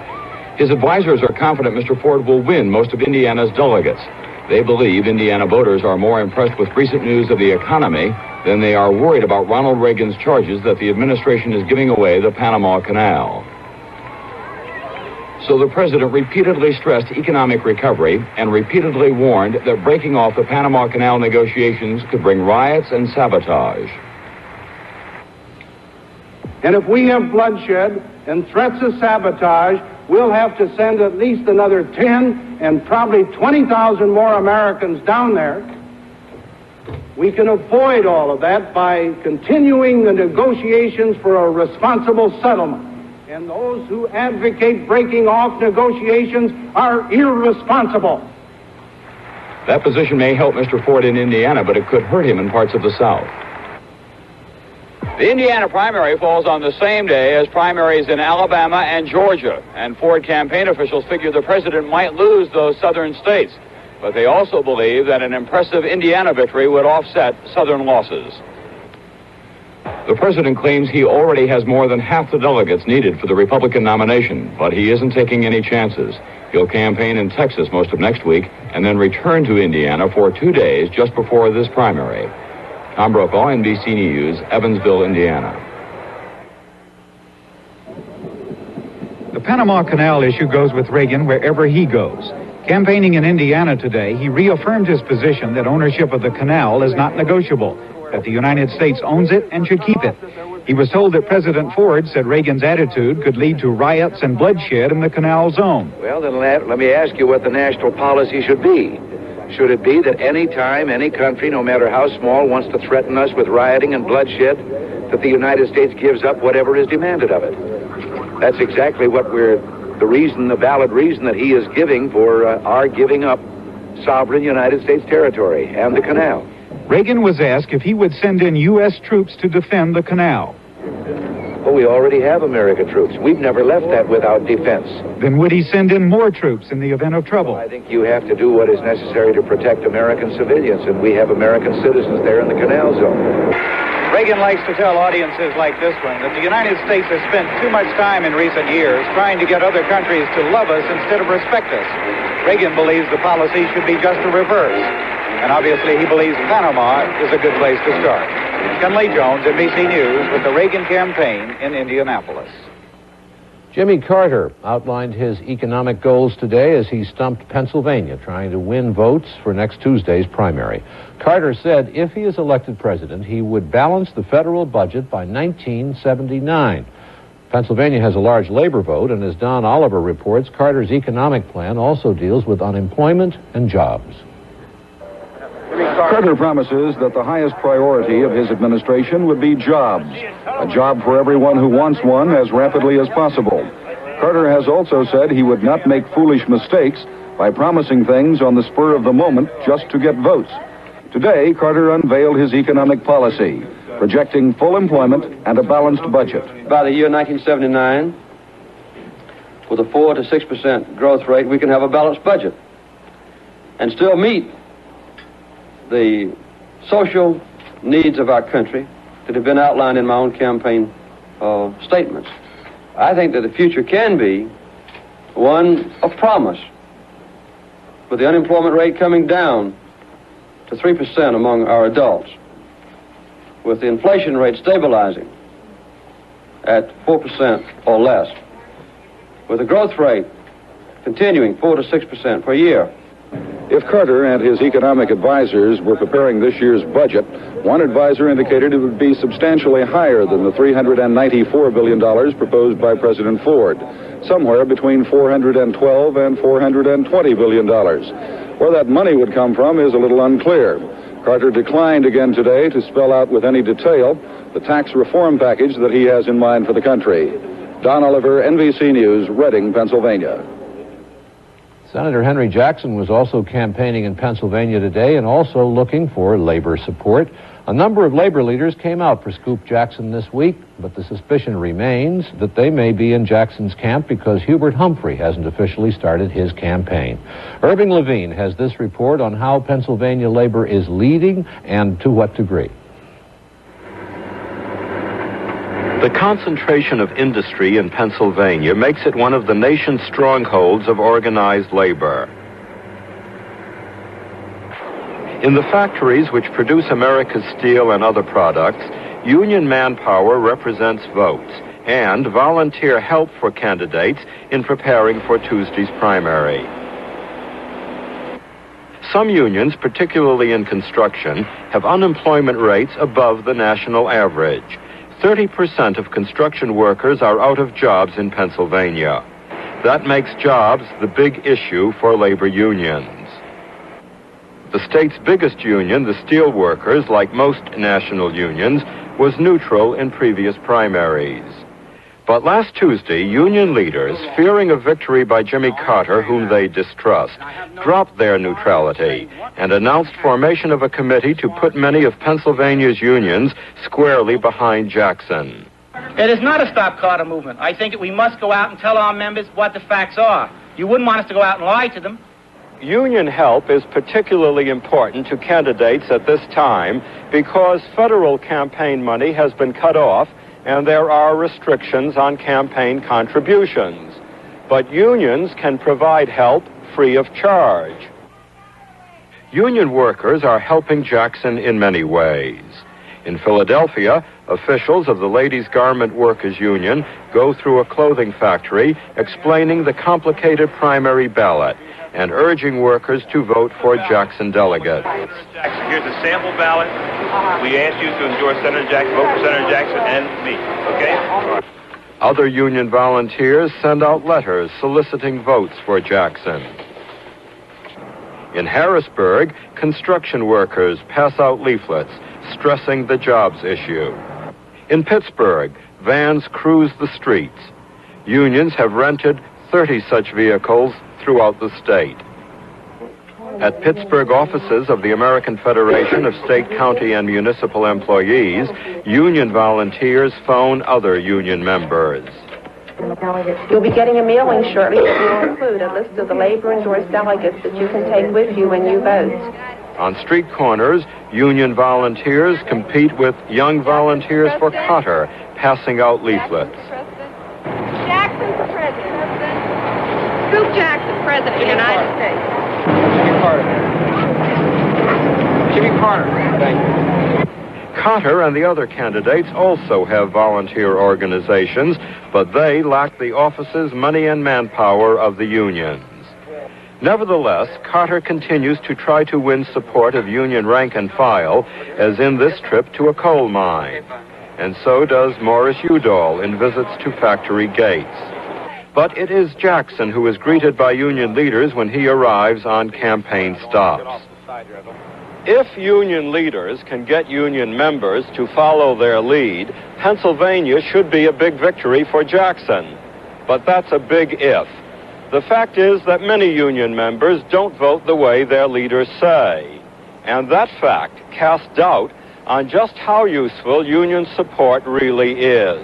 Speaker 18: His advisors are confident Mr. Ford will win most of Indiana's delegates. They believe Indiana voters are more impressed with recent news of the economy than they are worried about Ronald Reagan's charges that the administration is giving away the Panama Canal. So the president repeatedly stressed economic recovery and repeatedly warned that breaking off the Panama Canal negotiations could bring riots and sabotage.
Speaker 21: And if we have bloodshed and threats of sabotage, we'll have to send at least another 10 and probably 20,000 more Americans down there. We can avoid all of that by continuing the negotiations for a responsible settlement. And those who advocate breaking off negotiations are irresponsible.
Speaker 18: That position may help Mr. Ford in Indiana, but it could hurt him in parts of the South. The Indiana primary falls on the same day as primaries in Alabama and Georgia, and Ford campaign officials figure the president might lose those southern states, but they also believe that an impressive Indiana victory would offset southern losses. The president claims he already has more than half the delegates needed for the Republican nomination, but he isn't taking any chances. He'll campaign in Texas most of next week and then return to Indiana for 2 days just before this primary. Tom Brokaw, NBC News, Evansville, Indiana.
Speaker 16: The Panama Canal issue goes with Reagan wherever he goes. Campaigning in Indiana today, he reaffirmed his position that ownership of the canal is not negotiable, that the United States owns it and should keep it. He was told that President Ford said Reagan's attitude could lead to riots and bloodshed in the canal zone.
Speaker 12: Well, then let me ask you what the national policy should be. Should it be that any time any country, no matter how small, wants to threaten us with rioting and bloodshed, that the United States gives up whatever is demanded of it? That's exactly what the valid reason that he is giving for our giving up sovereign United States territory and the canal.
Speaker 16: Reagan was asked if he would send in U.S. troops to defend the canal.
Speaker 12: Well, we already have American troops. We've never left that without defense.
Speaker 16: Then would he send in more troops in the event of trouble?
Speaker 12: I think you have to do what is necessary to protect American civilians, and we have American citizens there in the canal zone.
Speaker 16: Reagan likes to tell audiences like this one that the United States has spent too much time in recent years trying to get other countries to love us instead of respect us. Reagan believes the policy should be just the reverse. And obviously he believes Panama is a good place to start. Ken Lee Jones, NBC News, with the Reagan campaign in Indianapolis.
Speaker 1: Jimmy Carter outlined his economic goals today as he stumped Pennsylvania, trying to win votes for next Tuesday's primary. Carter said if he is elected president, he would balance the federal budget by 1979. Pennsylvania has a large labor vote, and as Don Oliver reports, Carter's economic plan also deals with unemployment and jobs.
Speaker 14: Carter promises that the highest priority of his administration would be jobs. A job for everyone who wants one as rapidly as possible. Carter has also said he would not make foolish mistakes by promising things on the spur of the moment just to get votes. Today, Carter unveiled his economic policy, projecting full employment and a balanced budget.
Speaker 15: By the year 1979, with a 4 to 6% growth rate, we can have a balanced budget and still meet the social needs of our country that have been outlined in my own campaign statements. I think that the future can be one of promise, with the unemployment rate coming down to 3% among our adults, with the inflation rate stabilizing at 4% or less, with the growth rate continuing 4 to 6% per year.
Speaker 14: If Carter and his economic advisors were preparing this year's budget, one advisor indicated it would be substantially higher than the $394 billion proposed by President Ford, somewhere between $412 and $420 billion. Where that money would come from is a little unclear. Carter declined again today to spell out with any detail the tax reform package that he has in mind for the country. Don Oliver, NBC News, Reading, Pennsylvania.
Speaker 1: Senator Henry Jackson was also campaigning in Pennsylvania today and also looking for labor support. A number of labor leaders came out for Scoop Jackson this week, but the suspicion remains that they may be in Jackson's camp because Hubert Humphrey hasn't officially started his campaign. Irving Levine has this report on how Pennsylvania labor is leading and to what degree.
Speaker 17: The concentration of industry in Pennsylvania makes it one of the nation's strongholds of organized labor. In the factories which produce America's steel and other products, union manpower represents votes and volunteer help for candidates in preparing for Tuesday's primary. Some unions, particularly in construction, have unemployment rates above the national average. 30% of construction workers are out of jobs in Pennsylvania. That makes jobs the big issue for labor unions. The state's biggest union, the Steelworkers, like most national unions, was neutral in previous primaries. But last Tuesday, union leaders, fearing a victory by Jimmy Carter, whom they distrust, dropped their neutrality and announced formation of a committee to put many of Pennsylvania's unions squarely behind Jackson.
Speaker 4: It is not a Stop Carter movement. I think that we must go out and tell our members what the facts are. You wouldn't want us to go out and lie to them.
Speaker 17: Union help is particularly important to candidates at this time because federal campaign money has been cut off and there are restrictions on campaign contributions. But unions can provide help free of charge. Union workers are helping Jackson in many ways. In Philadelphia, officials of the Ladies' Garment Workers Union go through a clothing factory explaining the complicated primary ballot and urging workers to vote for Jackson delegates.
Speaker 6: Jackson, here's a sample ballot. We ask you to endorse Senator Jackson, vote for Senator Jackson and me, okay?
Speaker 17: Other union volunteers send out letters soliciting votes for Jackson. In Harrisburg, construction workers pass out leaflets stressing the jobs issue. In Pittsburgh, vans cruise the streets. Unions have rented 30 such vehicles throughout the state. At Pittsburgh offices of the American Federation of State, County, and Municipal Employees, union volunteers phone other union members.
Speaker 22: You'll be getting a mailing shortly that will include a list of the labor-endorsed delegates that you can take with you when you vote.
Speaker 17: On street corners, union volunteers compete with young volunteers for Carter, passing out leaflets.
Speaker 22: Jackson's the president. Scoop Jackson, president of the United States.
Speaker 7: Jimmy Carter. Jimmy Carter. Thank you.
Speaker 17: Carter and the other candidates also have volunteer organizations, but they lack the offices, money, and manpower of the unions. Nevertheless, Carter continues to try to win support of union rank and file, as in this trip to a coal mine. And so does Morris Udall in visits to factory gates. But it is Jackson who is greeted by union leaders when he arrives on campaign stops. If union leaders can get union members to follow their lead, Pennsylvania should be a big victory for Jackson. But that's a big if. The fact is that many union members don't vote the way their leaders say. And that fact casts doubt on just how useful union support really is.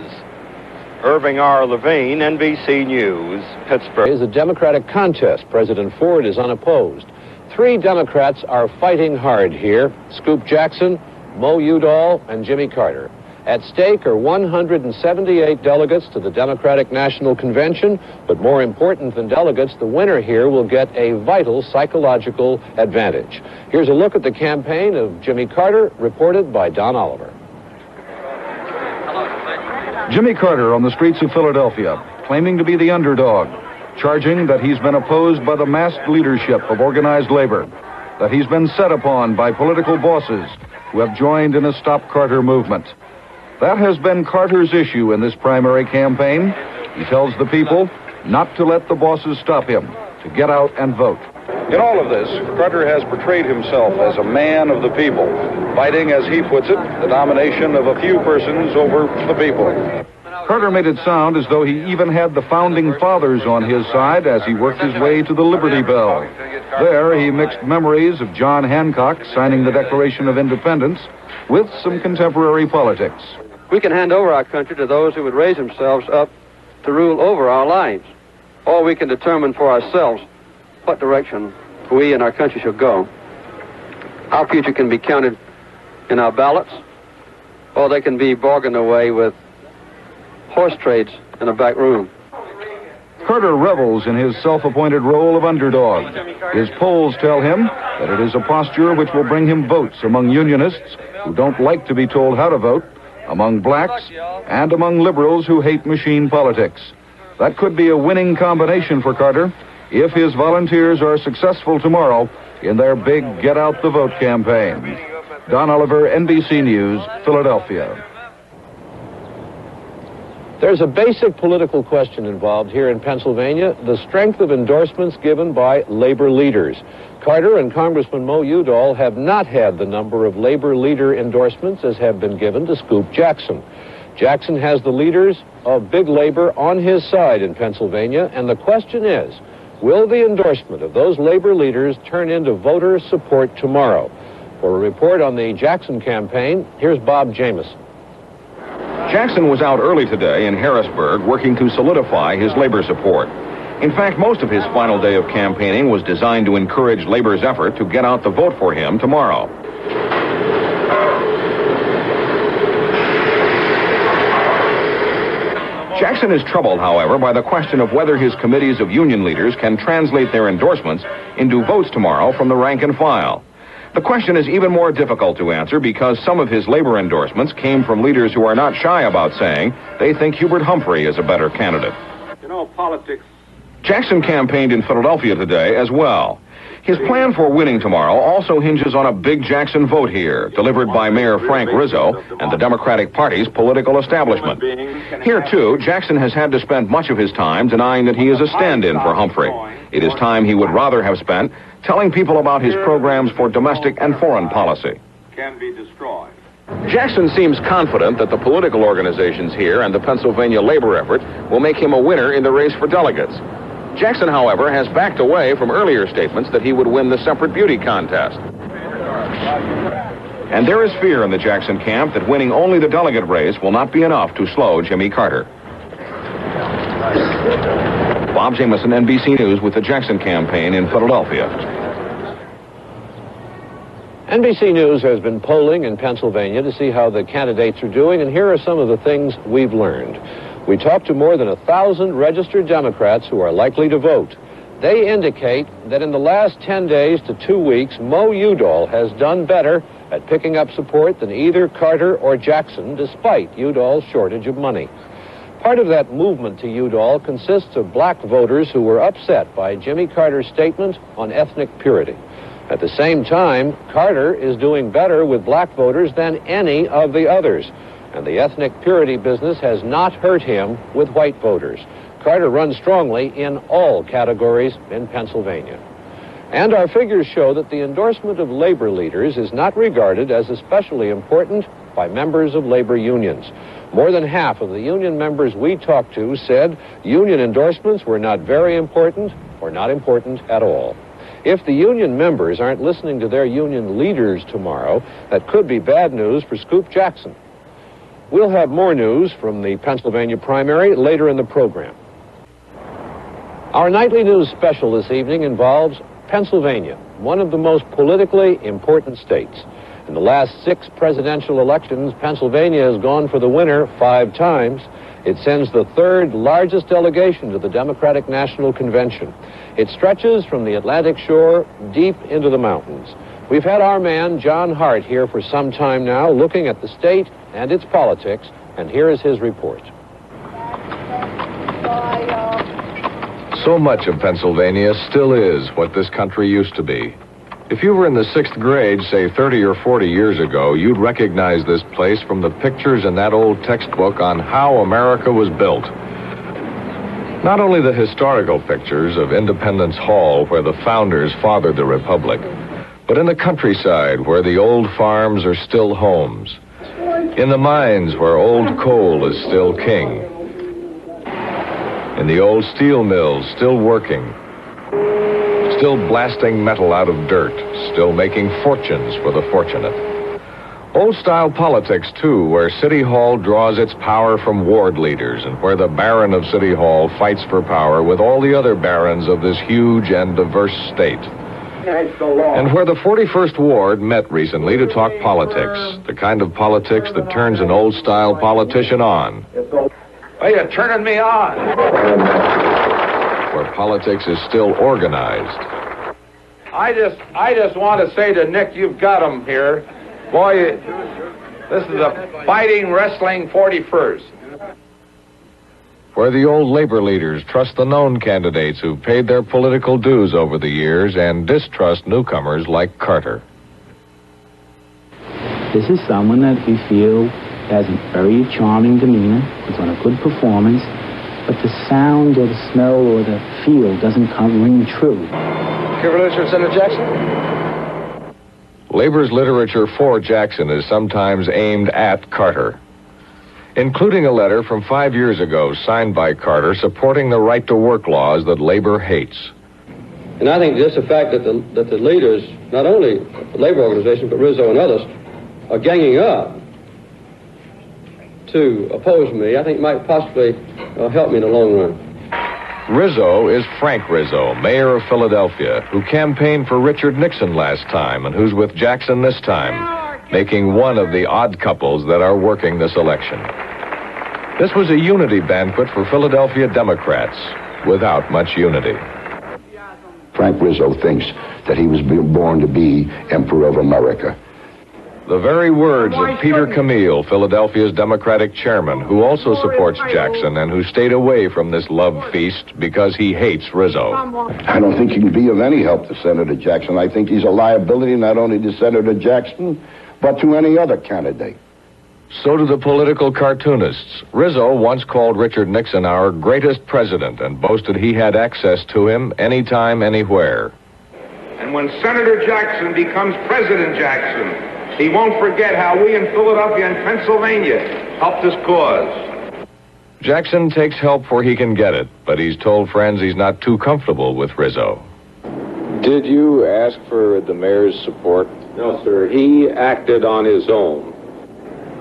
Speaker 17: Irving R. Levine, NBC News, Pittsburgh.
Speaker 1: It is a Democratic contest. President Ford is unopposed. 3 Democrats are fighting hard here: Scoop Jackson, Mo Udall, and Jimmy Carter. At stake are 178 delegates to the Democratic National Convention, but more important than delegates, the winner here will get a vital psychological advantage. Here's a look at the campaign of Jimmy Carter, reported by Don Oliver.
Speaker 14: Jimmy Carter on the streets of Philadelphia, claiming to be the underdog, charging that he's been opposed by the masked leadership of organized labor, that he's been set upon by political bosses who have joined in a Stop Carter movement. That has been Carter's issue in this primary campaign. He tells the people not to let the bosses stop him, to get out and vote.
Speaker 23: In all of this, Carter has portrayed himself as a man of the people, fighting, as he puts it, the domination of a few persons over the people.
Speaker 14: Carter made it sound as though he even had the founding fathers on his side as he worked his way to the Liberty Bell. There, he mixed memories of John Hancock signing the Declaration of Independence with some contemporary politics.
Speaker 7: We can hand over our country to those who would raise themselves up to rule over our lives. Or we can determine for ourselves what direction we and our country shall go. Our future can be counted in our ballots, or they can be bargained away with horse trades in a back room.
Speaker 14: Carter revels in his self-appointed role of underdog. His polls tell him that it is a posture which will bring him votes among unionists who don't like to be told how to vote, among blacks, and among liberals who hate machine politics. That could be a winning combination for Carter if his volunteers are successful tomorrow in their big Get Out the Vote campaign. Don Oliver, NBC News, Philadelphia.
Speaker 1: There's a basic political question involved here in Pennsylvania: the strength of endorsements given by labor leaders. Carter and Congressman Mo Udall have not had the number of labor leader endorsements as have been given to Scoop Jackson. Jackson has the leaders of big labor on his side in Pennsylvania, and the question is, will the endorsement of those labor leaders turn into voter support tomorrow? For a report on the Jackson campaign, here's Bob Jameson.
Speaker 14: Jackson was out early today in Harrisburg working to solidify his labor support. In fact, most of his final day of campaigning was designed to encourage labor's effort to get out the vote for him tomorrow. Jackson is troubled, however, by the question of whether his committees of union leaders can translate their endorsements into votes tomorrow from the rank and file. The question is even more difficult to answer because some of his labor endorsements came from leaders who are not shy about saying they think Hubert Humphrey is a better candidate.
Speaker 21: You know, politics.
Speaker 14: Jackson campaigned in Philadelphia today as well. His plan for winning tomorrow also hinges on a big Jackson vote here, delivered by Mayor Frank Rizzo and the Democratic Party's political establishment. Here, too, Jackson has had to spend much of his time denying that he is a stand-in for Humphrey. It is time he would rather have spent telling people about his programs for domestic and foreign policy.
Speaker 21: Can be destroyed.
Speaker 14: Jackson seems confident that the political organizations here and the Pennsylvania labor effort will make him a winner in the race for delegates. Jackson, however, has backed away from earlier statements that he would win the separate beauty contest. And there is fear in the Jackson camp that winning only the delegate race will not be enough to slow Jimmy Carter. Bob Jameson, NBC News, with the Jackson campaign in Philadelphia.
Speaker 1: NBC News has been polling in Pennsylvania to see how the candidates are doing, and here are some of the things we've learned. We talked to more than 1,000 registered Democrats who are likely to vote. They indicate that in the last 10 days to 2 weeks, Mo Udall has done better at picking up support than either Carter or Jackson, despite Udall's shortage of money. Part of that movement to Udall consists of black voters who were upset by Jimmy Carter's statement on ethnic purity. At the same time, Carter is doing better with black voters than any of the others, and the ethnic purity business has not hurt him with white voters. Carter runs strongly in all categories in Pennsylvania. And our figures show that the endorsement of labor leaders is not regarded as especially important by members of labor unions. More than half of the union members we talked to said union endorsements were not very important or not important at all. If the union members aren't listening to their union leaders tomorrow, that could be bad news for Scoop Jackson. We'll have more news from the Pennsylvania primary later in the program. Our nightly news special this evening involves Pennsylvania, one of the most politically important states. In the last 6 presidential elections, Pennsylvania has gone for the winner 5 times. It sends the 3rd largest delegation to the Democratic National Convention. It stretches from the Atlantic shore deep into the mountains. We've had our man, John Hart, here for some time now, looking at the state and its politics, and here is his report.
Speaker 2: So much of Pennsylvania still is what this country used to be. If you were in the 6th grade, say 30 or 40 years ago, you'd recognize this place from the pictures in that old textbook on how America was built. Not only the historical pictures of Independence Hall, where the founders fathered the Republic, but in the countryside, where the old farms are still homes. In the mines, where old coal is still king. In the old steel mills, still working. Still blasting metal out of dirt, still making fortunes for the fortunate. Old-style politics, too, where City Hall draws its power from ward leaders and where the Baron of City Hall fights for power with all the other barons of this huge and diverse state. And where the 41st Ward met recently to talk politics, the kind of politics that turns an old-style politician on.
Speaker 3: Are you turning me on?
Speaker 2: Where politics is still organized.
Speaker 3: I just want to say to Nick, you've got him here. Boy, this is a fighting, wrestling 41st.
Speaker 2: Where the old labor leaders trust the known candidates who've paid their political dues over the years and distrust newcomers like Carter.
Speaker 5: This is someone that we feel has a very charming demeanor, puts on a good performance, but the sound or the smell or the feel doesn't ring true.
Speaker 7: Give literature of Senator Jackson?
Speaker 2: Labor's literature for Jackson is sometimes aimed at Carter. including a letter from 5 years ago signed by Carter supporting the right-to-work laws that labor hates.
Speaker 15: And I think just the fact that the leaders, not only the labor organization, but Rizzo and others, are ganging up to oppose me, I think might possibly help me in the long run.
Speaker 2: Rizzo is Frank Rizzo, mayor of Philadelphia, who campaigned for Richard Nixon last time and who's with Jackson this time, making one of the odd couples that are working this election. This was a unity banquet for Philadelphia Democrats, without much unity.
Speaker 9: Frank Rizzo thinks that he was born to be Emperor of America.
Speaker 2: The very words of Peter Camille, Philadelphia's Democratic chairman, who also supports Jackson and who stayed away from this love feast because he hates Rizzo.
Speaker 9: I don't think he can be of any help to Senator Jackson. I think he's a liability not only to Senator Jackson, but to any other candidate.
Speaker 2: So do the political cartoonists. Rizzo once called Richard Nixon our greatest president and boasted he had access to him anytime, anywhere.
Speaker 11: And when Senator Jackson becomes President Jackson, he won't forget how we in Philadelphia and Pennsylvania helped this cause.
Speaker 2: Jackson takes help where he can get it, but he's told friends he's not too comfortable with Rizzo.
Speaker 13: Did you ask for the mayor's support? No, sir. He acted on his own.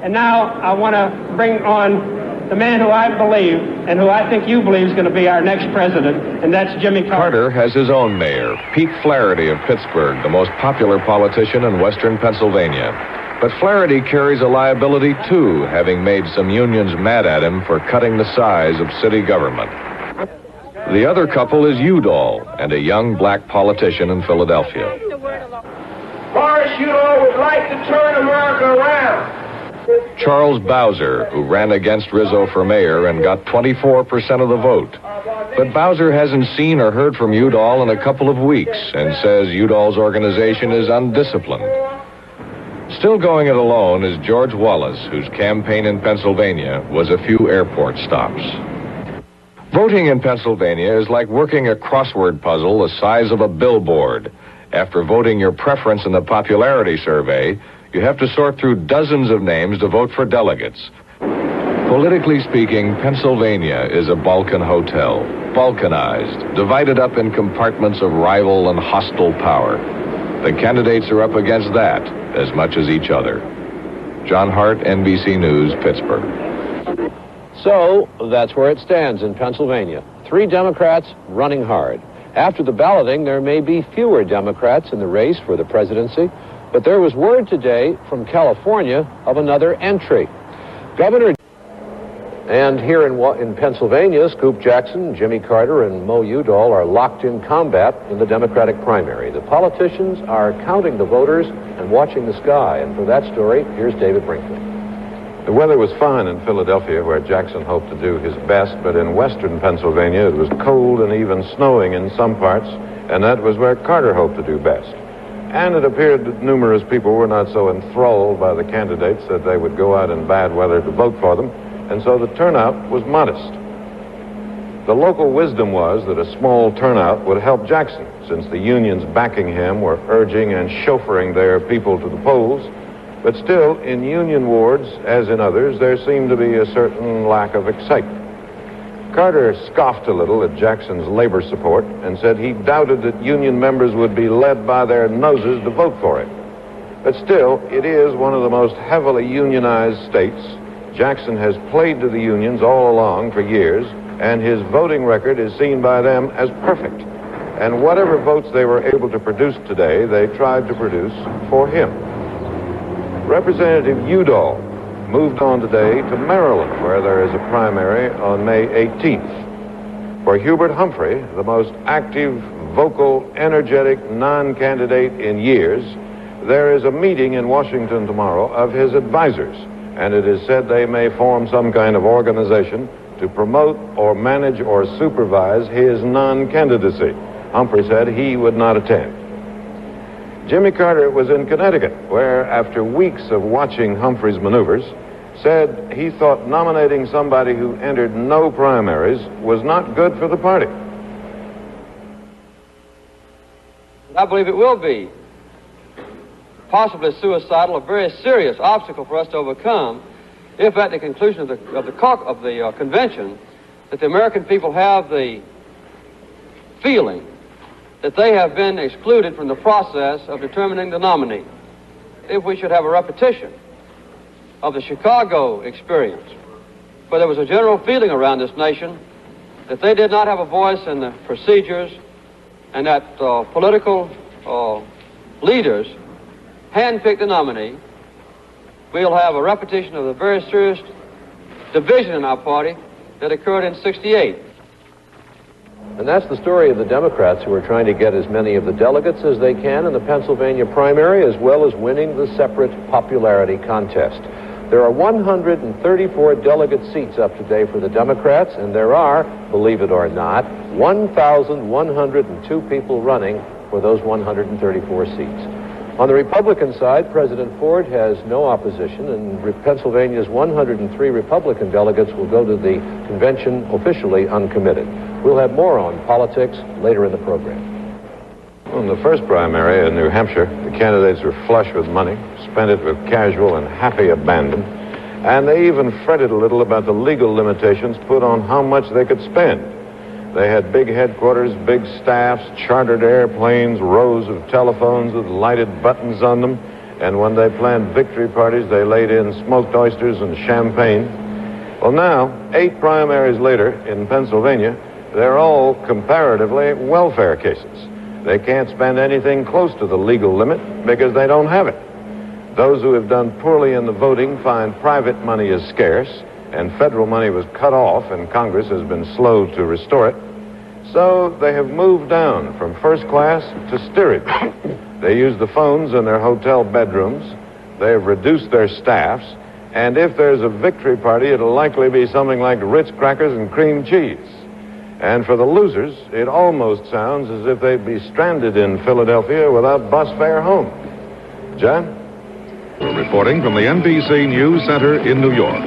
Speaker 24: And now I want to bring on the man who I believe and who I think you believe is going to be our next president, and that's Jimmy Carter.
Speaker 2: Carter has his own mayor, Pete Flaherty of Pittsburgh, the most popular politician in western Pennsylvania. But Flaherty carries a liability, too, having made some unions mad at him for cutting the size of city government. The other couple is Udall, and a young black politician in Philadelphia.
Speaker 11: Horace Udall would like to turn America around.
Speaker 2: Charles Bowser, who ran against Rizzo for mayor and got 24% of the vote. But Bowser hasn't seen or heard from Udall in a couple of weeks and says Udall's organization is undisciplined. Still going it alone is George Wallace, whose campaign in Pennsylvania was a few airport stops. Voting in Pennsylvania is like working a crossword puzzle the size of a billboard. After voting your preference in the popularity survey, you have to sort through dozens of names to vote for delegates. Politically speaking, Pennsylvania is a Balkan hotel, balkanized, divided up in compartments of rival and hostile power. The candidates are up against that as much as each other. John Hart, NBC News, Pittsburgh.
Speaker 1: So, that's where it stands in Pennsylvania. 3 Democrats running hard. After the balloting, there may be fewer Democrats in the race for the presidency, but there was word today from California of another entry. Governor... And here in Pennsylvania, Scoop Jackson, Jimmy Carter, and Mo Udall are locked in combat in the Democratic primary. The politicians are counting the voters and watching the sky. And for that story, here's David Brinkley.
Speaker 25: The weather was fine in Philadelphia, where Jackson hoped to do his best, but in western Pennsylvania, it was cold and even snowing in some parts, and that was where Carter hoped to do best. And it appeared that numerous people were not so enthralled by the candidates that they would go out in bad weather to vote for them, and so the turnout was modest. The local wisdom was that a small turnout would help Jackson, since the unions backing him were urging and chauffeuring their people to the polls. But still, in union wards, as in others, there seemed to be a certain lack of excitement. Carter scoffed a little at Jackson's labor support and said he doubted that union members would be led by their noses to vote for it. But still, it is one of the most heavily unionized states. Jackson has played to the unions all along for years, and his voting record is seen by them as perfect. And whatever votes they were able to produce today, they tried to produce for him. Representative Udall moved on today to Maryland, where there is a primary on May 18th. For Hubert Humphrey, the most active, vocal, energetic non-candidate in years, there is a meeting in Washington tomorrow of his advisors, and it is said they may form some kind of organization to promote or manage or supervise his non-candidacy. Humphrey said he would not attend. Jimmy Carter was in Connecticut, where, after weeks of watching Humphrey's maneuvers, said he thought nominating somebody who entered no primaries was not good for the party.
Speaker 15: I believe it will be possibly suicidal, a very serious obstacle for us to overcome if at the conclusion of the convention, that the American people have the feeling that they have been excluded from the process of determining the nominee. If we should have a repetition of the Chicago experience, where there was a general feeling around this nation that they did not have a voice in the procedures and that political leaders handpicked the nominee, we'll have a repetition of the very serious division in our party that occurred in '68.
Speaker 1: And that's the story of the Democrats, who are trying to get as many of the delegates as they can in the Pennsylvania primary, as well as winning the separate popularity contest. There are 134 delegate seats up today for the Democrats, and there are, believe it or not, 1,102 people running for those 134 seats. On the Republican side, President Ford has no opposition, and Pennsylvania's 103 Republican delegates will go to the convention officially uncommitted. We'll have more on politics later in the program.
Speaker 25: Well, in the first primary in New Hampshire, the candidates were flush with money, spent it with casual and happy abandon, and they even fretted a little about the legal limitations put on how much they could spend. They had big headquarters, big staffs, chartered airplanes, rows of telephones with lighted buttons on them, and when they planned victory parties, they laid in smoked oysters and champagne. Well, now, 8 primaries later in Pennsylvania, they're all comparatively welfare cases. They can't spend anything close to the legal limit because they don't have it. Those who have done poorly in the voting find private money is scarce, and federal money was cut off, and Congress has been slow to restore it. So they have moved down from first class to steerage. They use the phones in their hotel bedrooms. They've reduced their staffs, and if there's a victory party, it'll likely be something like Ritz crackers and cream cheese. And for the losers, it almost sounds as if they'd be stranded in Philadelphia without bus fare home. John?
Speaker 23: We're reporting from the NBC News Center in New York.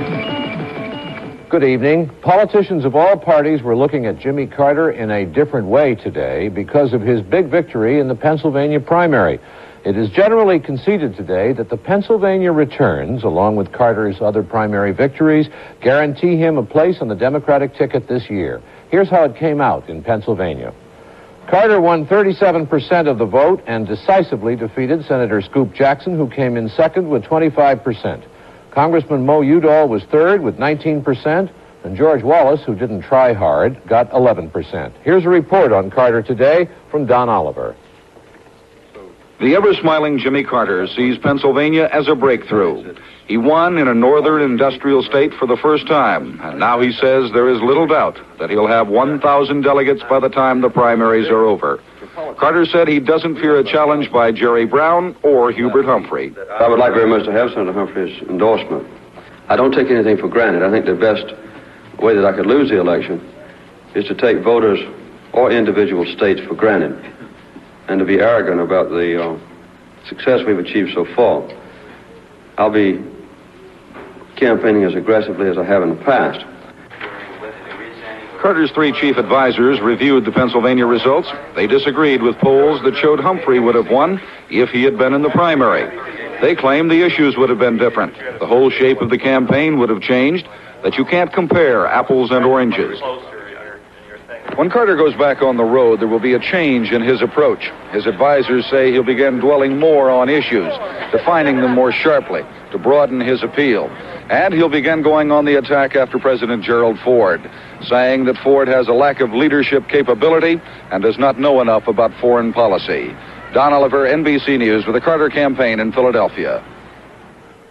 Speaker 1: Good evening. Politicians of all parties were looking at Jimmy Carter in a different way today because of his big victory in the Pennsylvania primary. It is generally conceded today that the Pennsylvania returns, along with Carter's other primary victories, guarantee him a place on the Democratic ticket this year. Here's how it came out in Pennsylvania. Carter won 37% of the vote and decisively defeated Senator Scoop Jackson, who came in second with 25%. Congressman Mo Udall was third with 19%, and George Wallace, who didn't try hard, got 11%. Here's a report on Carter today from Don Oliver.
Speaker 23: The ever-smiling Jimmy Carter sees Pennsylvania as a breakthrough. He won in a northern industrial state for the first time, and now he says there is little doubt that he'll have 1,000 delegates by the time the primaries are over. Carter said he doesn't fear a challenge by Jerry Brown or Hubert Humphrey.
Speaker 15: I would like very much to have Senator Humphrey's endorsement. I don't take anything for granted. I think the best way that I could lose the election is to take voters or individual states for granted and to be arrogant about the success we've achieved so far. I'll be campaigning as aggressively as I have in the past.
Speaker 23: Carter's 3 chief advisors reviewed the Pennsylvania results. They disagreed with polls that showed Humphrey would have won if he had been in the primary. They claimed the issues would have been different. The whole shape of the campaign would have changed, that you can't compare apples and oranges. When Carter goes back on the road, there will be a change in his approach. His advisors say he'll begin dwelling more on issues, defining them more sharply to broaden his appeal. And he'll begin going on the attack after President Gerald Ford, saying that Ford has a lack of leadership capability and does not know enough about foreign policy. Don Oliver, NBC News, with the Carter campaign in Philadelphia.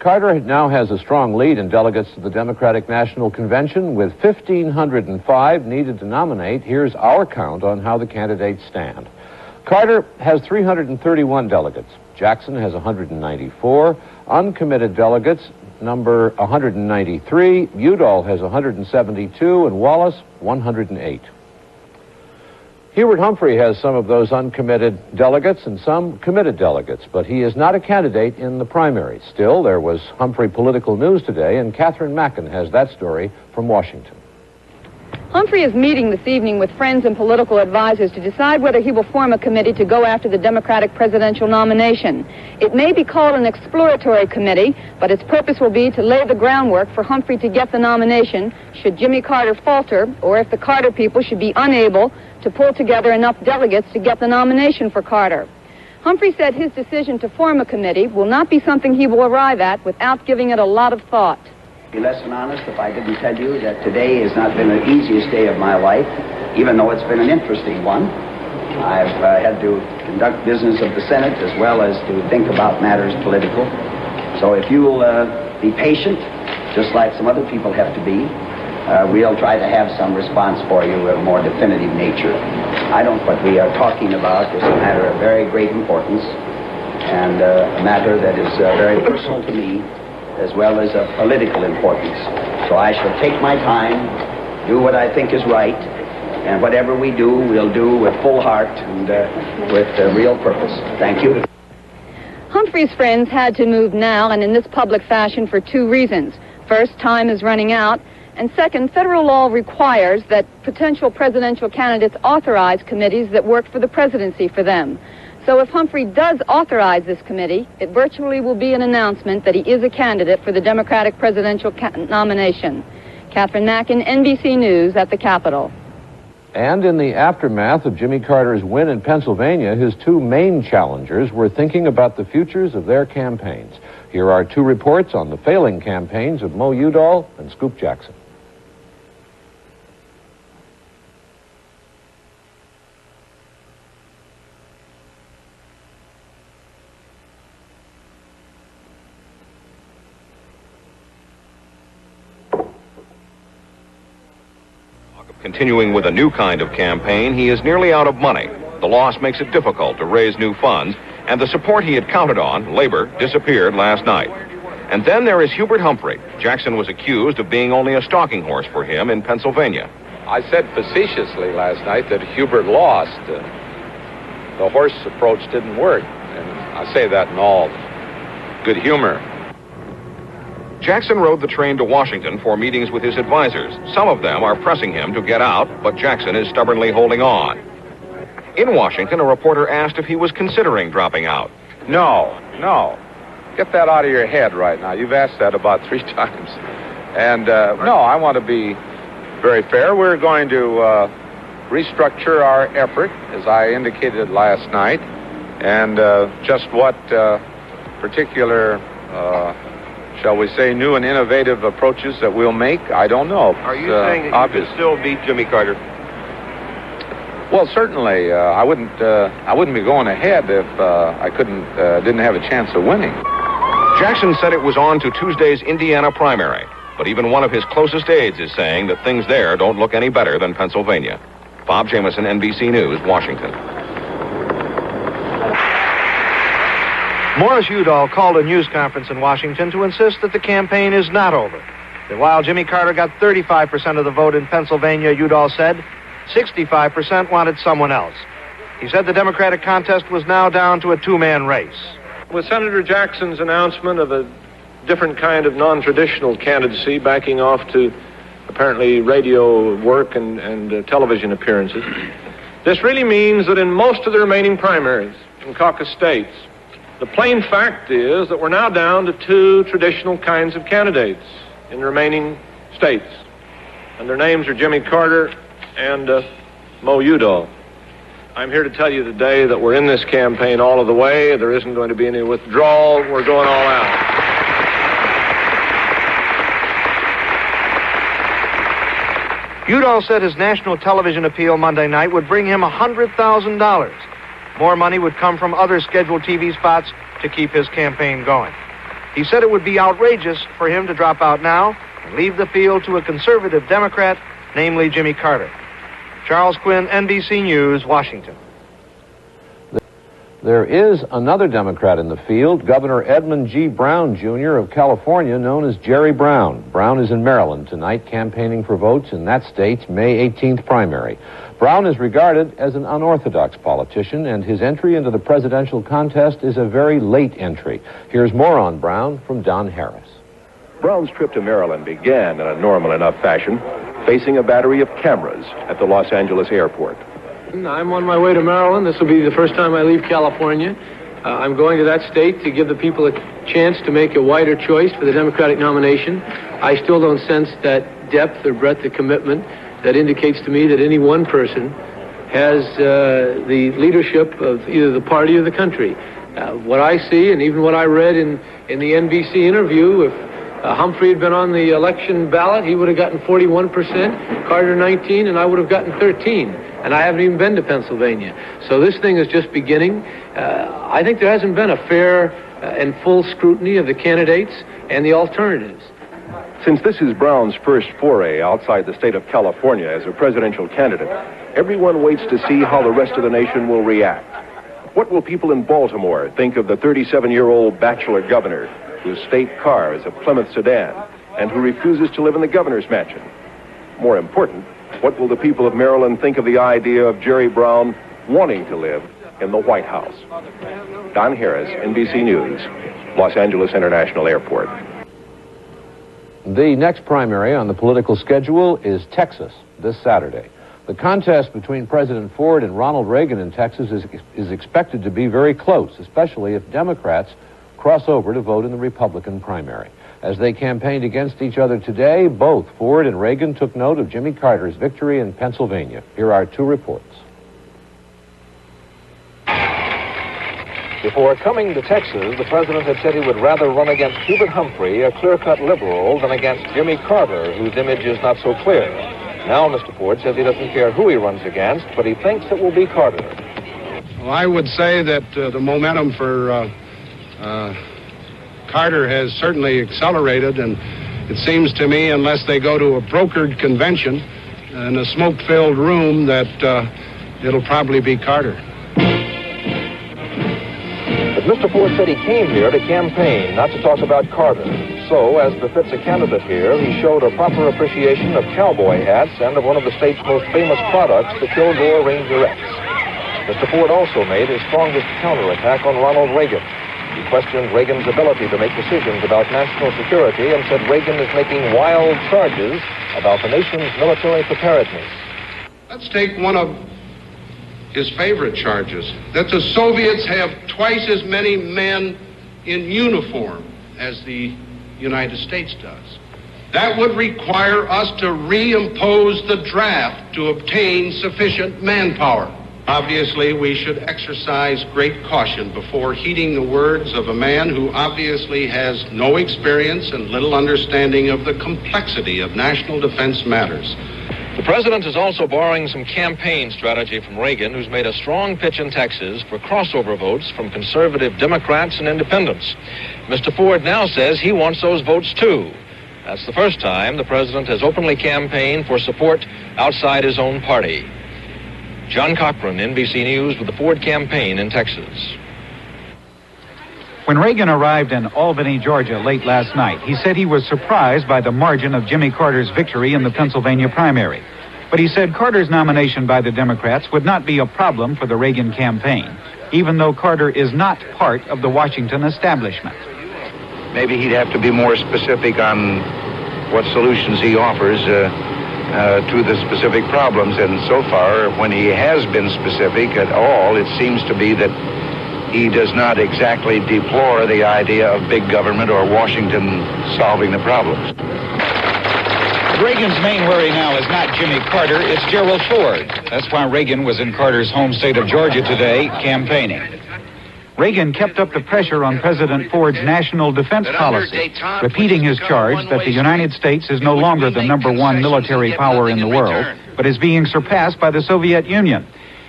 Speaker 1: Carter now has a strong lead in delegates to the Democratic National Convention, with 1,505 needed to nominate. Here's our count on how the candidates stand. Carter has 331 delegates. Jackson has 194. Uncommitted delegates number 193. Udall has 172, and Wallace 108. Hubert Humphrey has some of those uncommitted delegates and some committed delegates, but he is not a candidate in the primary. Still, there was Humphrey political news today, and Catherine Mackin has that story from Washington.
Speaker 8: Humphrey is meeting this evening with friends and political advisors to decide whether he will form a committee to go after the Democratic presidential nomination. It may be called an exploratory committee, but its purpose will be to lay the groundwork for Humphrey to get the nomination should Jimmy Carter falter, or if the Carter people should be unable to pull together enough delegates to get the nomination for Carter. Humphrey said his decision to form a committee will not be something he will arrive at without giving it a lot of thought.
Speaker 10: Be less than honest if I didn't tell you that today has not been the easiest day of my life, even though it's been an interesting one. I've had to conduct business of the Senate as well as to think about matters political. So if you'll be patient, just like some other people have to be, we'll try to have some response for you of a more definitive nature. What we are talking about is a matter of very great importance and a matter that is very personal to me, as well as of political importance. So I shall take my time, do what I think is right, and whatever we do, we'll do with full heart and with real purpose. Thank you.
Speaker 8: Humphrey's friends had to move now and in this public fashion for two reasons. First, time is running out, and second, federal law requires that potential presidential candidates authorize committees that work for the presidency for them. So if Humphrey does authorize this committee, it virtually will be an announcement that he is a candidate for the Democratic presidential nomination. Catherine Mackin, NBC News at the Capitol.
Speaker 1: And in the aftermath of Jimmy Carter's win in Pennsylvania, his two main challengers were thinking about the futures of their campaigns. Here are two reports on the failing campaigns of Mo Udall and Scoop Jackson.
Speaker 2: Continuing with a new kind of campaign, he is nearly out of money. The loss makes it difficult to raise new funds, and the support he had counted on, labor, disappeared last night. And then there is Hubert Humphrey. Jackson was accused of being only a stalking horse for him in Pennsylvania.
Speaker 13: I said facetiously last night that Hubert lost. The horse approach didn't work, and I say that in all good humor.
Speaker 2: Jackson rode the train to Washington for meetings with his advisors. Some of them are pressing him to get out, but Jackson is stubbornly holding on. In Washington, a reporter asked if he was considering dropping out.
Speaker 13: No. Get that out of your head right now. You've asked that about 3 times. And, no, I want to be very fair. We're going to restructure our effort, as I indicated last night. And just what particular... shall we say, new and innovative approaches that we'll make? I don't know.
Speaker 2: Are you saying that you could still beat Jimmy Carter?
Speaker 13: Well, certainly. I wouldn't be going ahead if I didn't have a chance of winning.
Speaker 2: Jackson said it was on to Tuesday's Indiana primary, but even one of his closest aides is saying that things there don't look any better than Pennsylvania. Bob Jameson, NBC News, Washington.
Speaker 18: Morris Udall called a news conference in Washington to insist that the campaign is not over. That while Jimmy Carter got 35% of the vote in Pennsylvania, Udall said 65% wanted someone else. He said the Democratic contest was now down to a two-man race.
Speaker 19: With Senator Jackson's announcement of a different kind of non-traditional candidacy backing off to apparently radio work and television appearances, this really means that in most of the remaining primaries in caucus states, the plain fact is that we're now down to 2 traditional kinds of candidates in the remaining states. And their names are Jimmy Carter and Mo Udall. I'm here to tell you today that we're in this campaign all of the way. There isn't going to be any withdrawal. We're going all out.
Speaker 18: Udall said his national television appeal Monday night would bring him $100,000. More money would come from other scheduled TV spots to keep his campaign going. He said it would be outrageous for him to drop out now and leave the field to a conservative Democrat, namely Jimmy Carter. Charles Quinn, NBC News, Washington.
Speaker 1: There is another Democrat in the field, Governor Edmund G. Brown, Jr. of California, known as Jerry Brown. Brown is in Maryland tonight, campaigning for votes in that state's May 18th primary. Brown is regarded as an unorthodox politician, and his entry into the presidential contest is a very late entry. Here's more on Brown from Don Harris.
Speaker 20: Brown's trip to Maryland began in a normal enough fashion.
Speaker 4: facing a battery of cameras at the Los Angeles airport.
Speaker 6: I'm on my way to Maryland. This will be the first time I leave California. I'm going to that state to give the people a chance to make a wider choice for the Democratic nomination. I still don't sense that depth or breadth of commitment that indicates to me that any one person has the leadership of either the party or the country. What I see, and even what I read in the NBC interview, if Humphrey had been on the election ballot, he would have gotten 41%, Carter 19%, and I would have gotten 13%. And I haven't even been to Pennsylvania. So this thing is just beginning. I think there hasn't been a fair and full scrutiny of the candidates and the alternatives.
Speaker 4: Since this is Brown's first foray outside the state of California as a presidential candidate, everyone waits to see how the rest of the nation will react. What will people in Baltimore think of the 37-year-old bachelor governor whose state car is a Plymouth sedan and who refuses to live in the governor's mansion? More important, what will the people of Maryland think of the idea of Jerry Brown wanting to live in the White House? Don Harris, NBC News, Los Angeles International Airport.
Speaker 1: The next primary on the political schedule is Texas this Saturday. The contest between President Ford and Ronald Reagan in Texas is expected to be very close, especially if Democrats cross over to vote in the Republican primary. As they campaigned against each other today, both Ford and Reagan took note of Jimmy Carter's victory in Pennsylvania. Here are two reports.
Speaker 12: Before coming to Texas, the president had said he would rather run against Hubert Humphrey, a clear-cut liberal, than against Jimmy Carter, whose image is not so clear. Now Mr. Ford says he doesn't care who he runs against, but he thinks it will be Carter.
Speaker 21: Well, I would say that the momentum for Carter has certainly accelerated, and it seems to me, unless they go to a brokered convention in a smoke-filled room, that it'll probably be Carter.
Speaker 12: But Mr. Ford said he came here to campaign, not to talk about Carter. So, as befits a candidate here, he showed a proper appreciation of cowboy hats and of one of the state's most famous products, the Kilgore Rangerettes. Mr. Ford also made his strongest counterattack on Ronald Reagan. He questioned Reagan's ability to make decisions about national security and said Reagan is making wild charges about the nation's military preparedness.
Speaker 21: Let's take one of his favorite charges, that the Soviets have twice as many men in uniform as the United States does. That would require us to reimpose the draft to obtain sufficient manpower. Obviously, we should exercise great caution before heeding the words of a man who obviously has no experience and little understanding of the complexity of national defense matters.
Speaker 12: The president is also borrowing some campaign strategy from Reagan, who's made a strong pitch in Texas for crossover votes from conservative Democrats and independents. Mr. Ford now says he wants those votes too. That's the first time the president has openly campaigned for support outside his own party. John Cochran, NBC News, with the Ford campaign in Texas.
Speaker 16: When Reagan arrived in Albany, Georgia, late last night, he said he was surprised by the margin of Jimmy Carter's victory in the Pennsylvania primary. But he said Carter's nomination by the Democrats would not be a problem for the Reagan campaign, even though Carter is not part of the Washington establishment.
Speaker 20: Maybe he'd have to be more specific on what solutions he offers to the specific problems. And so far, when he has been specific at all, it seems to be that he does not exactly deplore the idea of big government or Washington solving the problems.
Speaker 16: Reagan's main worry now is not Jimmy Carter, it's Gerald Ford. That's why Reagan was in Carter's home state of Georgia today, campaigning. Reagan kept up the pressure on President Ford's national defense policy, repeating his charge that the United States is no longer the number one military power in the world, but is being surpassed by the Soviet Union.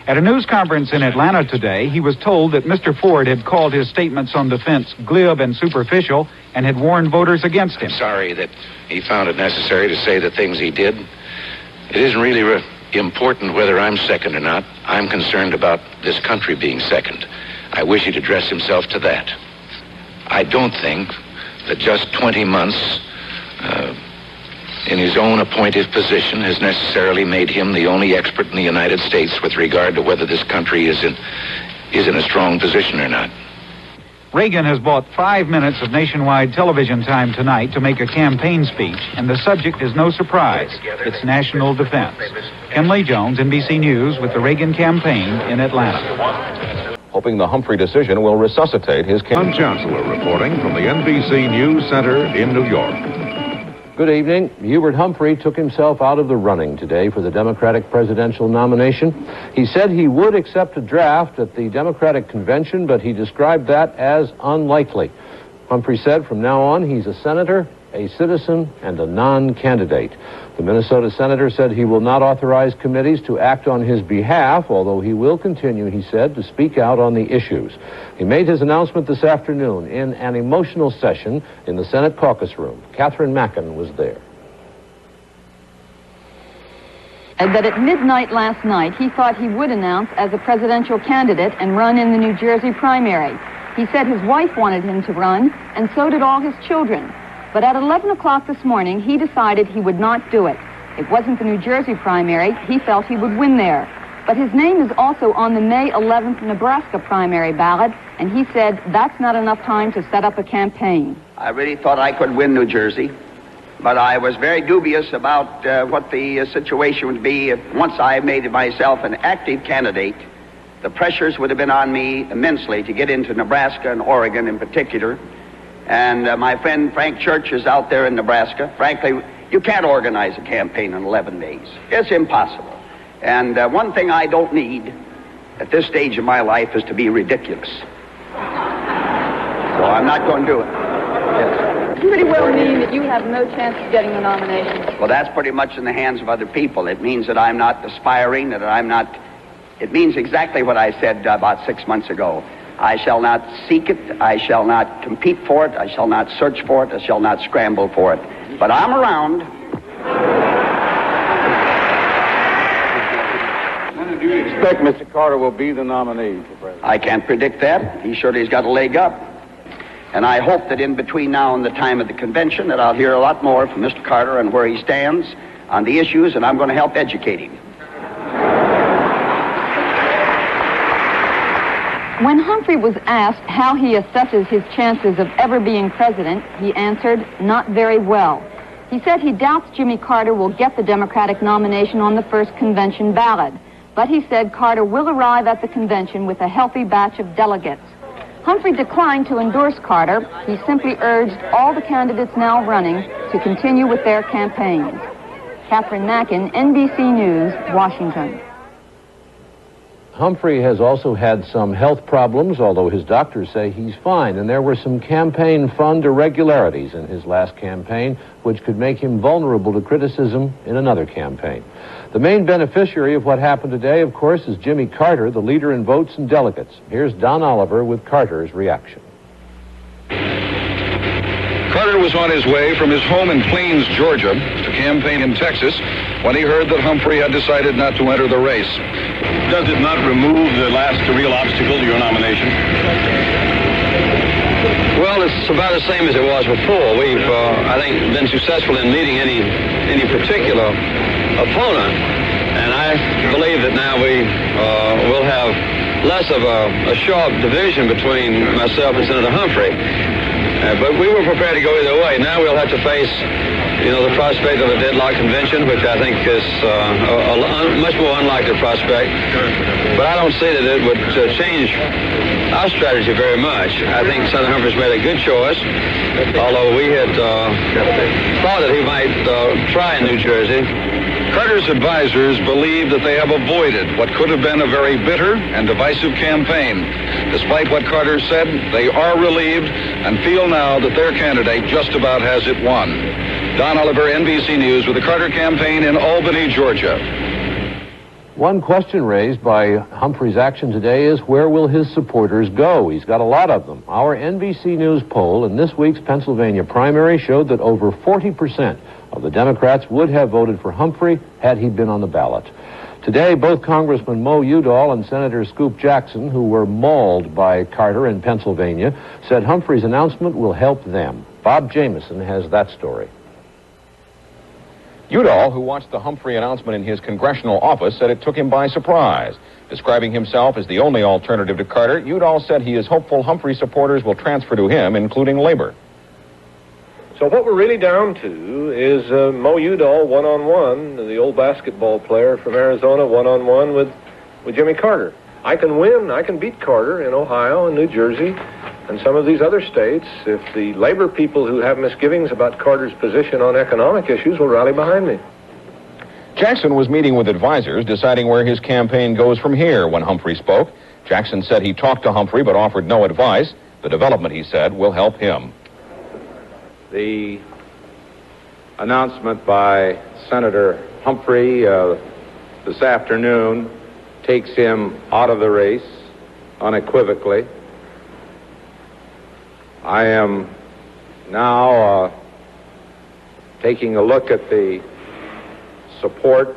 Speaker 16: At a news conference in Atlanta today, he was told that Mr. Ford had called his statements on defense glib and superficial and had warned voters against him.
Speaker 20: I'm sorry that he found it necessary to say the things he did. It isn't really important whether I'm second or not. I'm concerned about this country being second. I wish he'd address himself to that. I don't think that just 20 months in his own appointive position has necessarily made him the only expert in the United States with regard to whether this country is in a strong position or not.
Speaker 16: Reagan has bought 5 minutes of nationwide television time tonight to make a campaign speech, and the subject is no surprise. It's national defense. Ken Lee Jones, NBC News, with the Reagan campaign in Atlanta.
Speaker 23: Hoping the Humphrey decision will resuscitate his campaign.
Speaker 25: John Chancellor reporting from the NBC News Center in New York.
Speaker 1: Good evening. Hubert Humphrey took himself out of the running today for the Democratic presidential nomination. He said he would accept a draft at the Democratic convention, but he described that as unlikely. Humphrey said from now on he's a senator, a citizen, and a non-candidate. The Minnesota senator said he will not authorize committees to act on his behalf, although he will continue, he said, to speak out on the issues. He made his announcement this afternoon in an emotional session in the Senate caucus room. Catherine Mackin was there.
Speaker 8: And that at midnight last night, he thought he would announce as a presidential candidate and run in the New Jersey primary. He said his wife wanted him to run, and so did all his children. But at 11 o'clock this morning, he decided he would not do it. It wasn't the New Jersey primary. He felt he would win there. But his name is also on the May 11th Nebraska primary ballot, and he said that's not enough time to set up a campaign.
Speaker 10: I really thought I could win New Jersey, but I was very dubious about what the situation would be if once I made myself an active candidate. The pressures would have been on me immensely to get into Nebraska and Oregon in particular. And my friend Frank Church is out there in Nebraska. Frankly, you can't organize a campaign in 11 days. It's impossible. And one thing I don't need at this stage of my life is to be ridiculous. So I'm not going to do it. Yes.
Speaker 8: It pretty well mean that you have no chance of getting the nomination.
Speaker 10: Well, that's pretty much in the hands of other people. It means that I'm not aspiring, that I'm not... It means exactly what I said about 6 months ago. I shall not seek it, I shall not compete for it, I shall not search for it, I shall not scramble for it. But I'm around.
Speaker 21: When do you expect Mr. Carter will be the nominee for president?
Speaker 10: I can't predict that. He surely has got a leg up. And I hope that in between now and the time of the convention that I'll hear a lot more from Mr. Carter and where he stands on the issues, and I'm going to help educate him.
Speaker 8: When Humphrey was asked how he assesses his chances of ever being president, he answered, not very well. He said he doubts Jimmy Carter will get the Democratic nomination on the first convention ballot. But he said Carter will arrive at the convention with a healthy batch of delegates. Humphrey declined to endorse Carter. He simply urged all the candidates now running to continue with their campaigns. Catherine Mackin, NBC News, Washington.
Speaker 1: Humphrey has also had some health problems, although his doctors say he's fine, and there were some campaign fund irregularities in his last campaign, which could make him vulnerable to criticism in another campaign. The main beneficiary of what happened today, of course, is Jimmy Carter, the leader in votes and delegates. Here's Don Oliver with Carter's reaction.
Speaker 23: Carter was on his way from his home in Plains, Georgia, to campaign in Texas when he heard that Humphrey had decided not to enter the race.
Speaker 3: Does it not remove the last real obstacle to your nomination?
Speaker 15: Well, it's about the same as it was before. We've, I think, been successful in meeting any particular opponent, and I believe that now we will have less of a sharp division between myself and Senator Humphrey. But we were prepared to go either way. Now we'll have to face, the prospect of a deadlock convention, which I think is a much more unlikely prospect. But I don't see that it would change our strategy very much. I think Senator Humphrey's made a good choice, although we had thought that he might try in New Jersey.
Speaker 23: Carter's advisors believe that they have avoided what could have been a very bitter and divisive campaign. Despite what Carter said, they are relieved and feel now that their candidate just about has it won. Don Oliver, NBC News, with the Carter campaign in Albany, Georgia.
Speaker 1: One question raised by Humphrey's action today is, where will his supporters go? He's got a lot of them. Our NBC News poll in this week's Pennsylvania primary showed that over 40% of the Democrats would have voted for Humphrey had he been on the ballot. Today, both Congressman Mo Udall and Senator Scoop Jackson, who were mauled by Carter in Pennsylvania, said Humphrey's announcement will help them. Bob Jameson has that story.
Speaker 12: Udall, who watched the Humphrey announcement in his congressional office, said it took him by surprise. Describing himself as the only alternative to Carter, Udall said he is hopeful Humphrey supporters will transfer to him, including labor.
Speaker 19: So what we're really down to is Mo Udall one-on-one, the old basketball player from Arizona, one-on-one with Jimmy Carter. I can win, I can beat Carter in Ohio and New Jersey and some of these other states if the labor people who have misgivings about Carter's position on economic issues will rally behind me.
Speaker 12: Jackson was meeting with advisors, deciding where his campaign goes from here when Humphrey spoke. Jackson said he talked to Humphrey but offered no advice. The development, he said, will help him.
Speaker 21: The announcement by Senator Humphrey this afternoon takes him out of the race unequivocally. I am now taking a look at the support,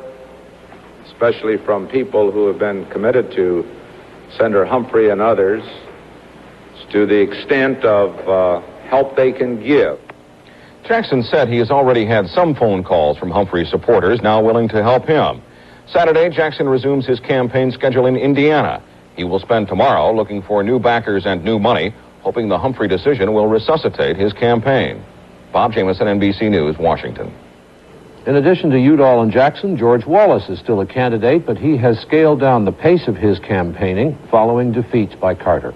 Speaker 21: especially from people who have been committed to Senator Humphrey and others, to the extent of help they can give.
Speaker 12: Jackson said he has already had some phone calls from Humphrey's supporters now willing to help him. Saturday, Jackson resumes his campaign schedule in Indiana. He will spend tomorrow looking for new backers and new money, hoping the Humphrey decision will resuscitate his campaign. Bob Jameson, NBC News, Washington.
Speaker 1: In addition to Udall and Jackson, George Wallace is still a candidate, but he has scaled down the pace of his campaigning following defeats by Carter.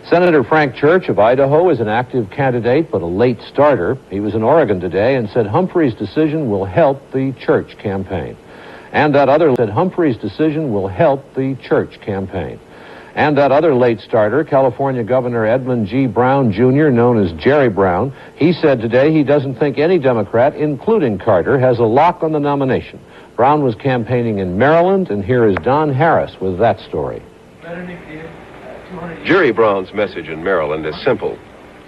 Speaker 1: Senator Frank Church of Idaho is an active candidate, but a late starter. He was in Oregon today and said Humphrey's decision will help the Church campaign. And that other late starter, California Governor Edmund G. Brown Jr., known as Jerry Brown, he said today he doesn't think any Democrat, including Carter, has a lock on the nomination. Brown was campaigning in Maryland, and here is Don Harris with that story.
Speaker 4: Jerry Brown's message in Maryland is simple.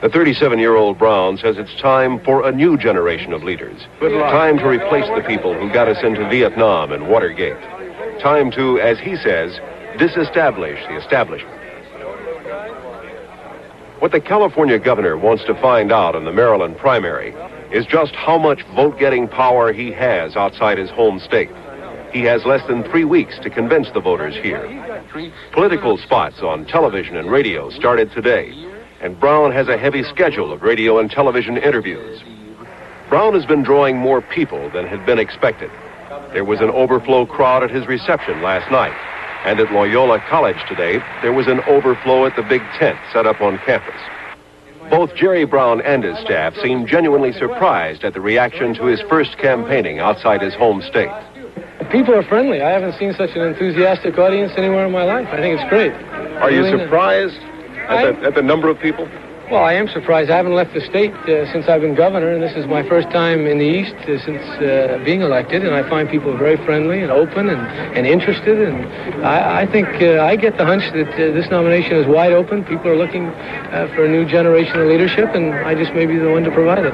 Speaker 4: The 37-year-old Brown says it's time for a new generation of leaders. Time to replace the people who got us into Vietnam and Watergate. Time to, as he says, disestablish the establishment. What the California governor wants to find out in the Maryland primary is just how much vote-getting power he has outside his home state. He has less than 3 weeks to convince the voters here. Political spots on television and radio started today, and Brown has a heavy schedule of radio and television interviews. Brown has been drawing more people than had been expected. There was an overflow crowd at his reception last night, and at Loyola College today, there was an overflow at the big tent set up on campus. Both Jerry Brown and his staff seem genuinely surprised at the reaction to his first campaigning outside his home state.
Speaker 6: People are friendly. I haven't seen such an enthusiastic audience anywhere in my life. I think it's great.
Speaker 4: Are you surprised at the number of people?
Speaker 6: Well, I am surprised. I haven't left the state since I've been governor, and this is my first time in the East since being elected, and I find people very friendly and open and interested, and I think I get the hunch that this nomination is wide open. People are looking for a new generation of leadership, and I just may be the one to provide it.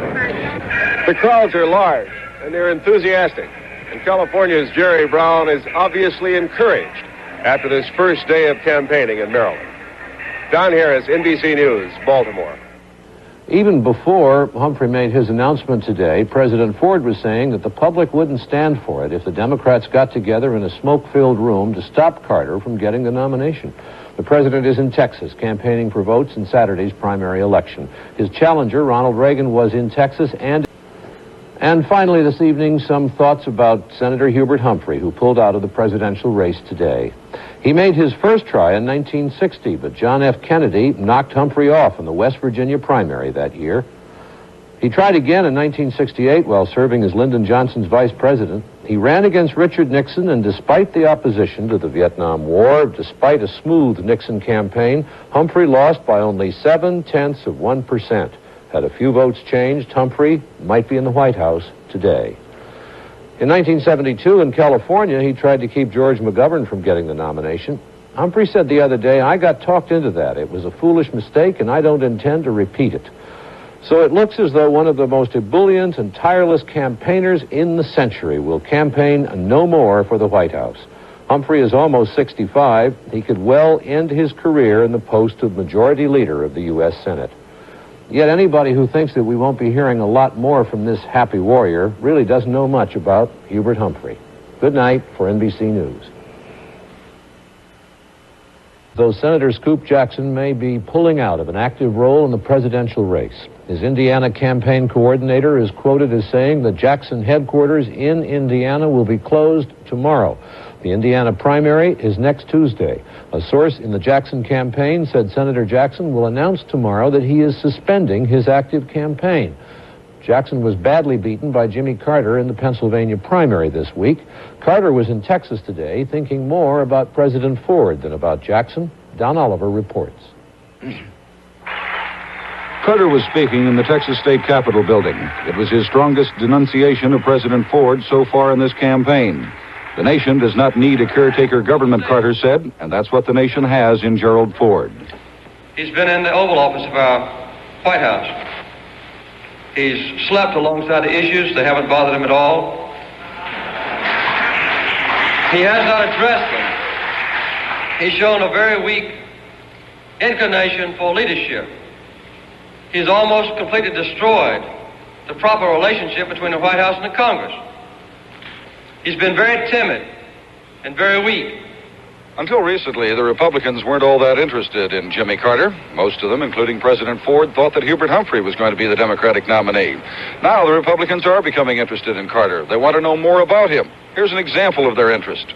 Speaker 4: The crowds are large, and they're enthusiastic, and California's Jerry Brown is obviously encouraged after this first day of campaigning in Maryland. Don Harris, NBC News, Baltimore.
Speaker 1: Even before Humphrey made his announcement today, President Ford was saying that the public wouldn't stand for it if the Democrats got together in a smoke-filled room to stop Carter from getting the nomination. The president is in Texas, campaigning for votes in Saturday's primary election. His challenger, Ronald Reagan, was in Texas And finally this evening, some thoughts about Senator Hubert Humphrey, who pulled out of the presidential race today. He made his first try in 1960, but John F. Kennedy knocked Humphrey off in the West Virginia primary that year. He tried again in 1968 while serving as Lyndon Johnson's vice president. He ran against Richard Nixon, and despite the opposition to the Vietnam War, despite a smooth Nixon campaign, Humphrey lost by only 0.7%. Had a few votes changed, Humphrey might be in the White House today. In 1972 in California, he tried to keep George McGovern from getting the nomination. Humphrey said the other day, "I got talked into that. It was a foolish mistake, and I don't intend to repeat it." So it looks as though one of the most ebullient and tireless campaigners in the century will campaign no more for the White House. Humphrey is almost 65. He could well end his career in the post of Majority Leader of the U.S. Senate. Yet anybody who thinks that we won't be hearing a lot more from this happy warrior really doesn't know much about Hubert Humphrey. Good night for NBC News. Though Senator Scoop Jackson may be pulling out of an active role in the presidential race, his Indiana campaign coordinator is quoted as saying the Jackson headquarters in Indiana will be closed tomorrow. The Indiana primary is next Tuesday. A source in the Jackson campaign said Senator Jackson will announce tomorrow that he is suspending his active campaign. Jackson was badly beaten by Jimmy Carter in the Pennsylvania primary this week. Carter was in Texas today thinking more about President Ford than about Jackson. Don Oliver reports.
Speaker 23: Carter was speaking in the Texas State Capitol building. It was his strongest denunciation of President Ford so far in this campaign. The nation does not need a caretaker government, Carter said, and that's what the nation has in Gerald Ford.
Speaker 15: He's been in the Oval Office of our White House. He's slept alongside the issues that haven't bothered him at all. He has not addressed them. He's shown a very weak inclination for leadership. He's almost completely destroyed the proper relationship between the White House and the Congress. He's been very timid and very weak.
Speaker 23: Until recently, the Republicans weren't all that interested in Jimmy Carter. Most of them, including President Ford, thought that Hubert Humphrey was going to be the Democratic nominee. Now the Republicans are becoming interested in Carter. They want to know more about him. Here's an example of their interest.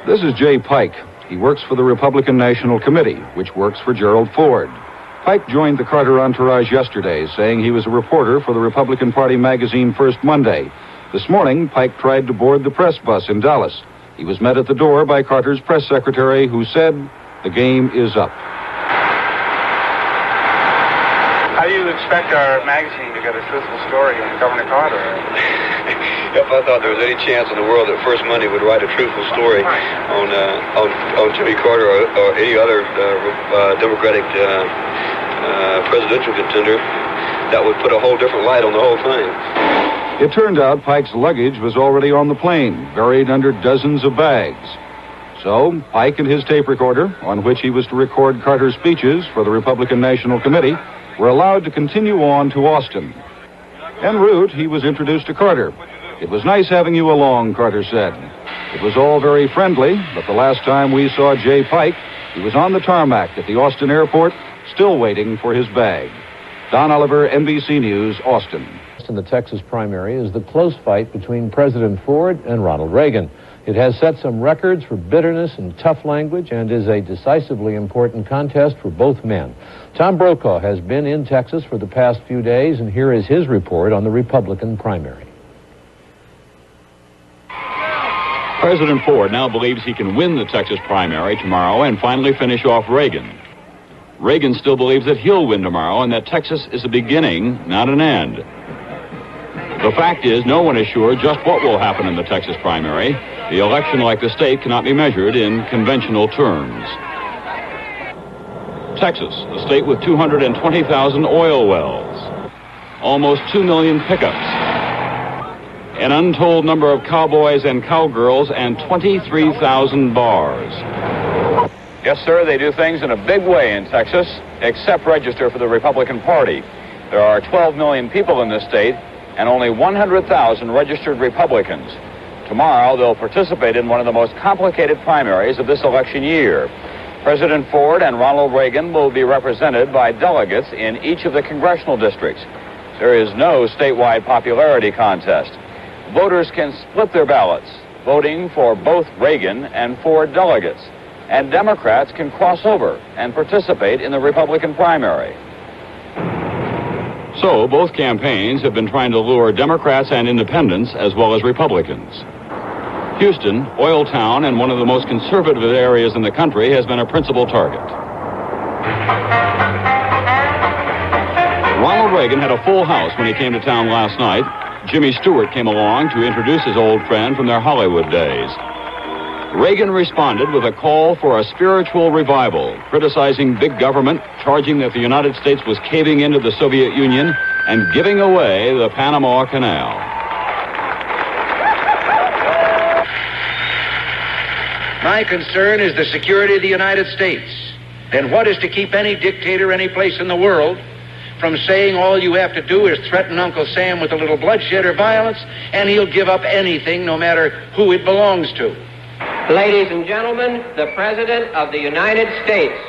Speaker 23: This is Jay Pike. He works for the Republican National Committee, which works for Gerald Ford. Pike joined the Carter entourage yesterday, saying he was a reporter for the Republican Party magazine First Monday. This morning, Pike tried to board the press bus in Dallas. He was met at the door by Carter's press secretary, who said, "The game is up."
Speaker 5: How do you expect our magazine to get a truthful story on Governor Carter?
Speaker 7: If I thought there was any chance in the world that First Monday would write a truthful story on Jimmy Carter or any other Democratic presidential contender, that would put a whole different light on the whole thing.
Speaker 23: It turned out Pike's luggage was already on the plane, buried under dozens of bags. So Pike and his tape recorder, on which he was to record Carter's speeches for the Republican National Committee, were allowed to continue on to Austin. En route, he was introduced to Carter. "It was nice having you along," Carter said. "It was all very friendly, but the last time we saw Jay Pike, he was on the tarmac at the Austin airport, still waiting for his bag." Don Oliver, NBC News, Austin.
Speaker 1: In the Texas primary is the close fight between President Ford and Ronald Reagan. It has set some records for bitterness and tough language and is a decisively important contest for both men. Tom Brokaw has been in Texas for the past few days, and here is his report on the Republican primary.
Speaker 14: President Ford now believes he can win the Texas primary tomorrow and finally finish off Reagan. Reagan still believes that he'll win tomorrow and that Texas is a beginning, not an end. The fact is, no one is sure just what will happen in the Texas primary. The election, like the state, cannot be measured in conventional terms. Texas, a state with 220,000 oil wells, almost 2 million pickups, an untold number of cowboys and cowgirls, and 23,000 bars.
Speaker 17: Yes, sir, they do things in a big way in Texas, except register for the Republican Party. There are 12 million people in this state, and only 100,000 registered Republicans. Tomorrow, they'll participate in one of the most complicated primaries of this election year. President Ford and Ronald Reagan will be represented by delegates in each of the congressional districts. There is no statewide popularity contest. Voters can split their ballots, voting for both Reagan and Ford delegates. And Democrats can cross over and participate in the Republican primary.
Speaker 14: So, both campaigns have been trying to lure Democrats and independents as well as Republicans. Houston, oil town and one of the most conservative areas in the country, has been a principal target. Ronald Reagan had a full house when he came to town last night. Jimmy Stewart came along to introduce his old friend from their Hollywood days. Reagan responded with a call for a spiritual revival, criticizing big government, charging that the United States was caving into the Soviet Union and giving away the Panama Canal.
Speaker 22: My concern is the security of the United States. And what is to keep any dictator any place in the world from saying all you have to do is threaten Uncle Sam with a little bloodshed or violence, and he'll give up anything, no matter who it belongs to.
Speaker 2: Ladies and gentlemen, the President of the United States.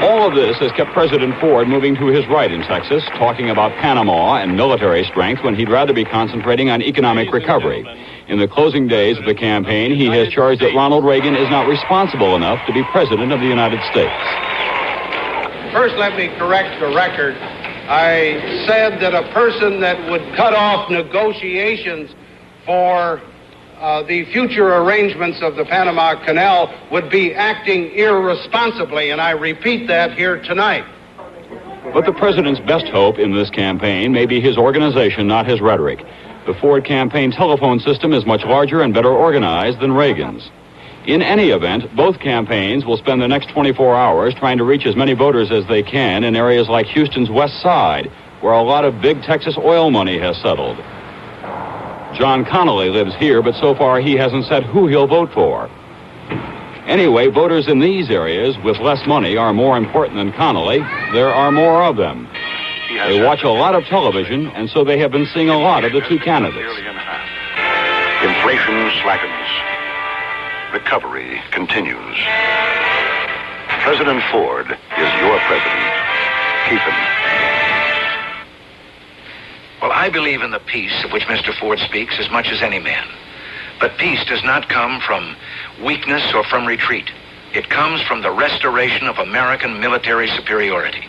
Speaker 14: All of this has kept President Ford moving to his right in Texas, talking about Panama and military strength when he'd rather be concentrating on economic recovery. In the closing days of the campaign, he has charged that Ronald Reagan is not responsible enough to be President of the United States.
Speaker 21: First, let me correct the record. I said that a person that would cut off negotiations for the future arrangements of the Panama Canal would be acting irresponsibly, and I repeat that here tonight.
Speaker 14: But the president's best hope in this campaign may be his organization, not his rhetoric. The Ford campaign telephone system is much larger and better organized than Reagan's. In any event, both campaigns will spend the next 24 hours trying to reach as many voters as they can in areas like Houston's West Side, where a lot of big Texas oil money has settled. John Connolly lives here, but so far he hasn't said who he'll vote for. Anyway, voters in these areas with less money are more important than Connolly. There are more of them. They watch a lot of television, and so they have been seeing a lot of the two candidates.
Speaker 20: Inflation slackens. Recovery continues. President Ford is your president. Keep him. Well, I believe in the peace of which Mr. Ford speaks as much as any man. But peace does not come from weakness or from retreat. It comes from the restoration of American military superiority.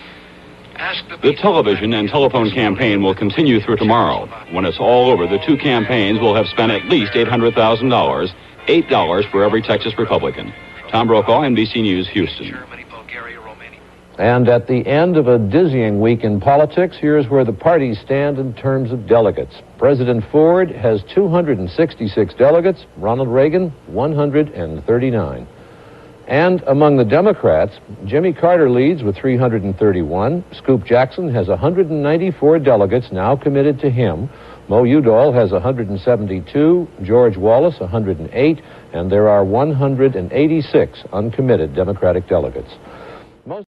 Speaker 14: The television and telephone campaign will continue through tomorrow. When it's all over, the two campaigns will have spent at least $800,000, $8 for every Texas Republican. Tom Brokaw, NBC News, Houston.
Speaker 1: And at the end of a dizzying week in politics, here's where the parties stand in terms of delegates. President Ford has 266 delegates, Ronald Reagan 139. And among the Democrats, Jimmy Carter leads with 331. Scoop Jackson has 194 delegates now committed to him. Mo Udall has 172, George Wallace 108, and there are 186 uncommitted Democratic delegates.